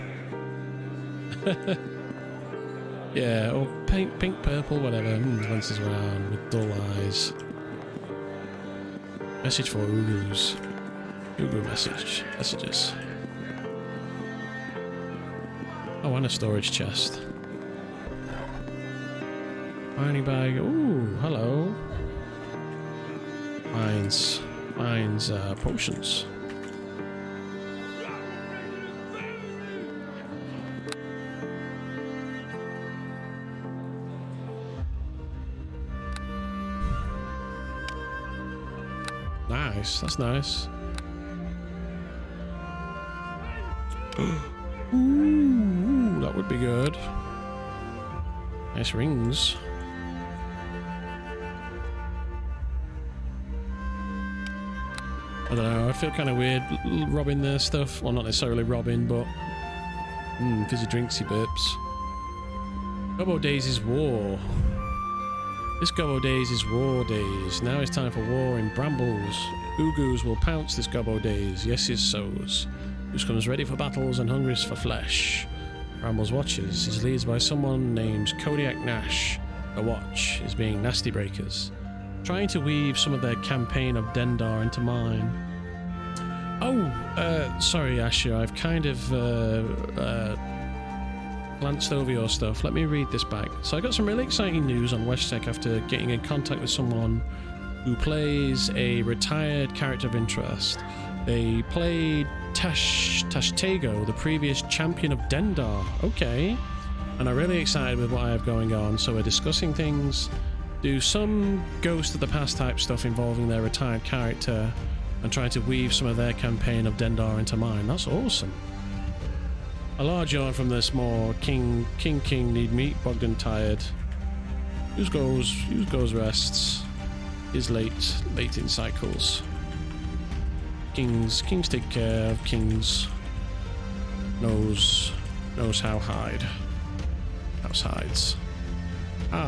yeah, or pink, purple, whatever. Glances around with dull eyes. Message for Ugu's. Ugu messages. Oh, and a storage chest. Mining bag. Ooh, hello. Mine's potions. Nice, that's nice. Ooh, that would be good. Nice rings. I don't know, I feel kind of weird robbing their stuff. Well, not necessarily robbing, but... because he drinks, he burps. Gobbo Days is war. This Gobbo Days is war days. Now it's time for war in Brambles. Ugus will pounce this Gobbo Days. Yes, his sows. Who comes ready for battles and hungry for flesh. Brambles watches. He's leads by someone named Kodiak Nash. A watch is being nasty breakers. Trying to weave some of their campaign of Dendar into mine. Oh, sorry Asher, I've kind of glanced over your stuff. Let me read this back. So I got some really exciting news on Westek after getting in contact with someone who plays a retired character of interest. They played Tashtego, the previous champion of Dendar. Okay. And I'm really excited with what I have going on, so we're discussing things. Do some Ghost of the Past type stuff involving their retired character and trying to weave some of their campaign of Dendar into mine. That's awesome. A large yawn from this more king need meat, Bogdan tired. Use goes rests. Is late in cycles. Kings take care of kings. Knows how hide. House hides.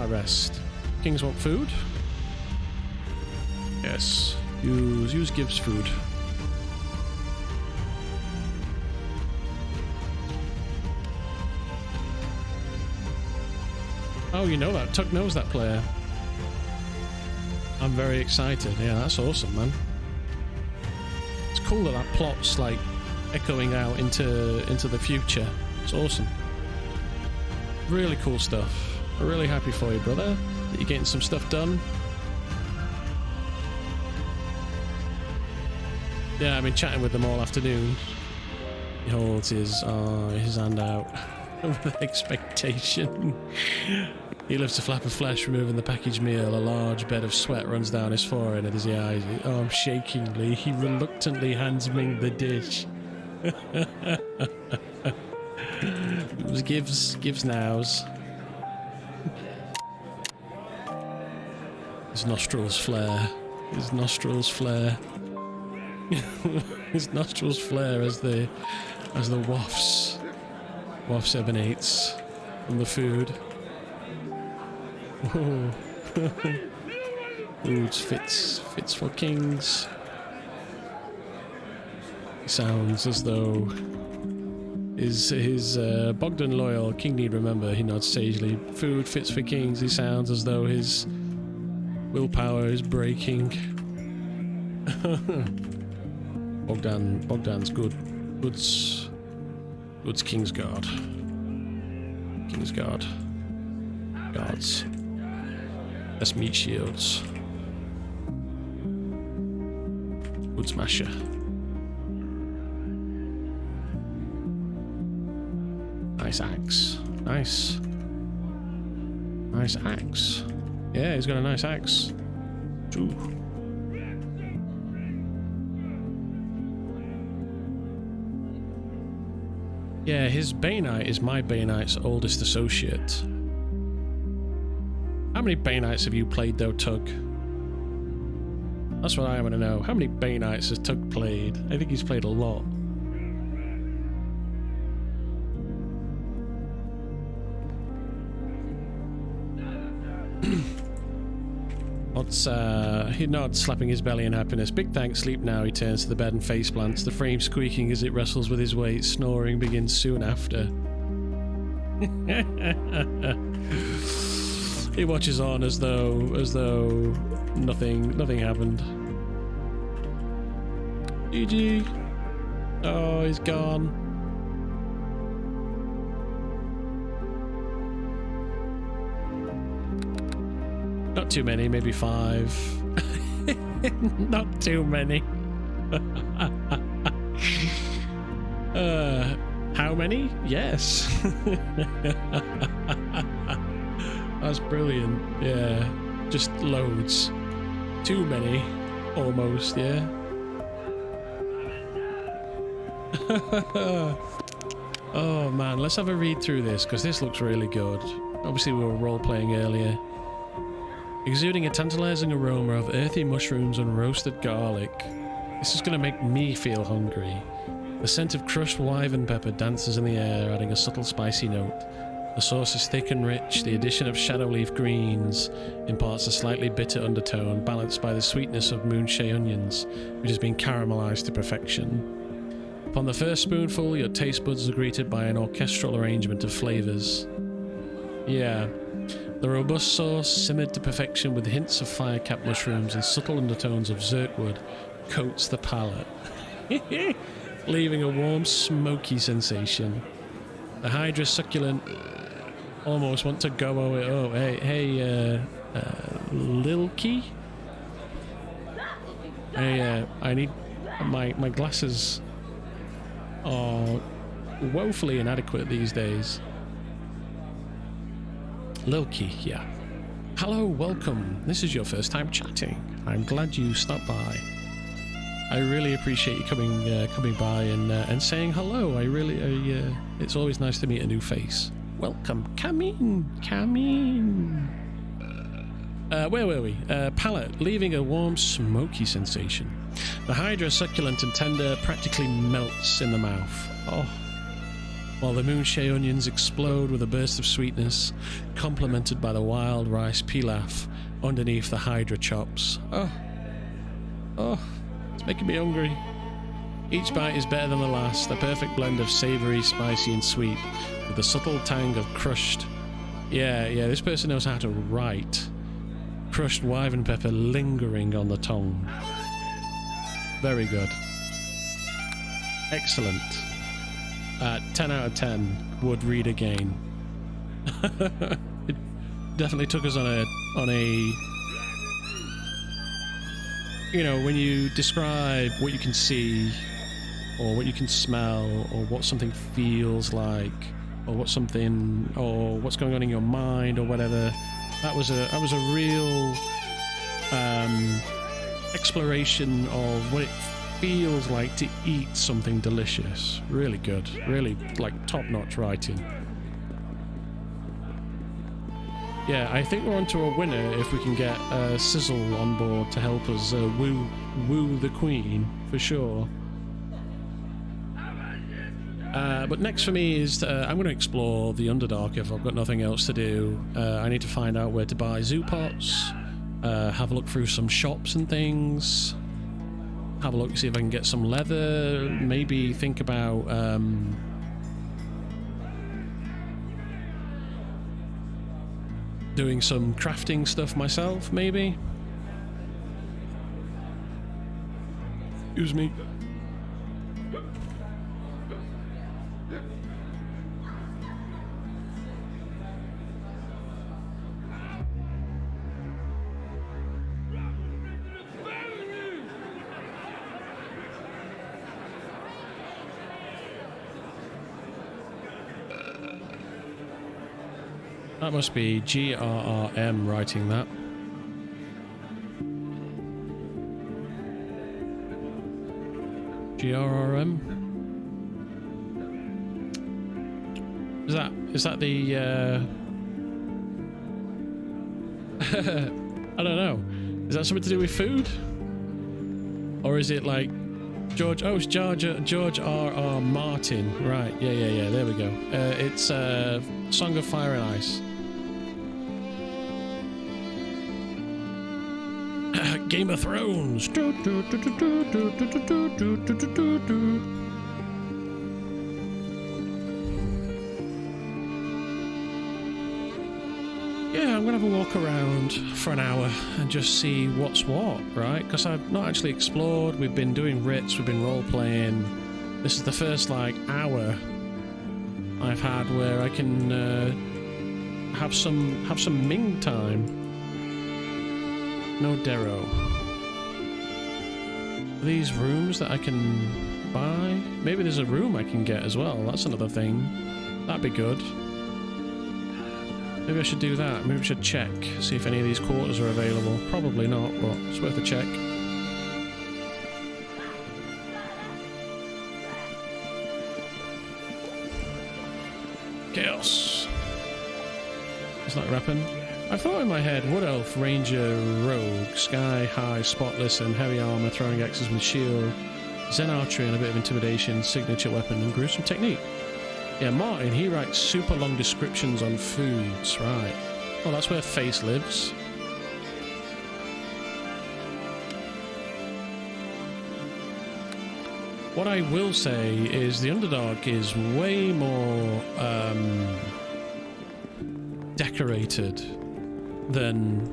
Rest. Kings want food? Yes. Use gives food. Oh, you know that. Tuck knows that player. I'm very excited. Yeah, that's awesome, man. It's cool that plot's like echoing out into the future. It's awesome. Really cool stuff. I'm really happy for you, brother, that you're getting some stuff done. Yeah, I've been chatting with them all afternoon. He holds his hand out with expectation. He lifts a flap of flesh, removing the packaged meal. A large bed of sweat runs down his forehead as he eyes it. Shakingly, he reluctantly hands Ming the dish. gives nows. His nostrils flare. His nostrils flare as the wafts emanates from the food. Food fits for kings. Sounds as though his Bogdan loyal king need remember. He nods sagely. Food fits for kings. He sounds as though his willpower is breaking. Bogdan's good's Kingsguard. Guards. Best meat shields. Wood smasher. Nice axe. Nice axe. Yeah, he's got a nice axe. Ooh. Yeah, his Bainite is my Bainite's oldest associate. How many Bainites have you played though, Tug? That's what I want to know. How many Bainites has Tug played? I think he's played a lot. He nods, slapping his belly in happiness. Big thanks, sleep now. He turns to the bed and face plants, the frame squeaking as it wrestles with his weight. Snoring begins soon after. He watches on as though nothing happened. GG. Oh, he's gone. Not too many, maybe 5. Not too many. How many? Yes. That's brilliant. Yeah, just loads. Too many, almost. Yeah. Oh man, let's have a read through this because this looks really good. Obviously, we were role playing earlier. Exuding a tantalizing aroma of earthy mushrooms and roasted garlic. This is going to make me feel hungry. The scent of crushed wyvern pepper dances in the air, adding a subtle spicy note. The sauce is thick and rich. The addition of shadowleaf greens imparts a slightly bitter undertone, balanced by the sweetness of moonshade onions, which has been caramelized to perfection. Upon the first spoonful, your taste buds are greeted by an orchestral arrangement of flavors. Yeah. The robust sauce, simmered to perfection with hints of fire-capped mushrooms and subtle undertones of zirkwood, coats the palate, leaving a warm, smoky sensation. The Hydra succulent almost want to gobble it up. Hey, Lilky? I need... My glasses are woefully inadequate these days. Lilky, yeah. Hello, welcome. This is your first time chatting. I'm glad you stopped by. I really appreciate you coming by and saying hello. It's always nice to meet a new face. Welcome. Come in. Come in. Where were we? Palate, leaving a warm, smoky sensation. The Hydra, succulent and tender, practically melts in the mouth. Oh. While the moonshea onions explode with a burst of sweetness, complemented by the wild rice pilaf underneath the Hydra chops. Oh. Oh. It's making me hungry. Each bite is better than the last, a perfect blend of savoury, spicy and sweet, with a subtle tang of crushed... Yeah, this person knows how to write. Crushed wyvern pepper lingering on the tongue. Very good. Excellent. 10 out of 10. Would read again. It definitely took us on a... You know, when you describe what you can see, or what you can smell, or what something feels like, or what's going on in your mind, or whatever, that was a real exploration of what it feels like to eat something delicious. Really good, really like top-notch writing. Yeah, I think we're onto a winner if we can get Sizzle on board to help us woo the Queen, for sure. But next for me is I'm going to explore the Underdark if I've got nothing else to do. I need to find out where to buy zoo pots, have a look through some shops and things, have a look to see if I can get some leather, maybe think about... doing some crafting stuff myself, maybe. Excuse me. That must be GRRM writing that. GRRM? Is that the I don't know. Is that something to do with food? Or is it like George? Oh, it's George R.R. Martin. Right. Yeah. There we go. It's Song of Fire and Ice. Game of Thrones. Yeah, I'm gonna have a walk around for an hour and just see what's what, right? Because I've not actually explored. We've been doing writs, we've been role-playing. This is the first, like, hour I've had where I can have some Ming time. No Darrow. Are these rooms that I can buy? Maybe there's a room I can get as well. That's another thing. That'd be good. Maybe I should do that. Maybe I should check, see if any of these quarters are available. Probably not, but it's worth a check. Chaos. It's not rapping. I thought in my head, Wood Elf, Ranger, Rogue, Sky High, Spotless, and Heavy Armor, throwing axes with shield, Zen Archery and a bit of Intimidation, Signature Weapon, and Gruesome Technique. Yeah, Martin, he writes super long descriptions on foods, right. Oh, that's where Face lives. What I will say is the Underdark is way more decorated than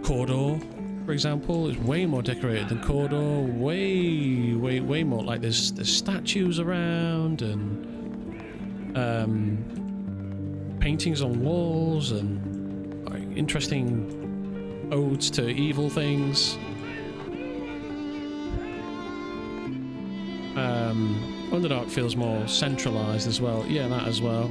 Cawdor, for example. It's way more decorated than Cawdor. Way more. Like there's statues around and paintings on walls and like, interesting odes to evil things. Underdark feels more centralized as well. Yeah, that as well.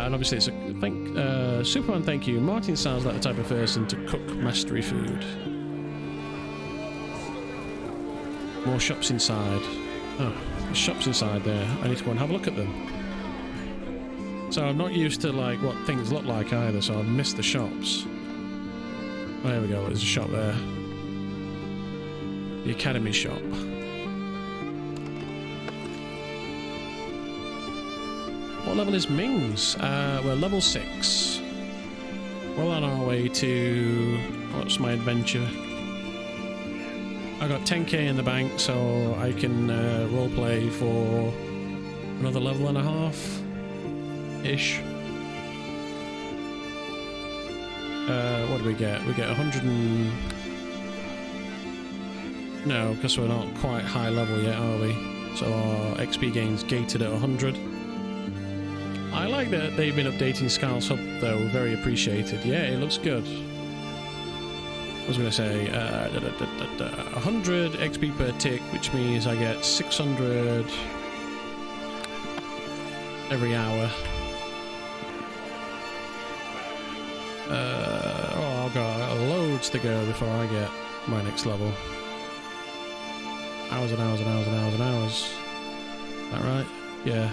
And obviously it's a Superman, thank you. Martin sounds like the type of person to cook mastery food. More shops inside. Oh, there's shops inside there. I need to go and have a look at them. So I'm not used to like what things look like either, so I've missed the shops. Oh, there we go, there's a shop there. The Academy shop. What level is Ming's? We're level 6. Well on our way to... What's my adventure? I got 10k in the bank, so I can roleplay for another level and a half-ish. What do we get? We get 100 and... No, because we're not quite high level yet, are we? So our XP gain's gated at 100. I like that they've been updating Skal's Hub, though. Very appreciated. Yeah, it looks good. I was going to say 100 XP per tick, which means I get 600 every hour. Oh, I've got loads to go before I get my next level. Hours and hours and hours and hours and hours. Is that right? Yeah.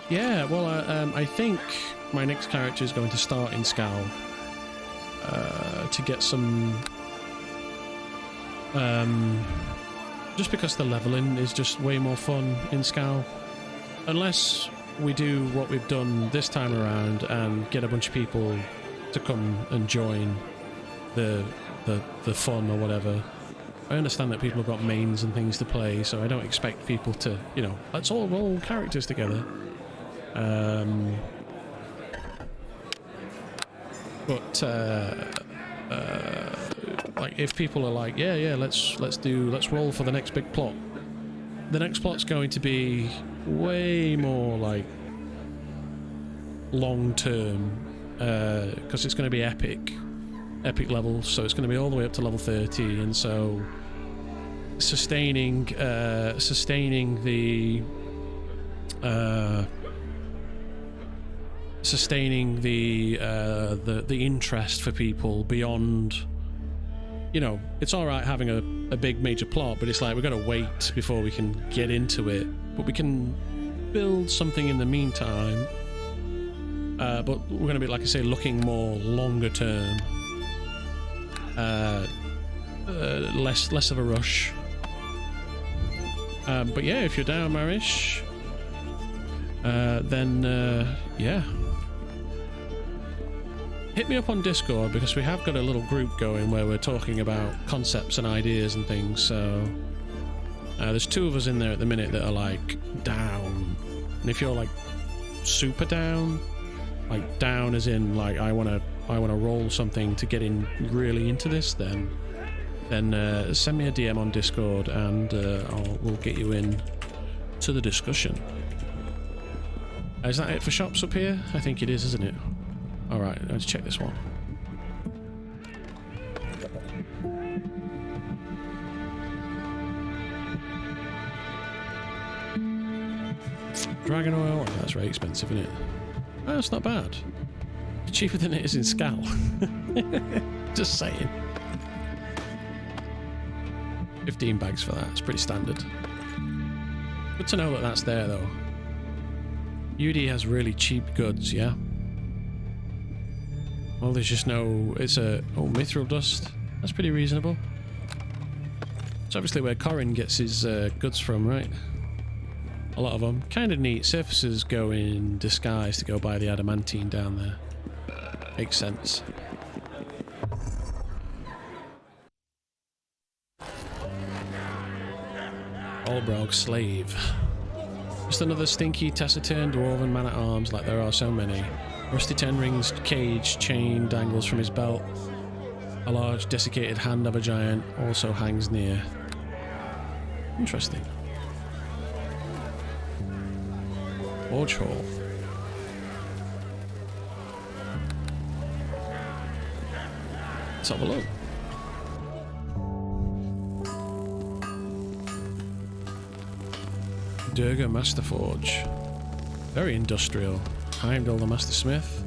Yeah, well, I think my next character is going to start in Skal to get some... just because the leveling is just way more fun in Skal. Unless we do what we've done this time around and get a bunch of people to come and join the fun or whatever. I understand that people have got mains and things to play, so I don't expect people to, you know, let's all roll characters together. But like if people are like, yeah, let's roll for the next big plot. The next plot's going to be way more like long term, because it's going to be epic levels, so it's going to be all the way up to level 30, and so sustaining the interest for people beyond, you know, it's all right having a big major plot, but it's like we've got to wait before we can get into it, but we can build something in the meantime. But we're going to be, like I say, looking more longer term, less of a rush. But yeah, if you're down, Marish, then yeah, hit me up on Discord, because we have got a little group going where we're talking about concepts and ideas and things. So there's 2 of us in there at the minute that are like down, and if you're like super down, like down as in like I want to roll something to get in really into this, then send me a DM on Discord and we'll get you in to the discussion. Is that it for shops up here? I think it is, isn't it? Alright, let's check this one. Dragon oil? Oh, that's very expensive, isn't it? Oh, that's not bad. Cheaper than it is in Skal. Just saying. 15 bags for that. It's pretty standard. Good to know that that's there, though. UD has really cheap goods, yeah? Well, there's just no... It's a... Oh, mithril dust. That's pretty reasonable. It's obviously where Corin gets his goods from, right? A lot of them. Kind of neat. Surfaces go in disguise to go buy the adamantine down there. Makes sense. Olbrog slave. Just another stinky, taciturn dwarven man-at-arms, like there are so many. Rusty 10 rings cage chain dangles from his belt. A large desiccated hand of a giant also hangs near. Interesting. Forge hall. Let's have a look. Durga Master Forge. Very industrial. Heimdall the Master Smith.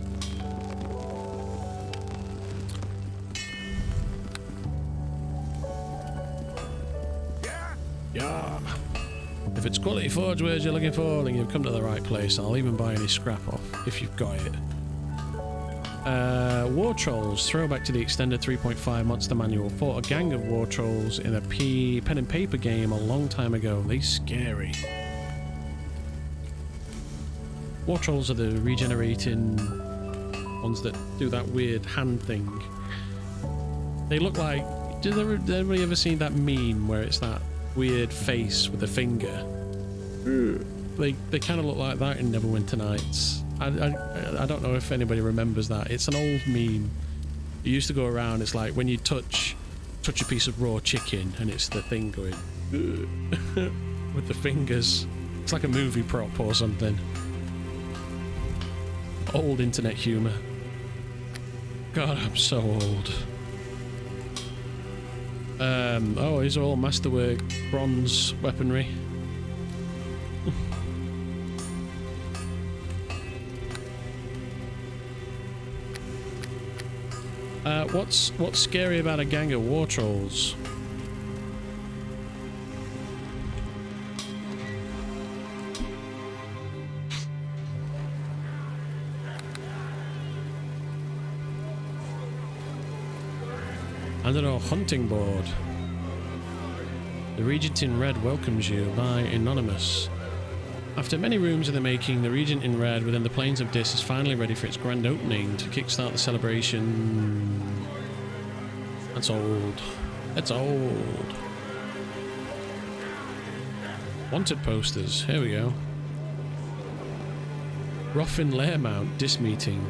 Yeah. If it's quality forge wares you're looking for, then you've come to the right place. I'll even buy any scrap off if you've got it. War Trolls. Throwback to the extended 3.5 monster manual. Fought a gang of war trolls in a pen and paper game a long time ago. They scary. War Trolls are the regenerating ones that do that weird hand thing. They look like... Did anybody ever seen that meme where it's that weird face with a finger? They kind of look like that in Neverwinter Nights. I don't know if anybody remembers that. It's an old meme. It used to go around. It's like when you touch a piece of raw chicken and it's the thing going with the fingers. It's like a movie prop or something. Old internet humor. God, I'm so old. Oh, these are all masterwork bronze weaponry. What's scary about a gang of war trolls? I don't know, hunting board. The Regent in Red welcomes you by Anonymous. After many rooms in the making, the Regent in Red within the Plains of Dis is finally ready for its grand opening to kickstart the celebration. That's old. That's old. Wanted posters. Here we go. Ruffin Lairmount Dis meeting.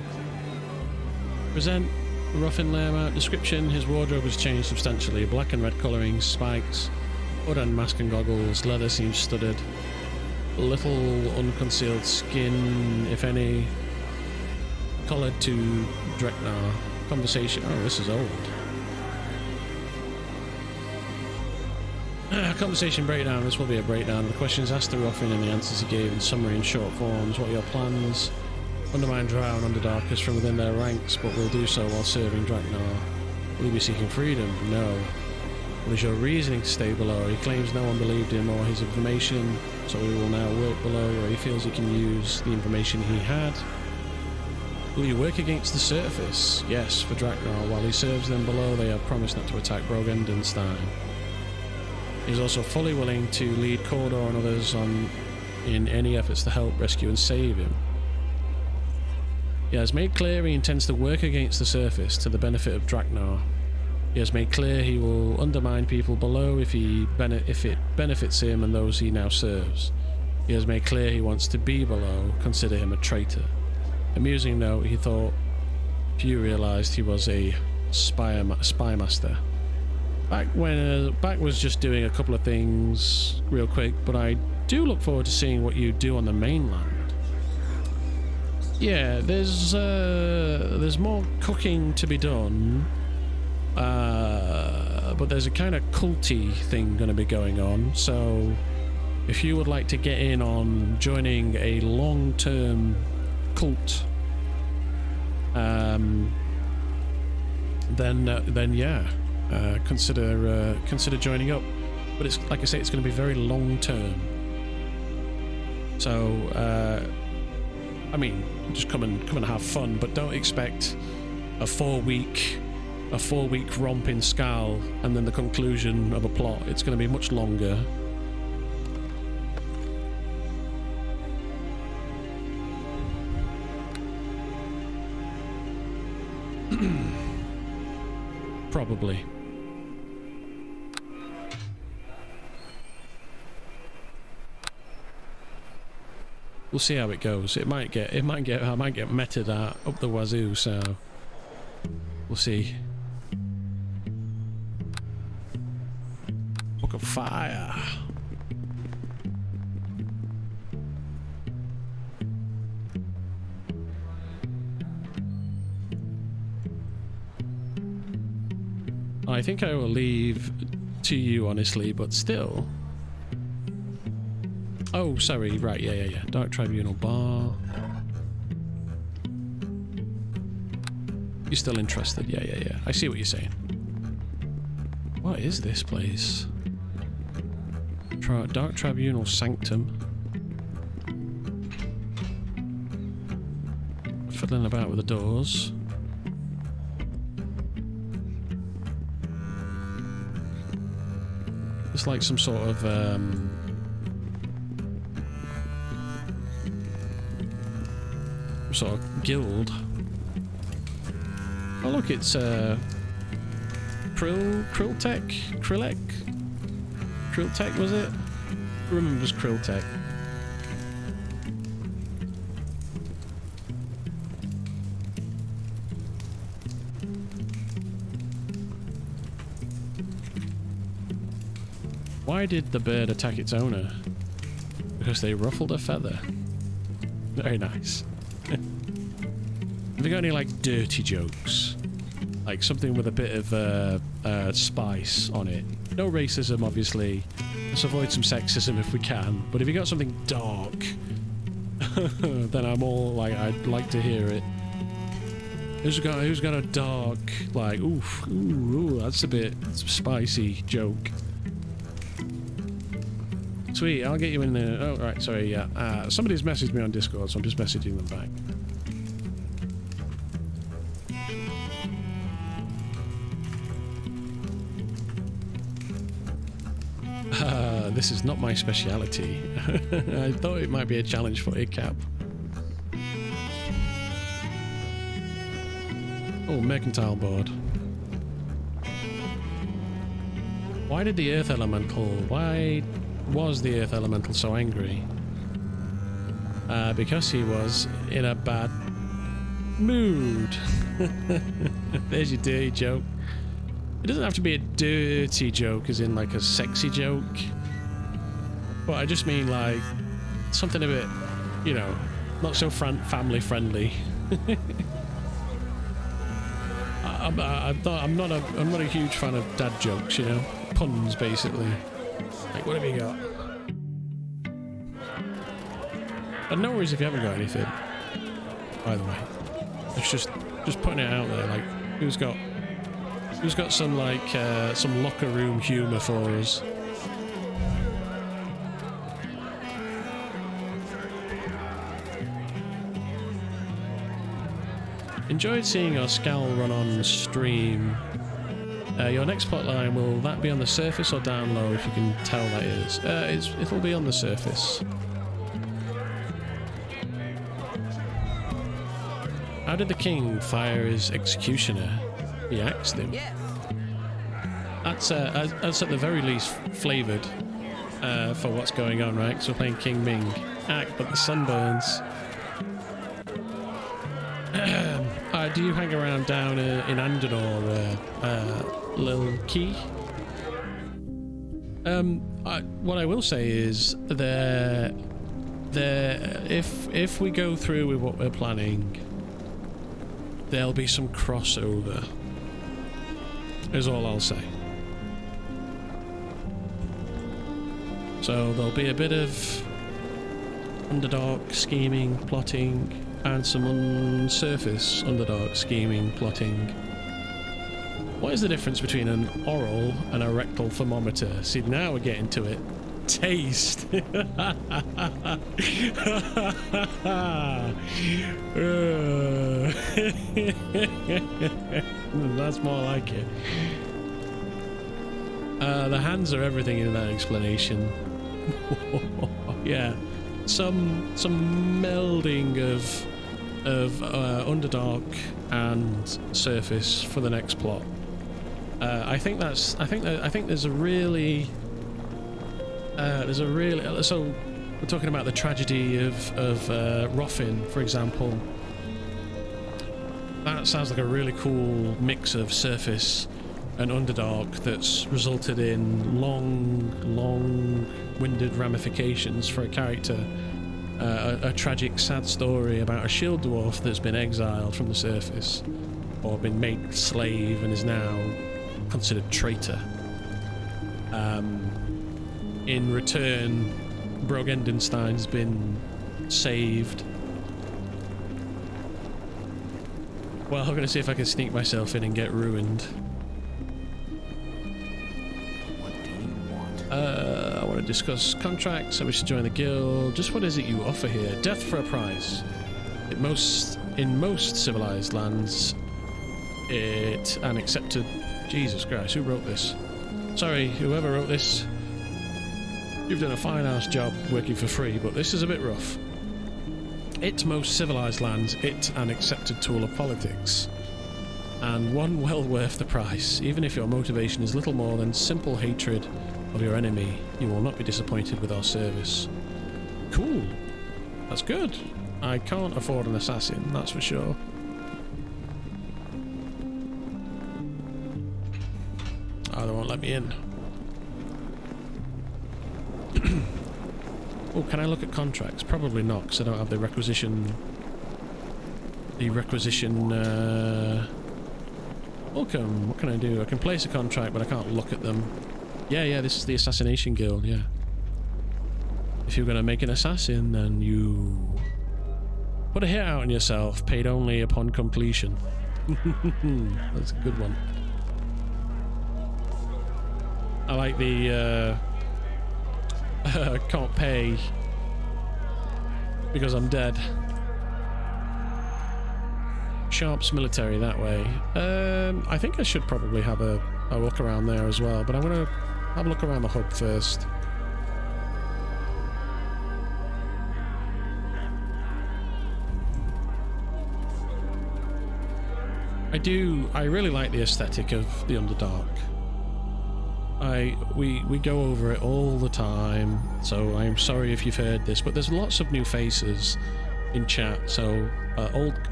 Present Ruffin Lairmount description. His wardrobe has changed substantially. Black and red colouring, spikes, hood and mask and goggles. Leather seems studded. Little unconcealed skin, if any. Collared to Dreknar. Conversation. Oh, this is old. Conversation breakdown. This will be a breakdown. The questions asked to Ruffin and the answers he gave in summary and short forms. What are your plans? Undermine Drow and Underdarkers from within their ranks, but will do so while serving Dreknar. Will you be seeking freedom? No. What is your reasoning to stay below? He claims no one believed him or his information, so he will now work below where he feels he can use the information he had. Will you work against the surface? Yes, for Dreknar. While he serves them below, they have promised not to attack Brogendenstein. He is also fully willing to lead Cawdor and others on in any efforts to help rescue and save him. He has made clear he intends to work against the surface to the benefit of Dreknar. He has made clear he will undermine people below if it benefits him and those he now serves. He has made clear he wants to be below, consider him a traitor. Amusing note, he thought few realised he was a spy master. Back was just doing a couple of things real quick, but I do look forward to seeing what you do on the mainland. Yeah, there's more cooking to be done, but there's a kind of culty thing going to be going on, so if you would like to get in on joining a long-term cult, then yeah, consider joining up. But it's like I say, it's going to be very long-term. So I mean, just come and have fun, but don't expect a 4-week romp in Skal and then the conclusion of a plot. It's going to be much longer. Probably. We'll see how it goes. I might get meted at up the wazoo, so we'll see. Book of Fire. I think I will leave to you, honestly, but still. Oh, sorry. Right, yeah. Dark Tribunal Bar. You're still interested? Yeah. I see what you're saying. What is this place? Dark Tribunal Sanctum. Fiddling about with the doors. It's like some sort of guild. Oh look, it's Krilltech was it? Who remembers Krilltech? Why did the bird attack its owner? Because they ruffled a feather. Very nice. Have you got any like dirty jokes? Like something with a bit of spice on it. No racism, obviously. Let's avoid some sexism if we can. But if you got something dark, then I'm all like, I'd like to hear it. Who's got a dark, like, ooh, that's a bit spicy joke. Sweet, I'll get you in there. Oh, right, sorry, yeah. Somebody's messaged me on Discord, so I'm just messaging them back. This is not my speciality. I thought it might be a challenge for a cap. Oh, mercantile board. Why did the Earth Elemental... Why was the Earth Elemental so angry? Because he was in a bad mood. There's your dirty joke. It doesn't have to be a dirty joke as in like a sexy joke. But I just mean like something a bit, you know, not so family friendly. I'm not a huge fan of dad jokes, you know, puns basically. Like, what have you got? And no worries if you haven't got anything. By the way, it's just putting it out there. Like, who's got some like some locker room humour for us? Enjoyed seeing your scowl run on stream. Your next plotline, will that be on the surface or down low, if you can tell that is? It'll be on the surface. How did the king fire his executioner? He axed him. That's at the very least flavoured for what's going on, right? So we're playing King Ming. But the sun burns. Do you hang around down in Underdark, Lil Key? What I will say is if we go through with what we're planning, there'll be some crossover. Is all I'll say. So there'll be a bit of Underdark scheming, plotting, and some unsurface Underdark scheming, plotting. What is the difference between an oral and a rectal thermometer? See, now we're getting to it. Taste. That's more like it. The hands are everything in that explanation. Yeah, some melding of Underdark and surface for the next plot. I think there's a really so we're talking about the tragedy of Roffin, for example. That sounds like a really cool mix of surface and Underdark that's resulted in long-winded ramifications for a character. A tragic, sad story about a shield dwarf that's been exiled from the surface, or been made slave and is now considered traitor. In return, Brogendenstein's been saved. Well, I'm going to see if I can sneak myself in and get ruined. What do you want? I want to discuss contracts. I wish to join the guild. Just what is it you offer here? Death for a price. In most civilized lands, it's an accepted... Jesus Christ, who wrote this? Sorry, whoever wrote this. You've done a fine-ass job working for free, but this is a bit rough. It's most civilized lands, it's an accepted tool of politics. And one well worth the price. Even if your motivation is little more than simple hatred of your enemy, you will not be disappointed with our service. Cool. That's good. I can't afford an assassin, that's for sure. Oh, they won't let me in. Oh, can I look at contracts? Probably not, because I don't have the requisition... Welcome, what can I do? I can place a contract, but I can't look at them. Yeah, this is the Assassination Guild, yeah. If you're going to make an assassin, then you... Put a hit out on yourself, paid only upon completion. That's a good one. I like the, can't pay because I'm dead. Sharp's military that way. I think I should probably have a look around there as well, but I'm going to have a look around the hub first. I really like the aesthetic of the Underdark. We go over it all the time, so I'm sorry if you've heard this, but there's lots of new faces in chat, so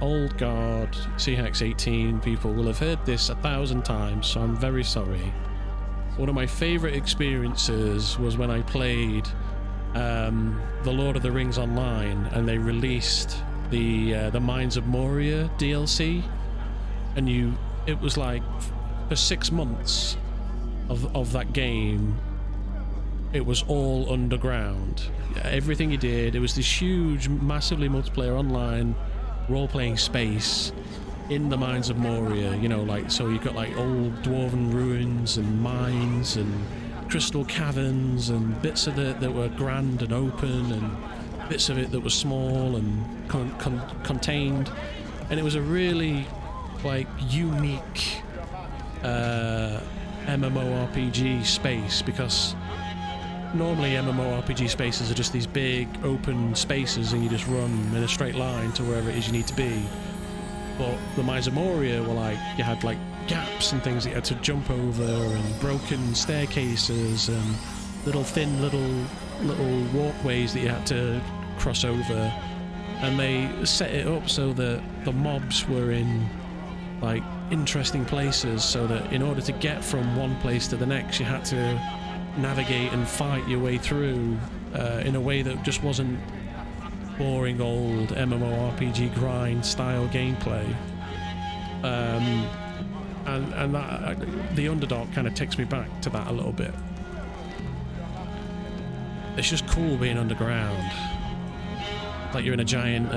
old guard, CHEX 18 people will have heard this 1,000 times, so I'm very sorry. One of my favourite experiences was when I played The Lord of the Rings Online, and they released the Mines of Moria DLC, and it was like for 6 months of that game, it was all underground. Everything you did, it was this huge, massively multiplayer online role-playing space in the Mines of Moria, you know, like, so you've got like old dwarven ruins and mines and crystal caverns and bits of it that were grand and open and bits of it that were small and contained, and it was a really like unique MMORPG space, because normally MMORPG spaces are just these big open spaces and you just run in a straight line to wherever it is you need to be. But the Mines of Moria were like, you had like gaps and things that you had to jump over, and broken staircases and little thin little walkways that you had to cross over, and they set it up so that the mobs were in like interesting places, so that in order to get from one place to the next you had to navigate and fight your way through in a way that just wasn't boring old MMORPG grind style gameplay. And that, the Underdark kind of takes me back to that a little bit. It's just cool being underground, like you're in a giant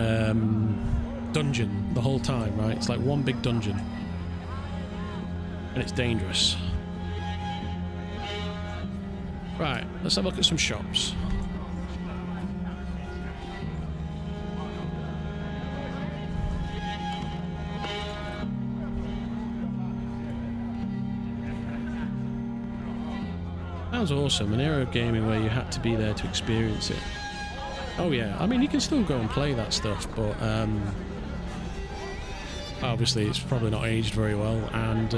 dungeon the whole time, right? It's like one big dungeon, and it's dangerous. Right, let's have a look at some shops. Sounds awesome, an era of gaming where you had to be there to experience it. Oh yeah, I mean you can still go and play that stuff, but obviously it's probably not aged very well, and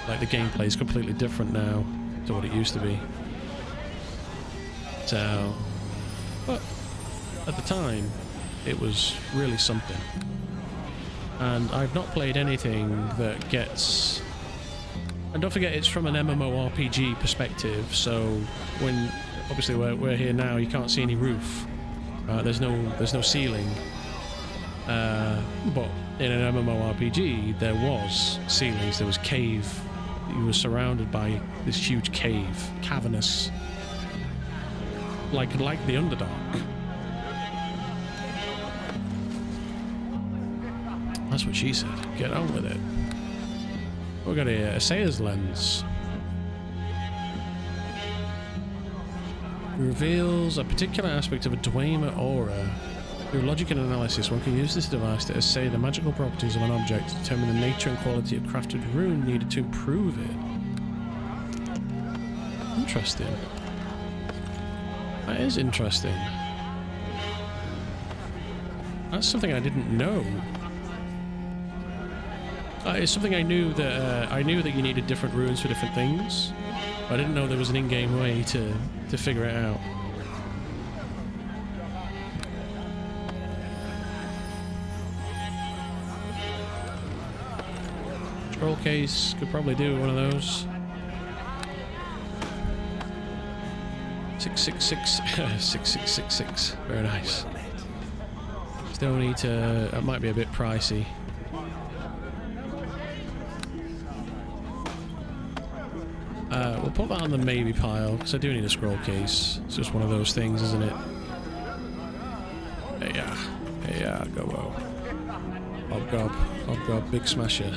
like the gameplay is completely different now to what it used to be. So, but at the time it was really something, and I've not played anything that gets, and don't forget it's from an MMORPG perspective, so when obviously we're here now, you can't see any roof, there's no ceiling, but in an MMORPG there was ceilings, there was cave. You were surrounded by this huge cave, cavernous. Like the Underdark. That's what she said. Get on with it. We've got a Sayer's lens. Reveals a particular aspect of a Dwemer aura. Through logic and analysis, one can use this device to assay the magical properties of an object to determine the nature and quality of crafted rune needed to improve it. Interesting. That is interesting. That's something I didn't know. It's something I knew that you needed different runes for different things. But I didn't know there was an in-game way to figure it out. Scroll case, could probably do one of those. 666 6666. Very nice. Still need to. That might be a bit pricey. We'll put that on the maybe pile because I do need a scroll case. It's just one of those things, isn't it? Yeah, go. Hobgob, big smasher.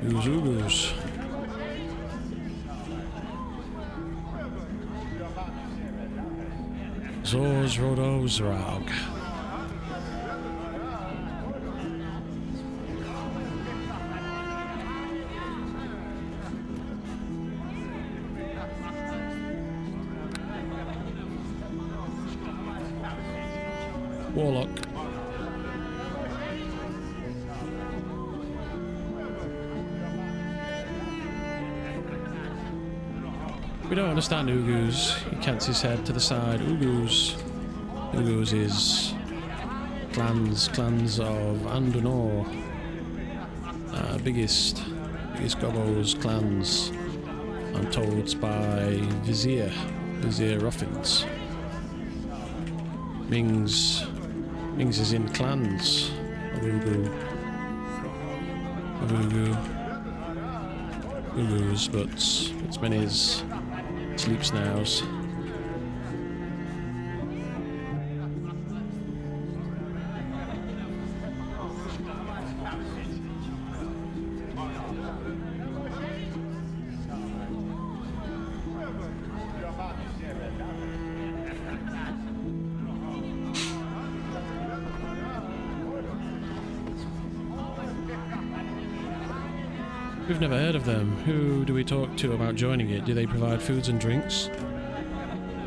Ooze. Zor's Rodozrog. Warlock. We don't understand Ugu's. He cants his head to the side. Ugu's is clans of Andunor. Biggest Gobbo's clans. I'm told by Vizier Ruffins. Ming's is in clans of Ugu's, but it's been his sleep snows. We've never heard of them. Who do we talk to about joining it? Do they provide foods and drinks?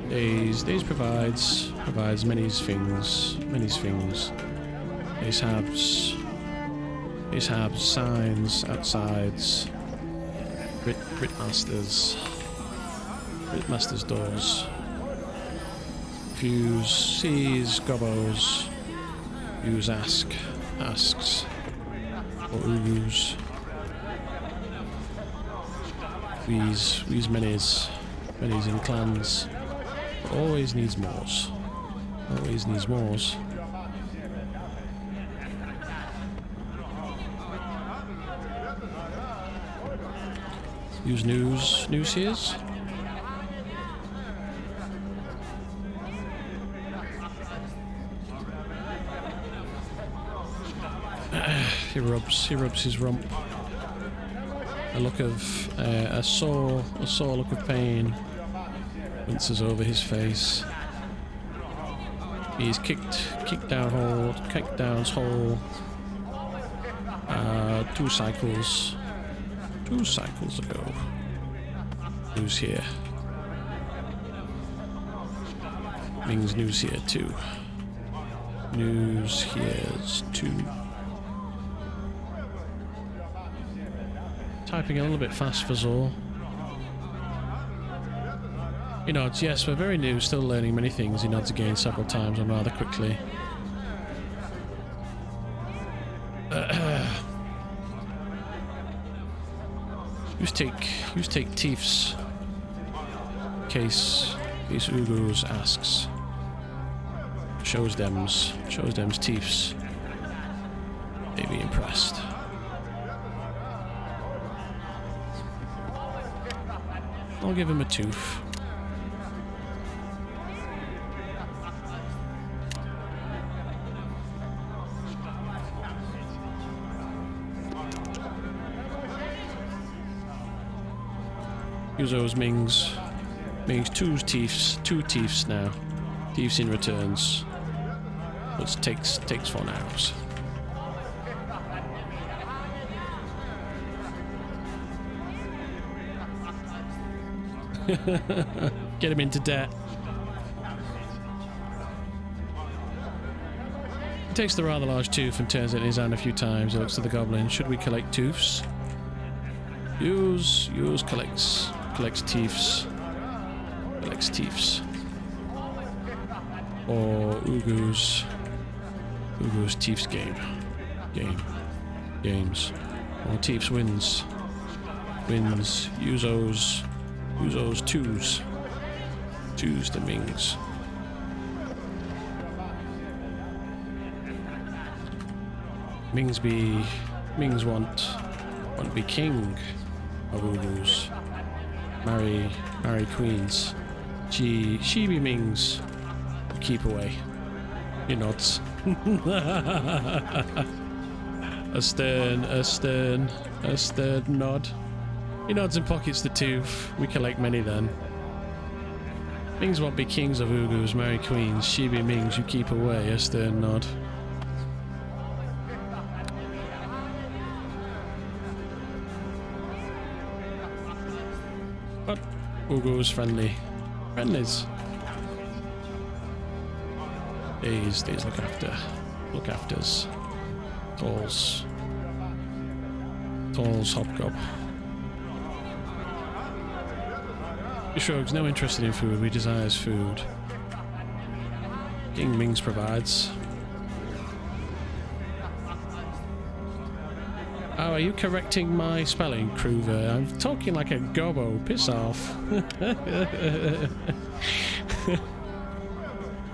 Days provides many things. These have signs outsides. Ritmaster's doors. Fuse sees Gobbos. Use asks. Or Ugus. These many's in clans. But always needs mores. Use news here's. He rubs his rump. A look of a sore look of pain winces over his face. He's kicked down hole. 2 cycles ago. News here. Ming's news here too. News here's too. Typing a little bit fast for Zor. He nods. Yes, we're very new, still learning many things. He nods again several times and rather quickly. Use take Tief's case Ugus asks. Shows them's Tief's. May be impressed. I'll give him a tooth. Use those Ming's two teeths now. Teeths in returns. Which takes 4 hours. Get him into debt. He takes the rather large tooth and turns it in his hand a few times. He looks to the goblin. Should we collect tooths? Use collects teeths. Collects teeths. Or Ugu's teeths games. Or teeths wins. Use those twos. Twos the Mings. Mings want be king of Ulus. Marry queens. She be Mings. Keep away. He nods. a stern nod. He nods and pockets the tooth. We collect many then. Mings won't be kings of Ugus, marry queens. She be Mings, you keep away. A stern nod. But Ugus friendly. Friendlies. These look afters. Tolls hobgob. He shrugs, no interest in food, we desires food. King Mings provides. Oh, are you correcting my spelling, Kruger? I'm talking like a gobbo, piss off.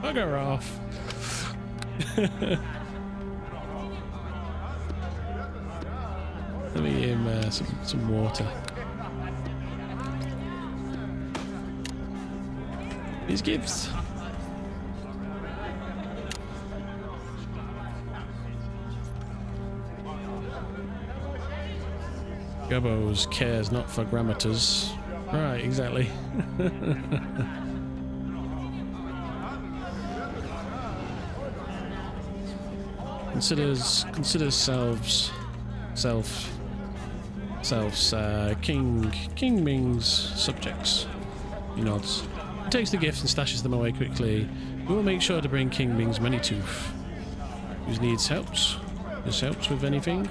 Bugger off. Let me give him some water. These gifts. Gobbos cares not for grammators. Right, exactly. Considers selves King Ming's subjects. He nods. He takes the gifts and stashes them away quickly. We will make sure to bring King Ming's many tooth. Who needs helps? This helps with anything.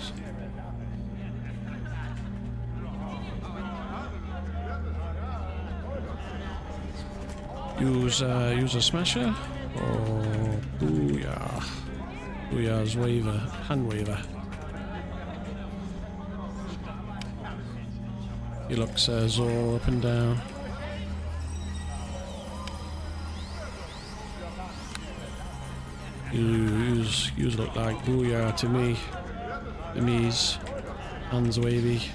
Use a smasher or booyah. Booyah's waver, hand waver. He looks Zor up and down. Use look like booyah to me. The me's hands wavies.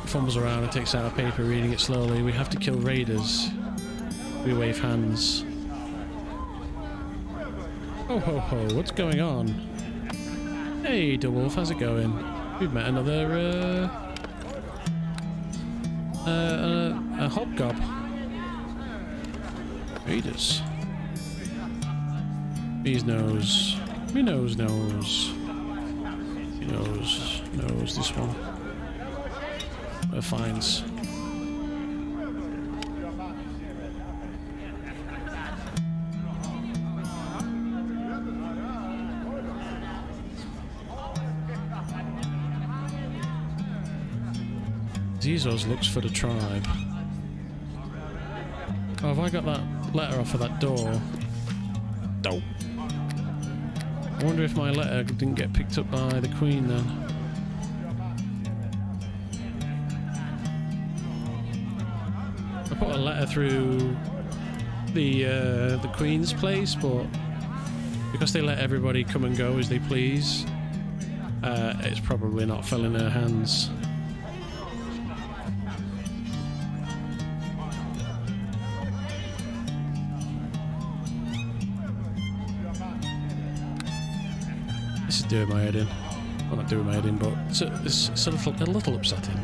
Fumbles around and takes out a paper, reading it slowly. We have to kill raiders. We wave hands. Ho ho ho, what's going on? Hey, Dwarf, how's it going? We've met another, a hobgob. Raiders. These knows. He knows this one. Finds. Zizos looks for the tribe. Oh, have I got that letter off of that door? Dope. I wonder if my letter didn't get picked up by the Queen then. I put a letter through the Queen's place, but because they let everybody come and go as they please, it's probably not fell in her hands. This is doing my head in. Well, not doing my head in, but it's a little upsetting.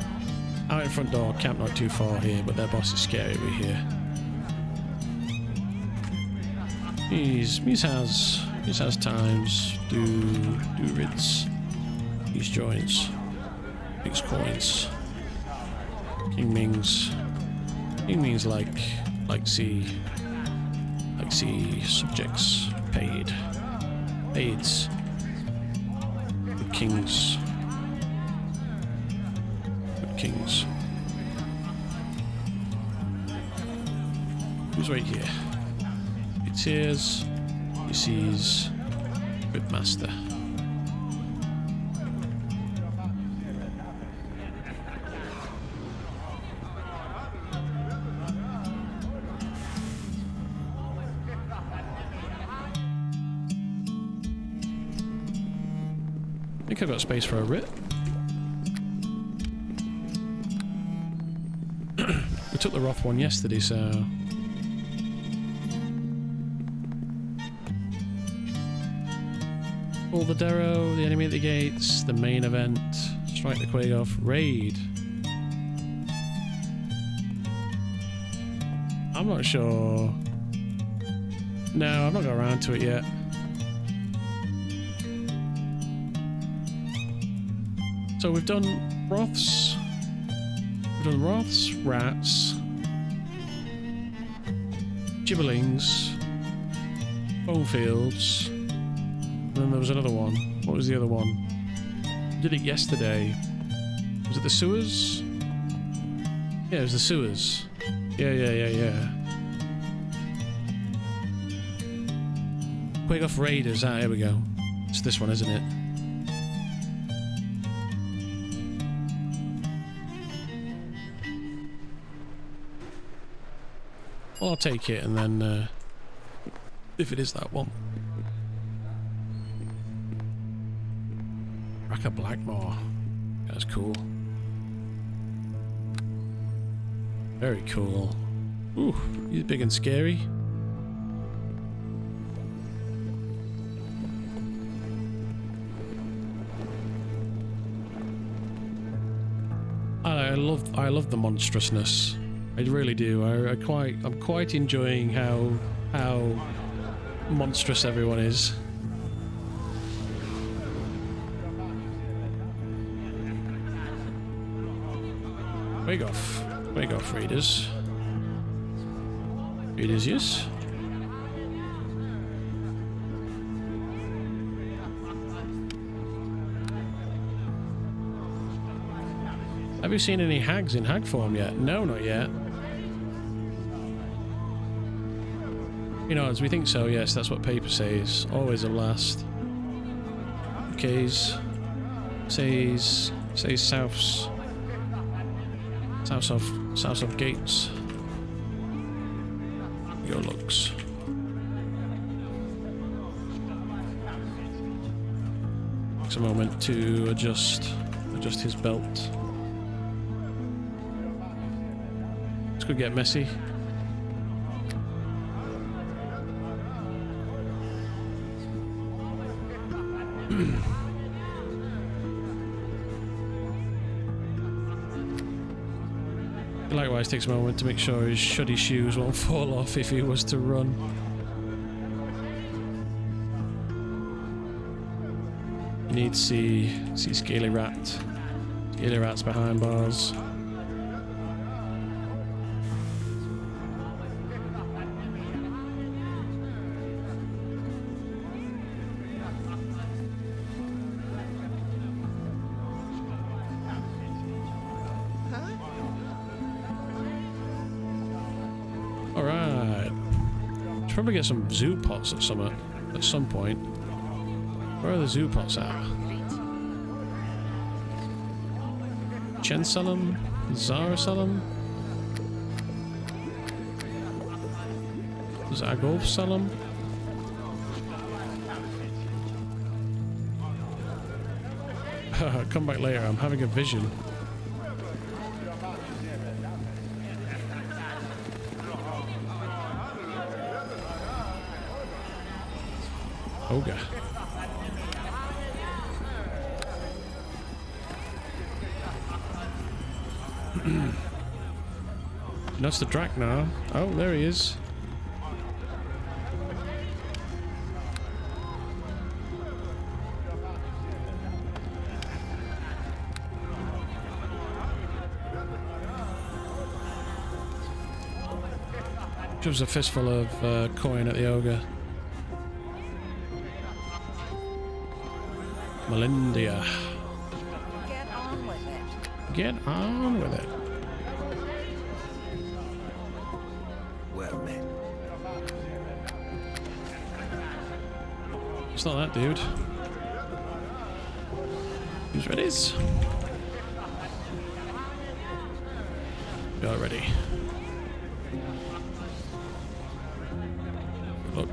Out in front door, camp not too far here, but their boss is scary over here. He's has times, do rids, these joints, fix coins. King Ming's like see subjects aids. Good kings. Who's right here? It's his. He sees good master. I think I've got space for a writ. We took the rough one yesterday, so... Pull the Darrow, the enemy at the gates, the main event, strike the Quagoff, raid. I'm not sure. No, I've not got around to it yet. So we've done Roths. We've done Roths, Rats, Gibberlings, Bonefields, and then there was another one. What was the other one? Did it yesterday. Was it the sewers? Yeah, it was the sewers. Yeah. Quagoff Raiders. Ah, here we go. It's this one, isn't it? Well, I'll take it, and then if it is that one. Racker Blackmore. That's cool. Very cool. Ooh, he's big and scary. I love the monstrousness. I really do. I'm quite enjoying how monstrous everyone is. Quagoff Raiders. Raiders, yes. Have you seen any hags in hag form yet? No, not yet. You know, as we think so, yes, that's what paper says. Always a last. Okays. Says souths. South of gates. Your looks. Takes a moment to adjust his belt. This could get messy. Likewise takes a moment to make sure his shoddy shoes won't fall off if he was to run. You need to see Scaly Rat. Scaly Rat's behind bars. Probably get some zoo pots at some point. Where are the zoo pots at? Chen sell them? Zara sell them? Does Agolf sell them? might come back later. I'm having a vision. Ogre. That's the Drac now. Oh, there he is. Shoves a fistful of coin at the ogre. Melindia. Get on with it. Get on with it. Well met. It's not that dude. Who's ready? You're ready. Look.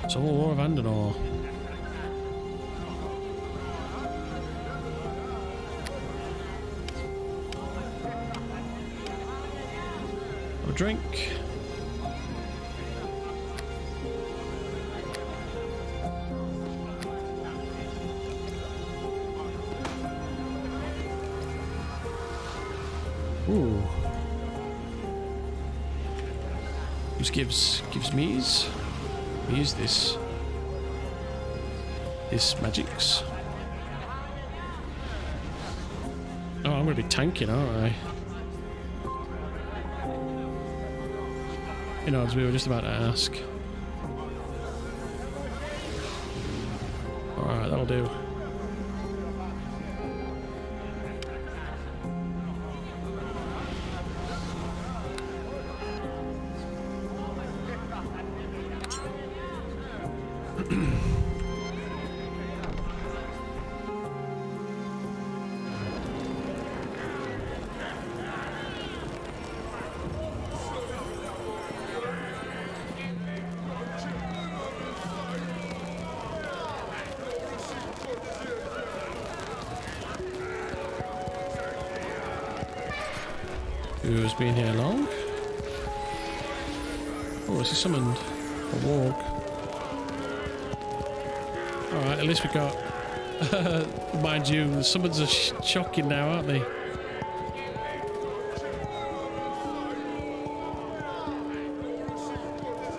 Civil War of Underdark. Have a drink. Ooh. Just gives me's. Use this magics. Oh, I'm gonna be tanking, aren't I? You know, as we were just about to ask. Alright, that'll do. Who's been here long? Oh, is he summoned? A warg. Alright, at least we got... mind you, the summons are shocking now, aren't they?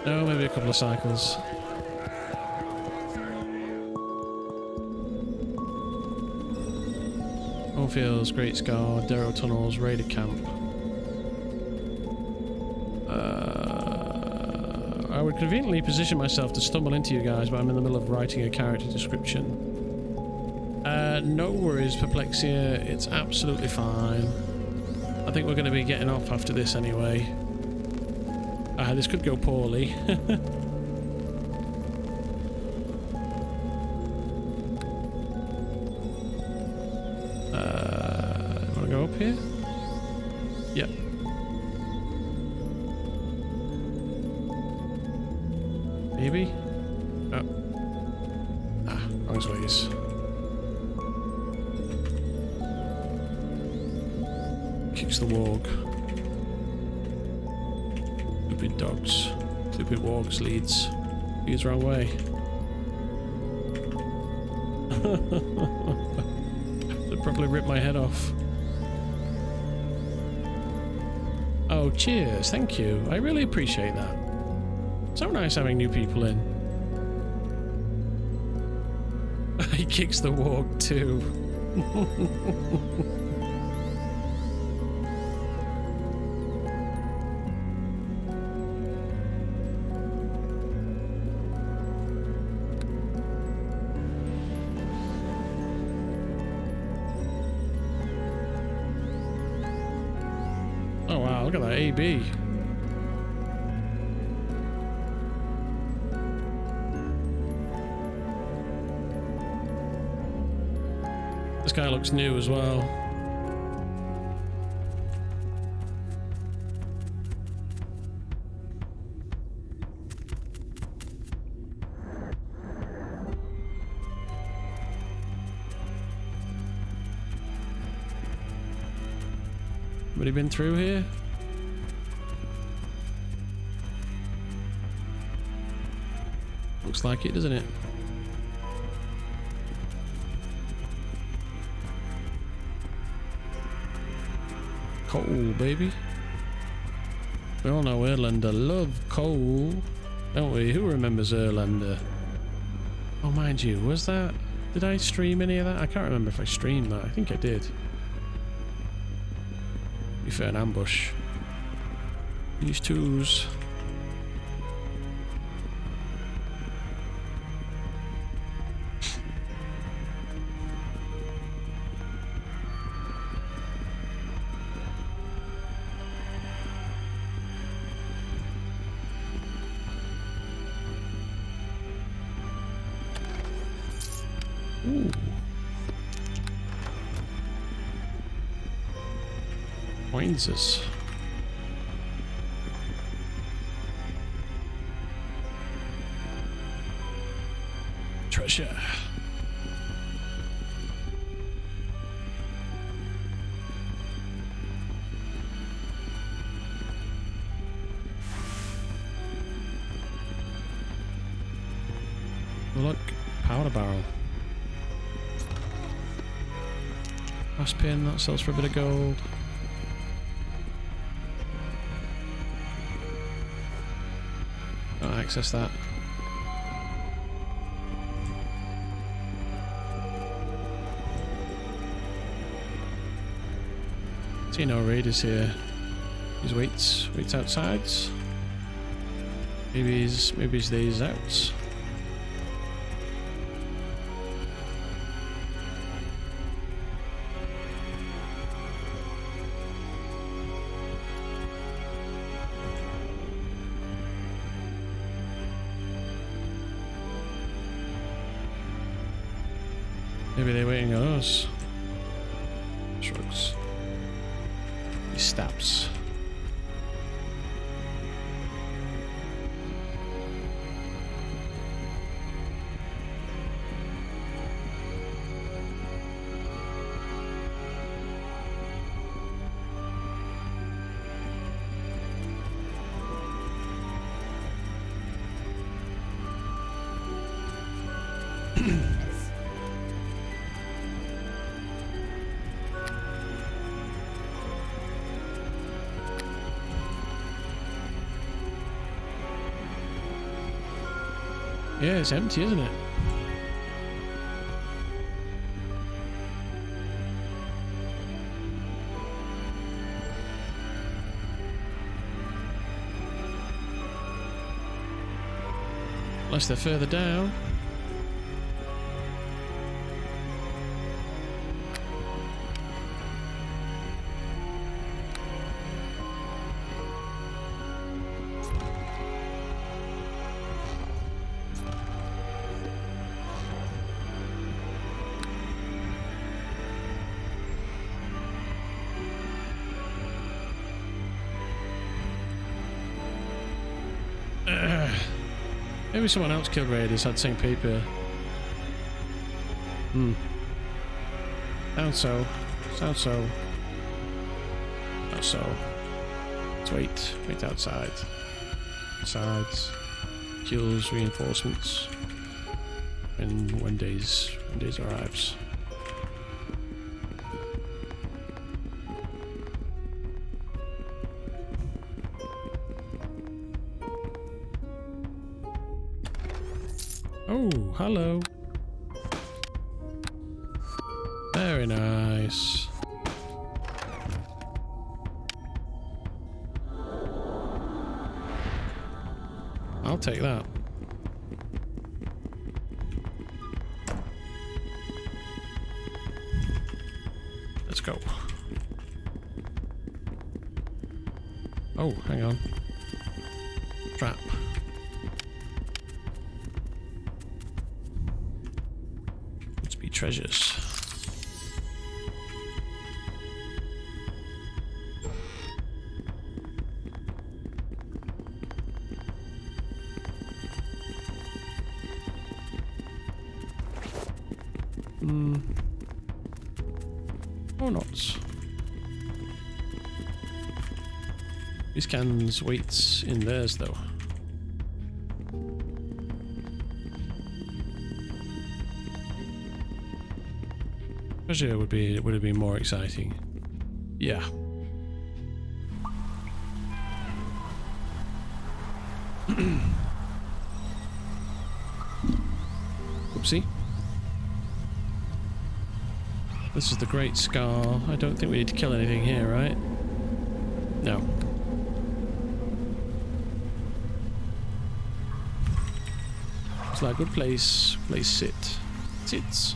No, maybe a couple of cycles. Fields, Great Scar, Darrow Tunnels, Raider Camp. I would conveniently position myself to stumble into you guys, but I'm in the middle of writing a character description. No worries, Perplexia. It's absolutely fine. I think we're going to be getting off after this anyway. This could go poorly. Want to go up here? Yep. Maybe? Oh. Wrong ways. Kicks the warg. Stupid dogs. Stupid wargs leads. He's wrong way. They probably ripped my head off. Oh, cheers. Thank you. I really appreciate that. So nice having new people in. He kicks the warg too. Oh wow, look at that AB. This guy looks new as well. Somebody been through here? Looks like it, doesn't it? Coal, baby. We all know Erlander love coal, don't we? Who remembers Erlander? Oh, mind you, was that... Did I stream any of that? I can't remember if I streamed that. I think I did. Be fair, an ambush. These twos. Ooh. Points. Treasure. Look, powder barrel. Last pin, that sells for a bit of gold. Can't access that. See no raiders here. He's waits outside. Maybe he's these out. Maybe they're waiting on us. Shrugs. He stabs. Yeah, it's empty, isn't it? Unless they're further down. Maybe someone else killed raiders, had St. Paper. Sounds so. Sounds so. Not so. Let's wait. Wait outside. Sides. Kills, reinforcements. And when days arrives. Oh, hello. Very nice. I'll take that. Let's go. Oh, hang on. Trap. Treasures. Or not. These cans' weights in theirs though. Treasure would have been more exciting. Yeah. Oopsie. This is the Great Scar. I don't think we need to kill anything here, right? No. It's like a good place. Place sit. Sits.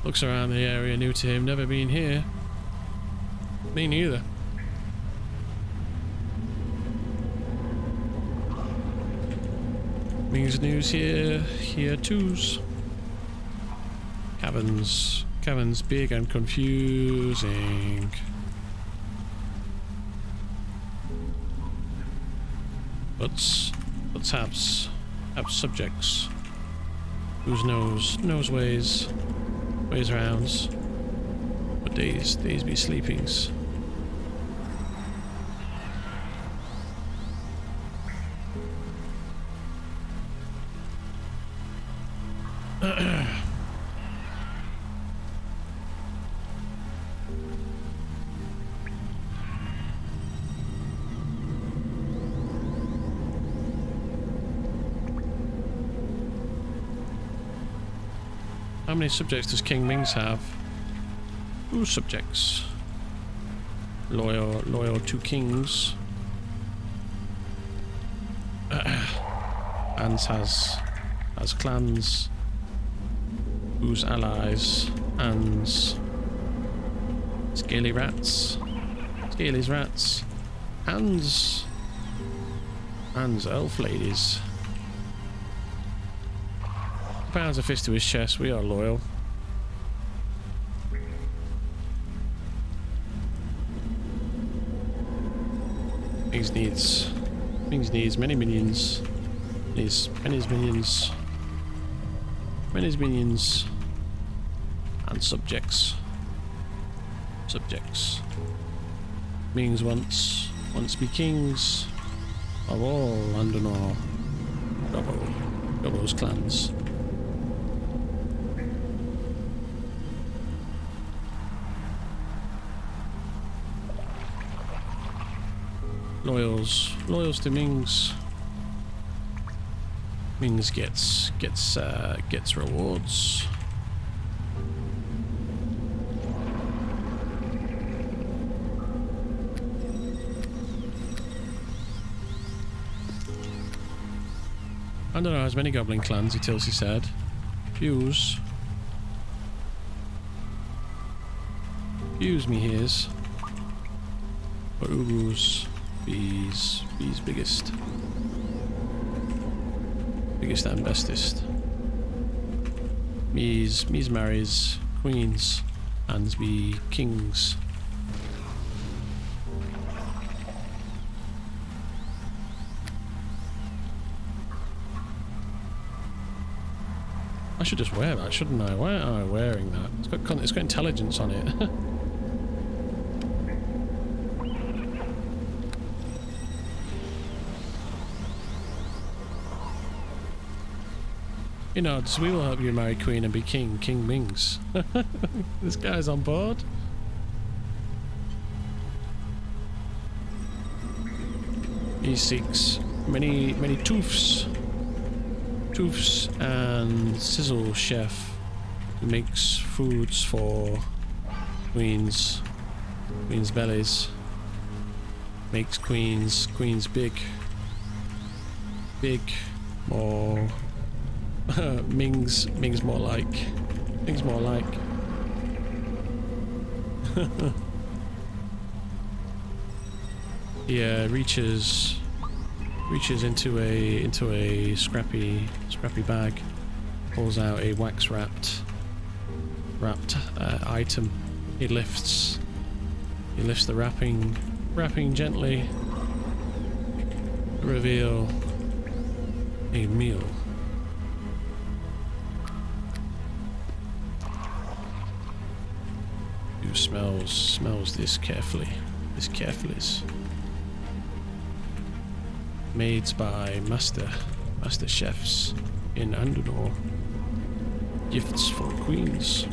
Looks around the area, new to him, never been here. Me neither. Ming's news here toos. Caverns big and confusing. Let's have subjects. Whose knows ways rounds. But days be sleepings. How many subjects does King Ming's have? 2 subjects. Loyal to kings. Hans has clans. Whose allies? Hans. Scaly's rats. Hans elf ladies. Pounds a fist to his chest, we are loyal. Ming's needs many minions. Many's minions. And subjects. Ming's once be kings of all Underdark. Gobble's clans. Loyals to Ming's. Ming's gets rewards. Underdark has many goblin clans, he said. Fuse me here's. Or Uru's. Bees biggest and bestest. Me's marries queens, Hans be kings. I should just wear that, shouldn't I? Why am I wearing that? It's got intelligence on it. You know, so we will help you marry Queen and be King Ming's. This guy's on board. He seeks many toofs and sizzle chef who makes foods for queens bellies. Makes queens big more. Ming's more like. Yeah, reaches into a scrappy bag, pulls out a wax wrapped item. He lifts the wrapping gently. Reveal a meal. who smells this carefully. This carefully. Made by master chefs in Underdark. Gifts for queens.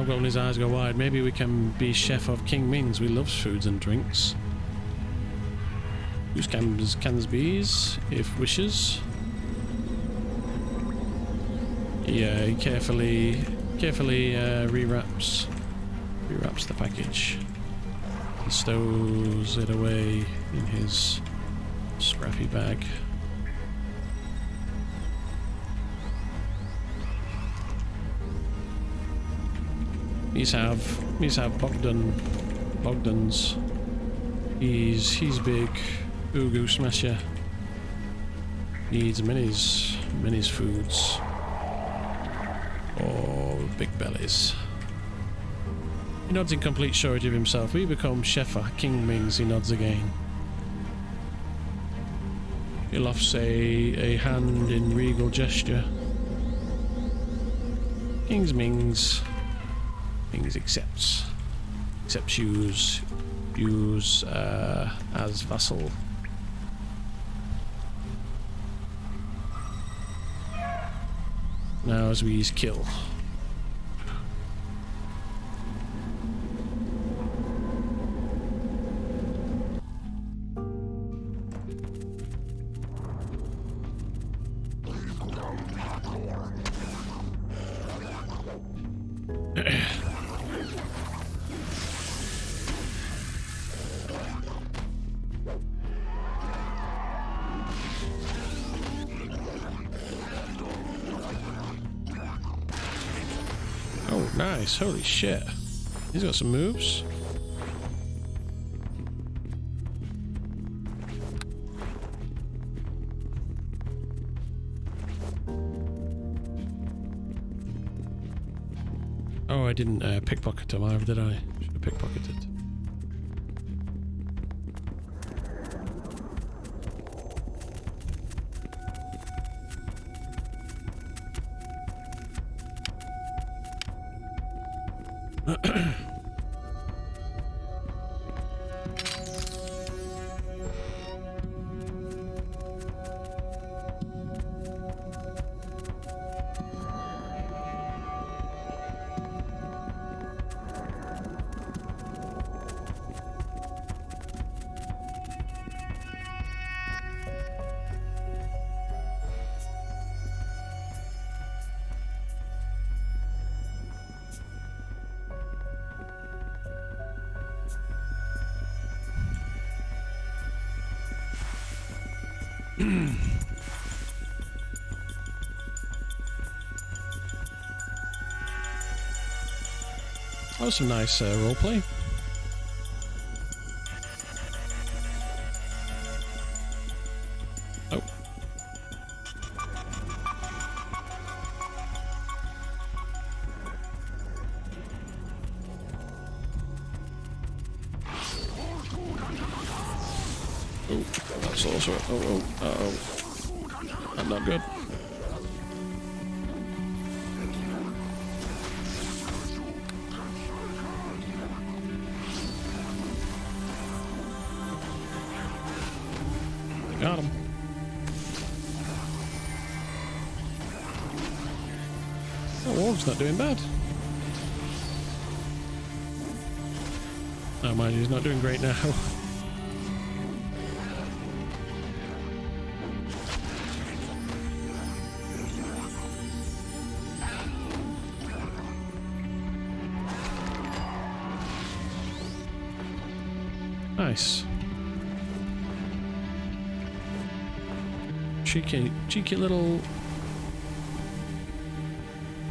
Goblin's eyes go wide. Maybe we can be chef of King Ming's. We loves foods and drinks. Use cans bees if wishes. Yeah, he carefully rewraps the package. He stows it away in his scrappy bag. These have Bogdans. He's big. Ugu smasher. Needs many's foods. Oh, big bellies. He nods in complete surety of himself. We become chef for King Ming's. He nods again. He lofts a hand in regal gesture. King's Ming's. Ming's accepts use as vassal. Now as we kill. Nice, holy shit. He's got some moves. Oh, I didn't pickpocket him either, did I? Should have pickpocketed. That was some nice roleplay. Oh. Oh, that's also. That's not good. Got him. Oh, Wolf's not doing bad. Oh, mind you, he's not doing great now. Nice. Cheeky little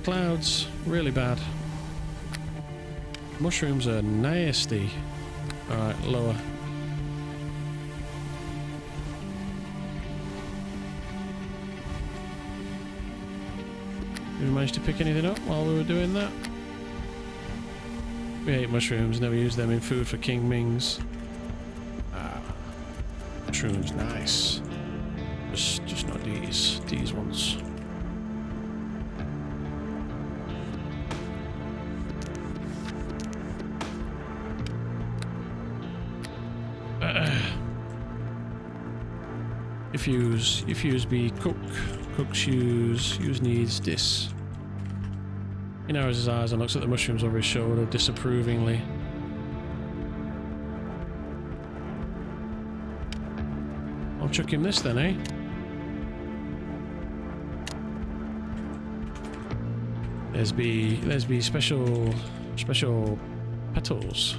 clouds, really bad. Mushrooms are nasty. Alright, lower. Did we manage to pick anything up while we were doing that? We ate mushrooms, never used them in food for King Ming's. mushrooms, nice. Just not these ones. If use be cook's use needs this. He narrows his eyes and looks at the mushrooms over his shoulder disapprovingly. I'll chuck him this then, eh? There's be special petals.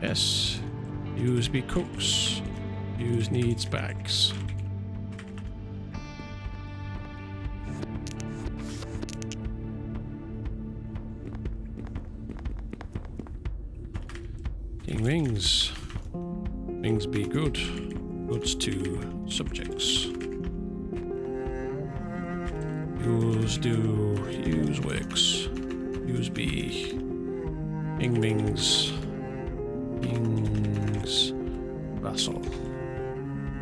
Yes. Use be cooks. Use needs bags. King Mings. Mings be good. Goods to subjects. Use works. Use be. Ming's vassal.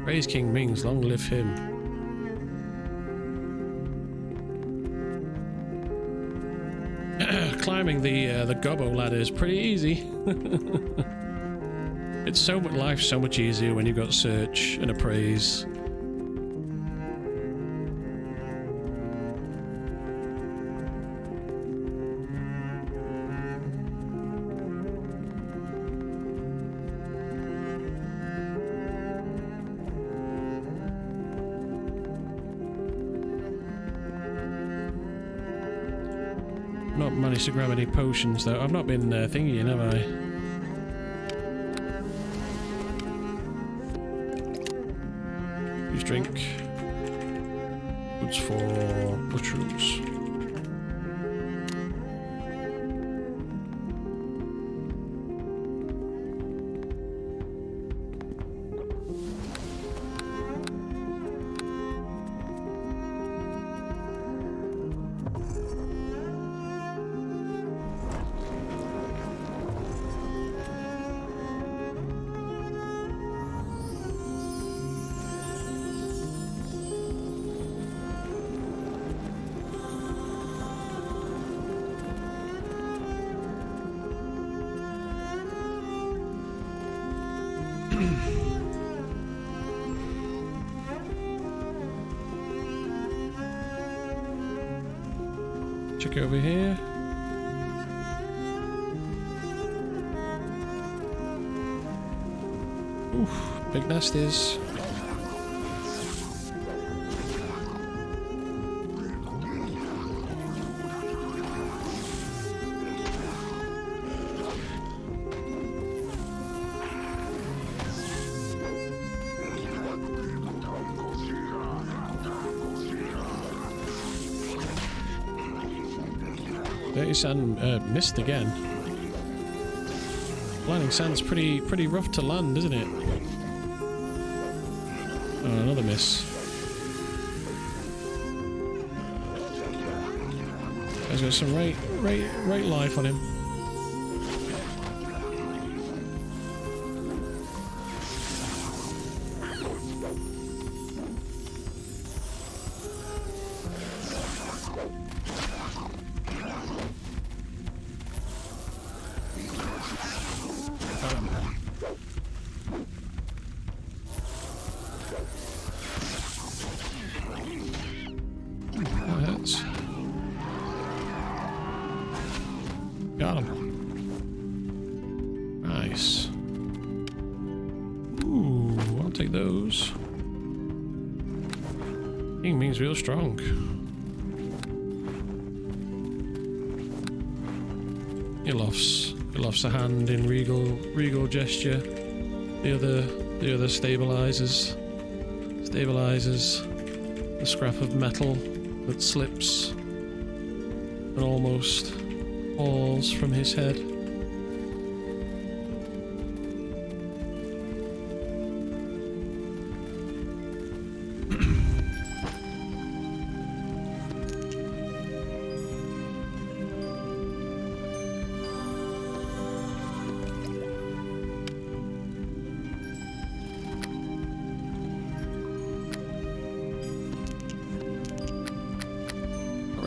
Praise King Ming's, long live him. Climbing the gobbo ladder is pretty easy. It's so much life, so much easier when you've got search and appraise. Not managed to grab any potions though. I've not been thingying, have I? Use drink. Goods for mushrooms. Check over here. Oof, big nasties. Dirty Sand missed again. Blinding Sand's pretty rough to land, isn't it? Oh, another miss. He's got some right life on him. Got him. Nice. Ooh, I'll take those. King Ming's real strong. He lofts a hand in regal gesture. The other stabilizes the scrap of metal that slips and almost falls from his head.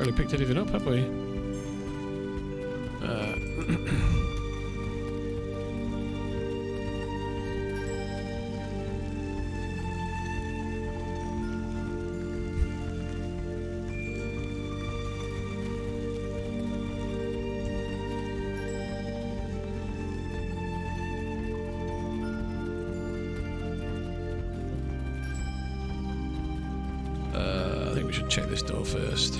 really picked anything up, have we? I think we should check this door first.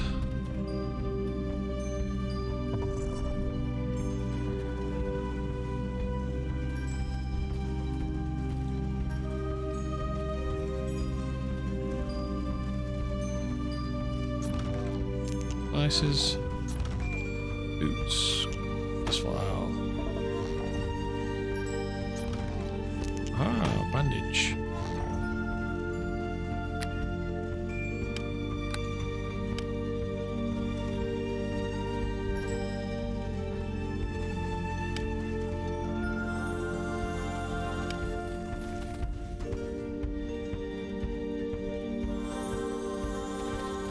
Devices, boots, this file. Ah, bandage.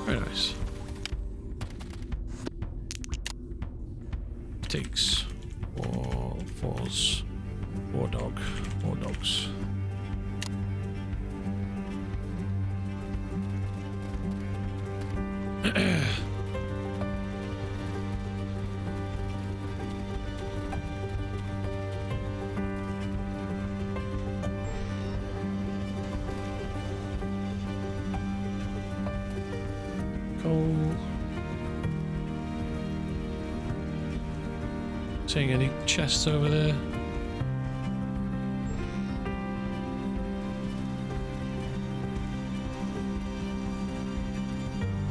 Very nice. Takes 4 fours, 4 dogs. Coal. Seeing any chests over there?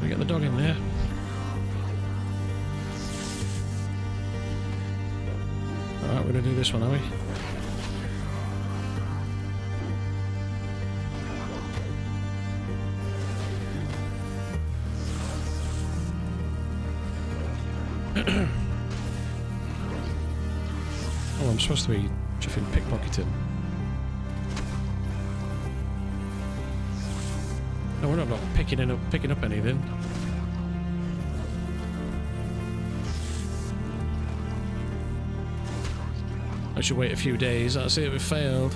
We get the dog in there. Alright, we're gonna do this one, are we? Oh, I'm supposed to be chuffing pickpocketing. No, we're not picking up anything. I should wait a few days. That's it. We failed.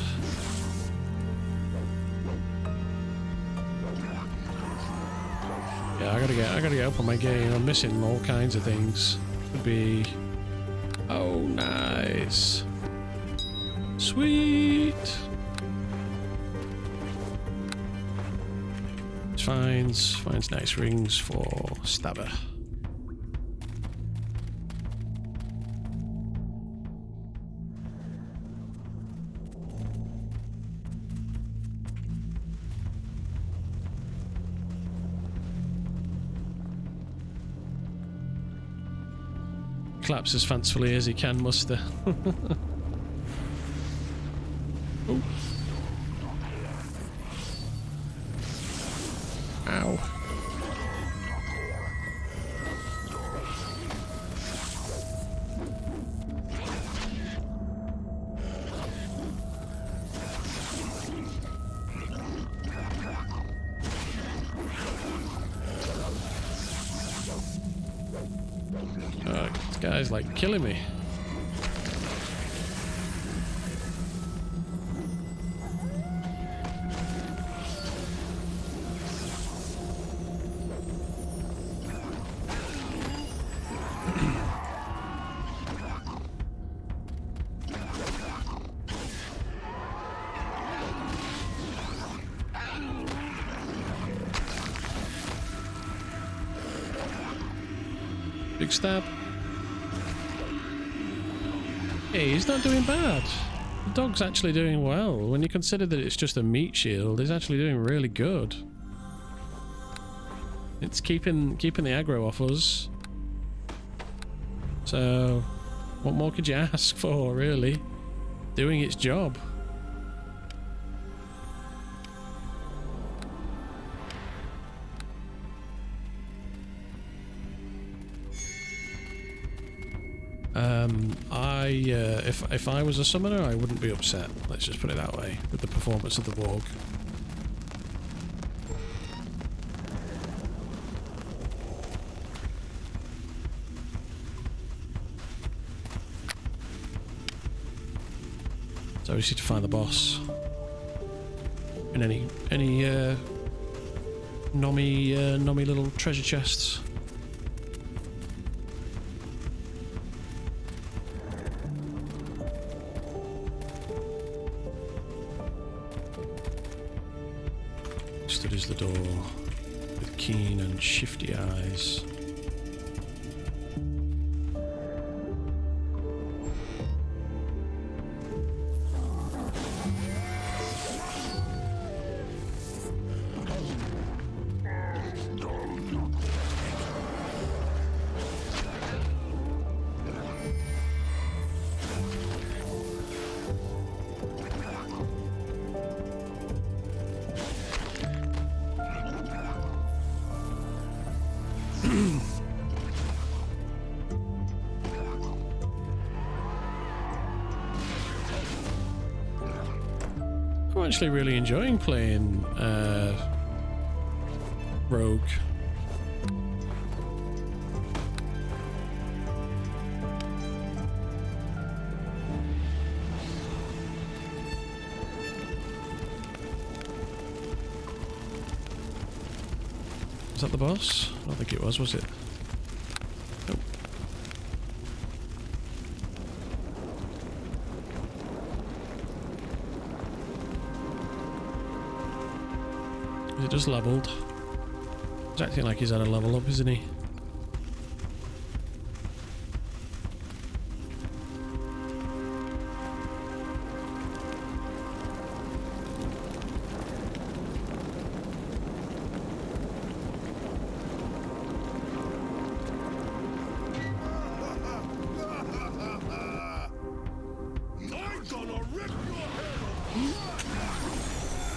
Yeah, I gotta get up on my game. I'm missing all kinds of things. Could be. Oh, nice. Sweet. Finds nice rings for Stabber. Claps as fancifully as he can muster. Oh. Ow. Oh, this guy's like killing me. Big stab. Hey, he's not doing bad. The dog's actually doing well. When you consider that it's just a meat shield, he's actually doing really good. It's keeping the aggro off us. So, what more could you ask for, really? Doing its job. If I was a summoner, I wouldn't be upset. Let's just put it that way, with the performance of the Warg. So we just need to find the boss. And any nommy little treasure chests. Stood as the door with keen and shifty eyes. I'm actually really enjoying playing Rogue. Was that the boss? I don't think it was it? Nope. Is it just leveled? He's acting like he's had a level up, isn't he?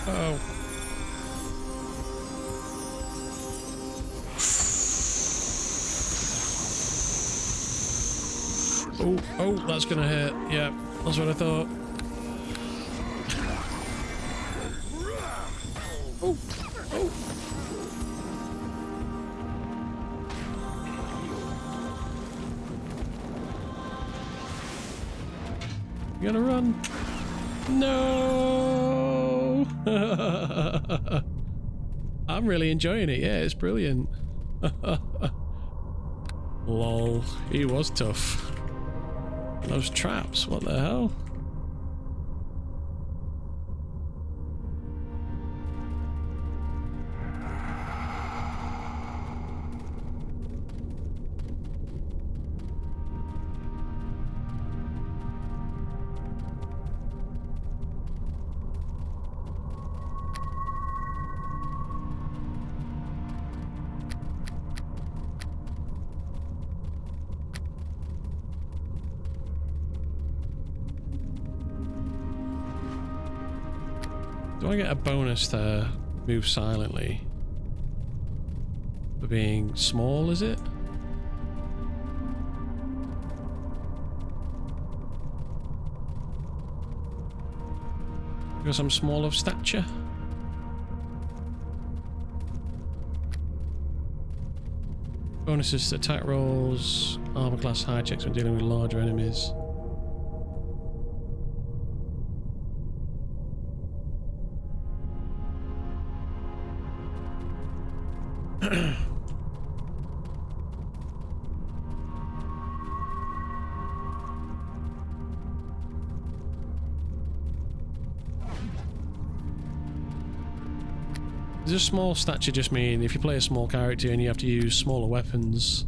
Oh. Oh, that's gonna hurt. Yeah, that's what I thought. Oh. You gonna run? No! I'm really enjoying it. Yeah, it's brilliant. Lol, he was tough. Those traps, what the hell? Do I get a bonus to move silently? For being small, is it? Because I'm small of stature? Bonuses to attack rolls, armor class high checks when dealing with larger enemies. Does small stature just mean if you play a small character and you have to use smaller weapons,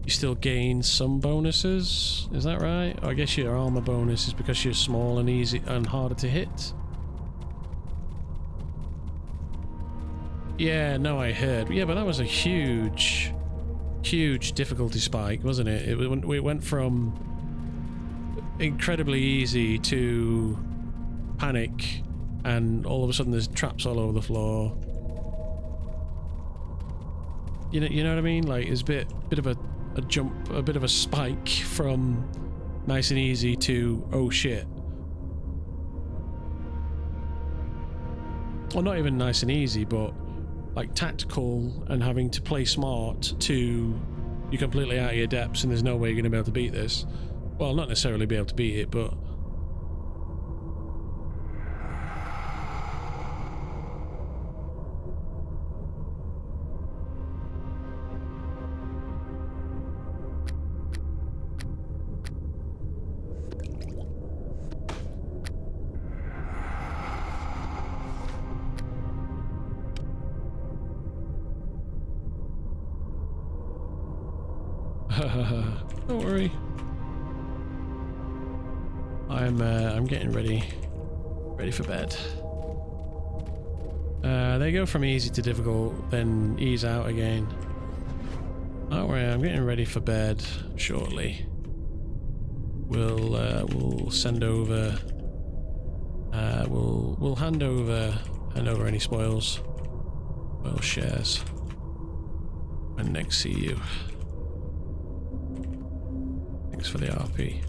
you still gain some bonuses? Is that right? Or I guess your armor bonus is because you're small and easy and harder to hit? Yeah, no, I heard. Yeah, but that was a huge difficulty spike, wasn't it? It went from incredibly easy to panic, and all of a sudden there's traps all over the floor. You know what I mean? Like, it's a bit of a jump, a bit of a spike from nice and easy to oh shit. Well, not even nice and easy, but like tactical and having to play smart to you're completely out of your depths and there's no way you're going to be able to beat this. Well, not necessarily be able to beat it, but Don't worry. I'm getting ready for bed. They go from easy to difficult, then ease out again. Don't worry, I'm getting ready for bed shortly. We'll send over. We'll hand over any spoils shares when next see you. Thanks for the RP.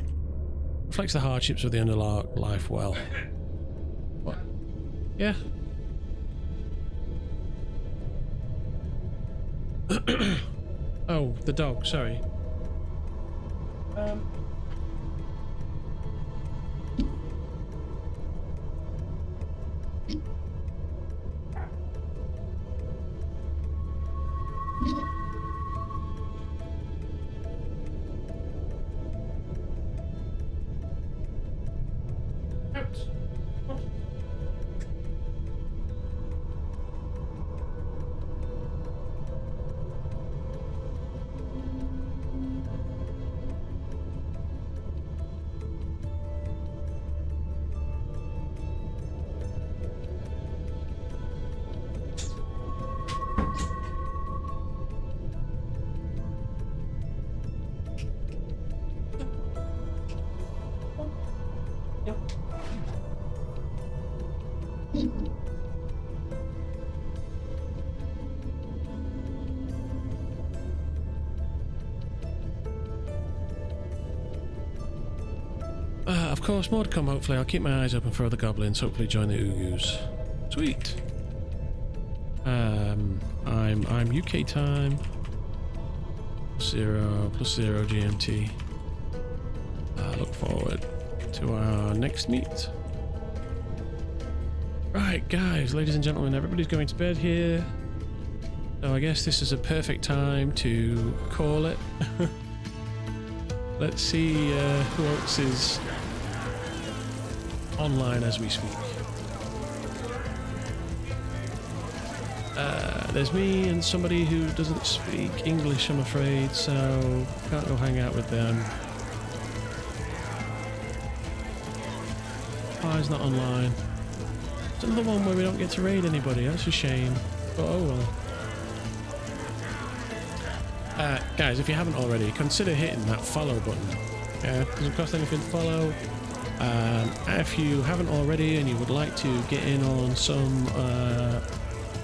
Reflects the hardships of the Underdark life well. What? Yeah. Oh, the dog, sorry. Of course, more to come, hopefully. I'll keep my eyes open for other goblins, hopefully join the Ugus. Sweet. I'm UK time. +0 GMT. Look forward to our next meet. Right, guys, ladies and gentlemen, everybody's going to bed here. So I guess this is a perfect time to call it. Let's see who else is online as we speak. There's me and somebody who doesn't speak English, I'm afraid, so can't go hang out with them. Pie's not online. It's another one where we don't get to raid anybody, that's a shame. But oh well. Guys, if you haven't already, consider hitting that follow button. It doesn't cost anything to follow. If you haven't already and you would like to get in on some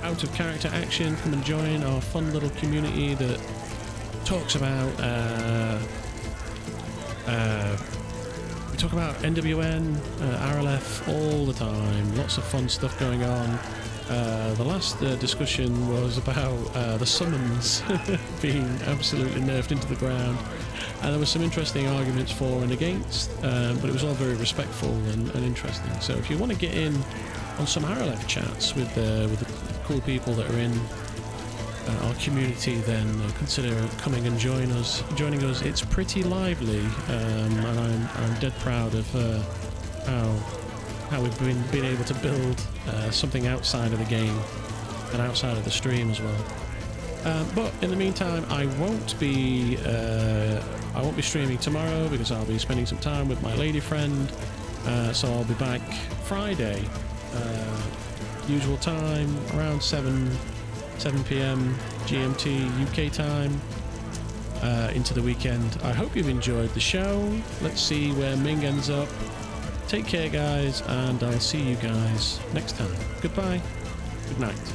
out of character action, come and join our fun little community that talks about we talk about NWN, Arelith all the time. Lots of fun stuff going on. The last discussion was about the summons being absolutely nerfed into the ground, and there were some interesting arguments for and against, but it was all very respectful and interesting. So if you want to get in on some Arelith chats with the cool people that are in our community, then consider coming and joining us. It's pretty lively, and I'm dead proud of how we've been able to build something outside of the game and outside of the stream as well. But in the meantime, I won't be streaming tomorrow because I'll be spending some time with my lady friend. So I'll be back Friday, usual time, around 7 p.m. GMT UK time, into the weekend. I hope you've enjoyed the show. Let's see where Ming ends up. Take care, guys, and I'll see you guys next time. Goodbye. Good night.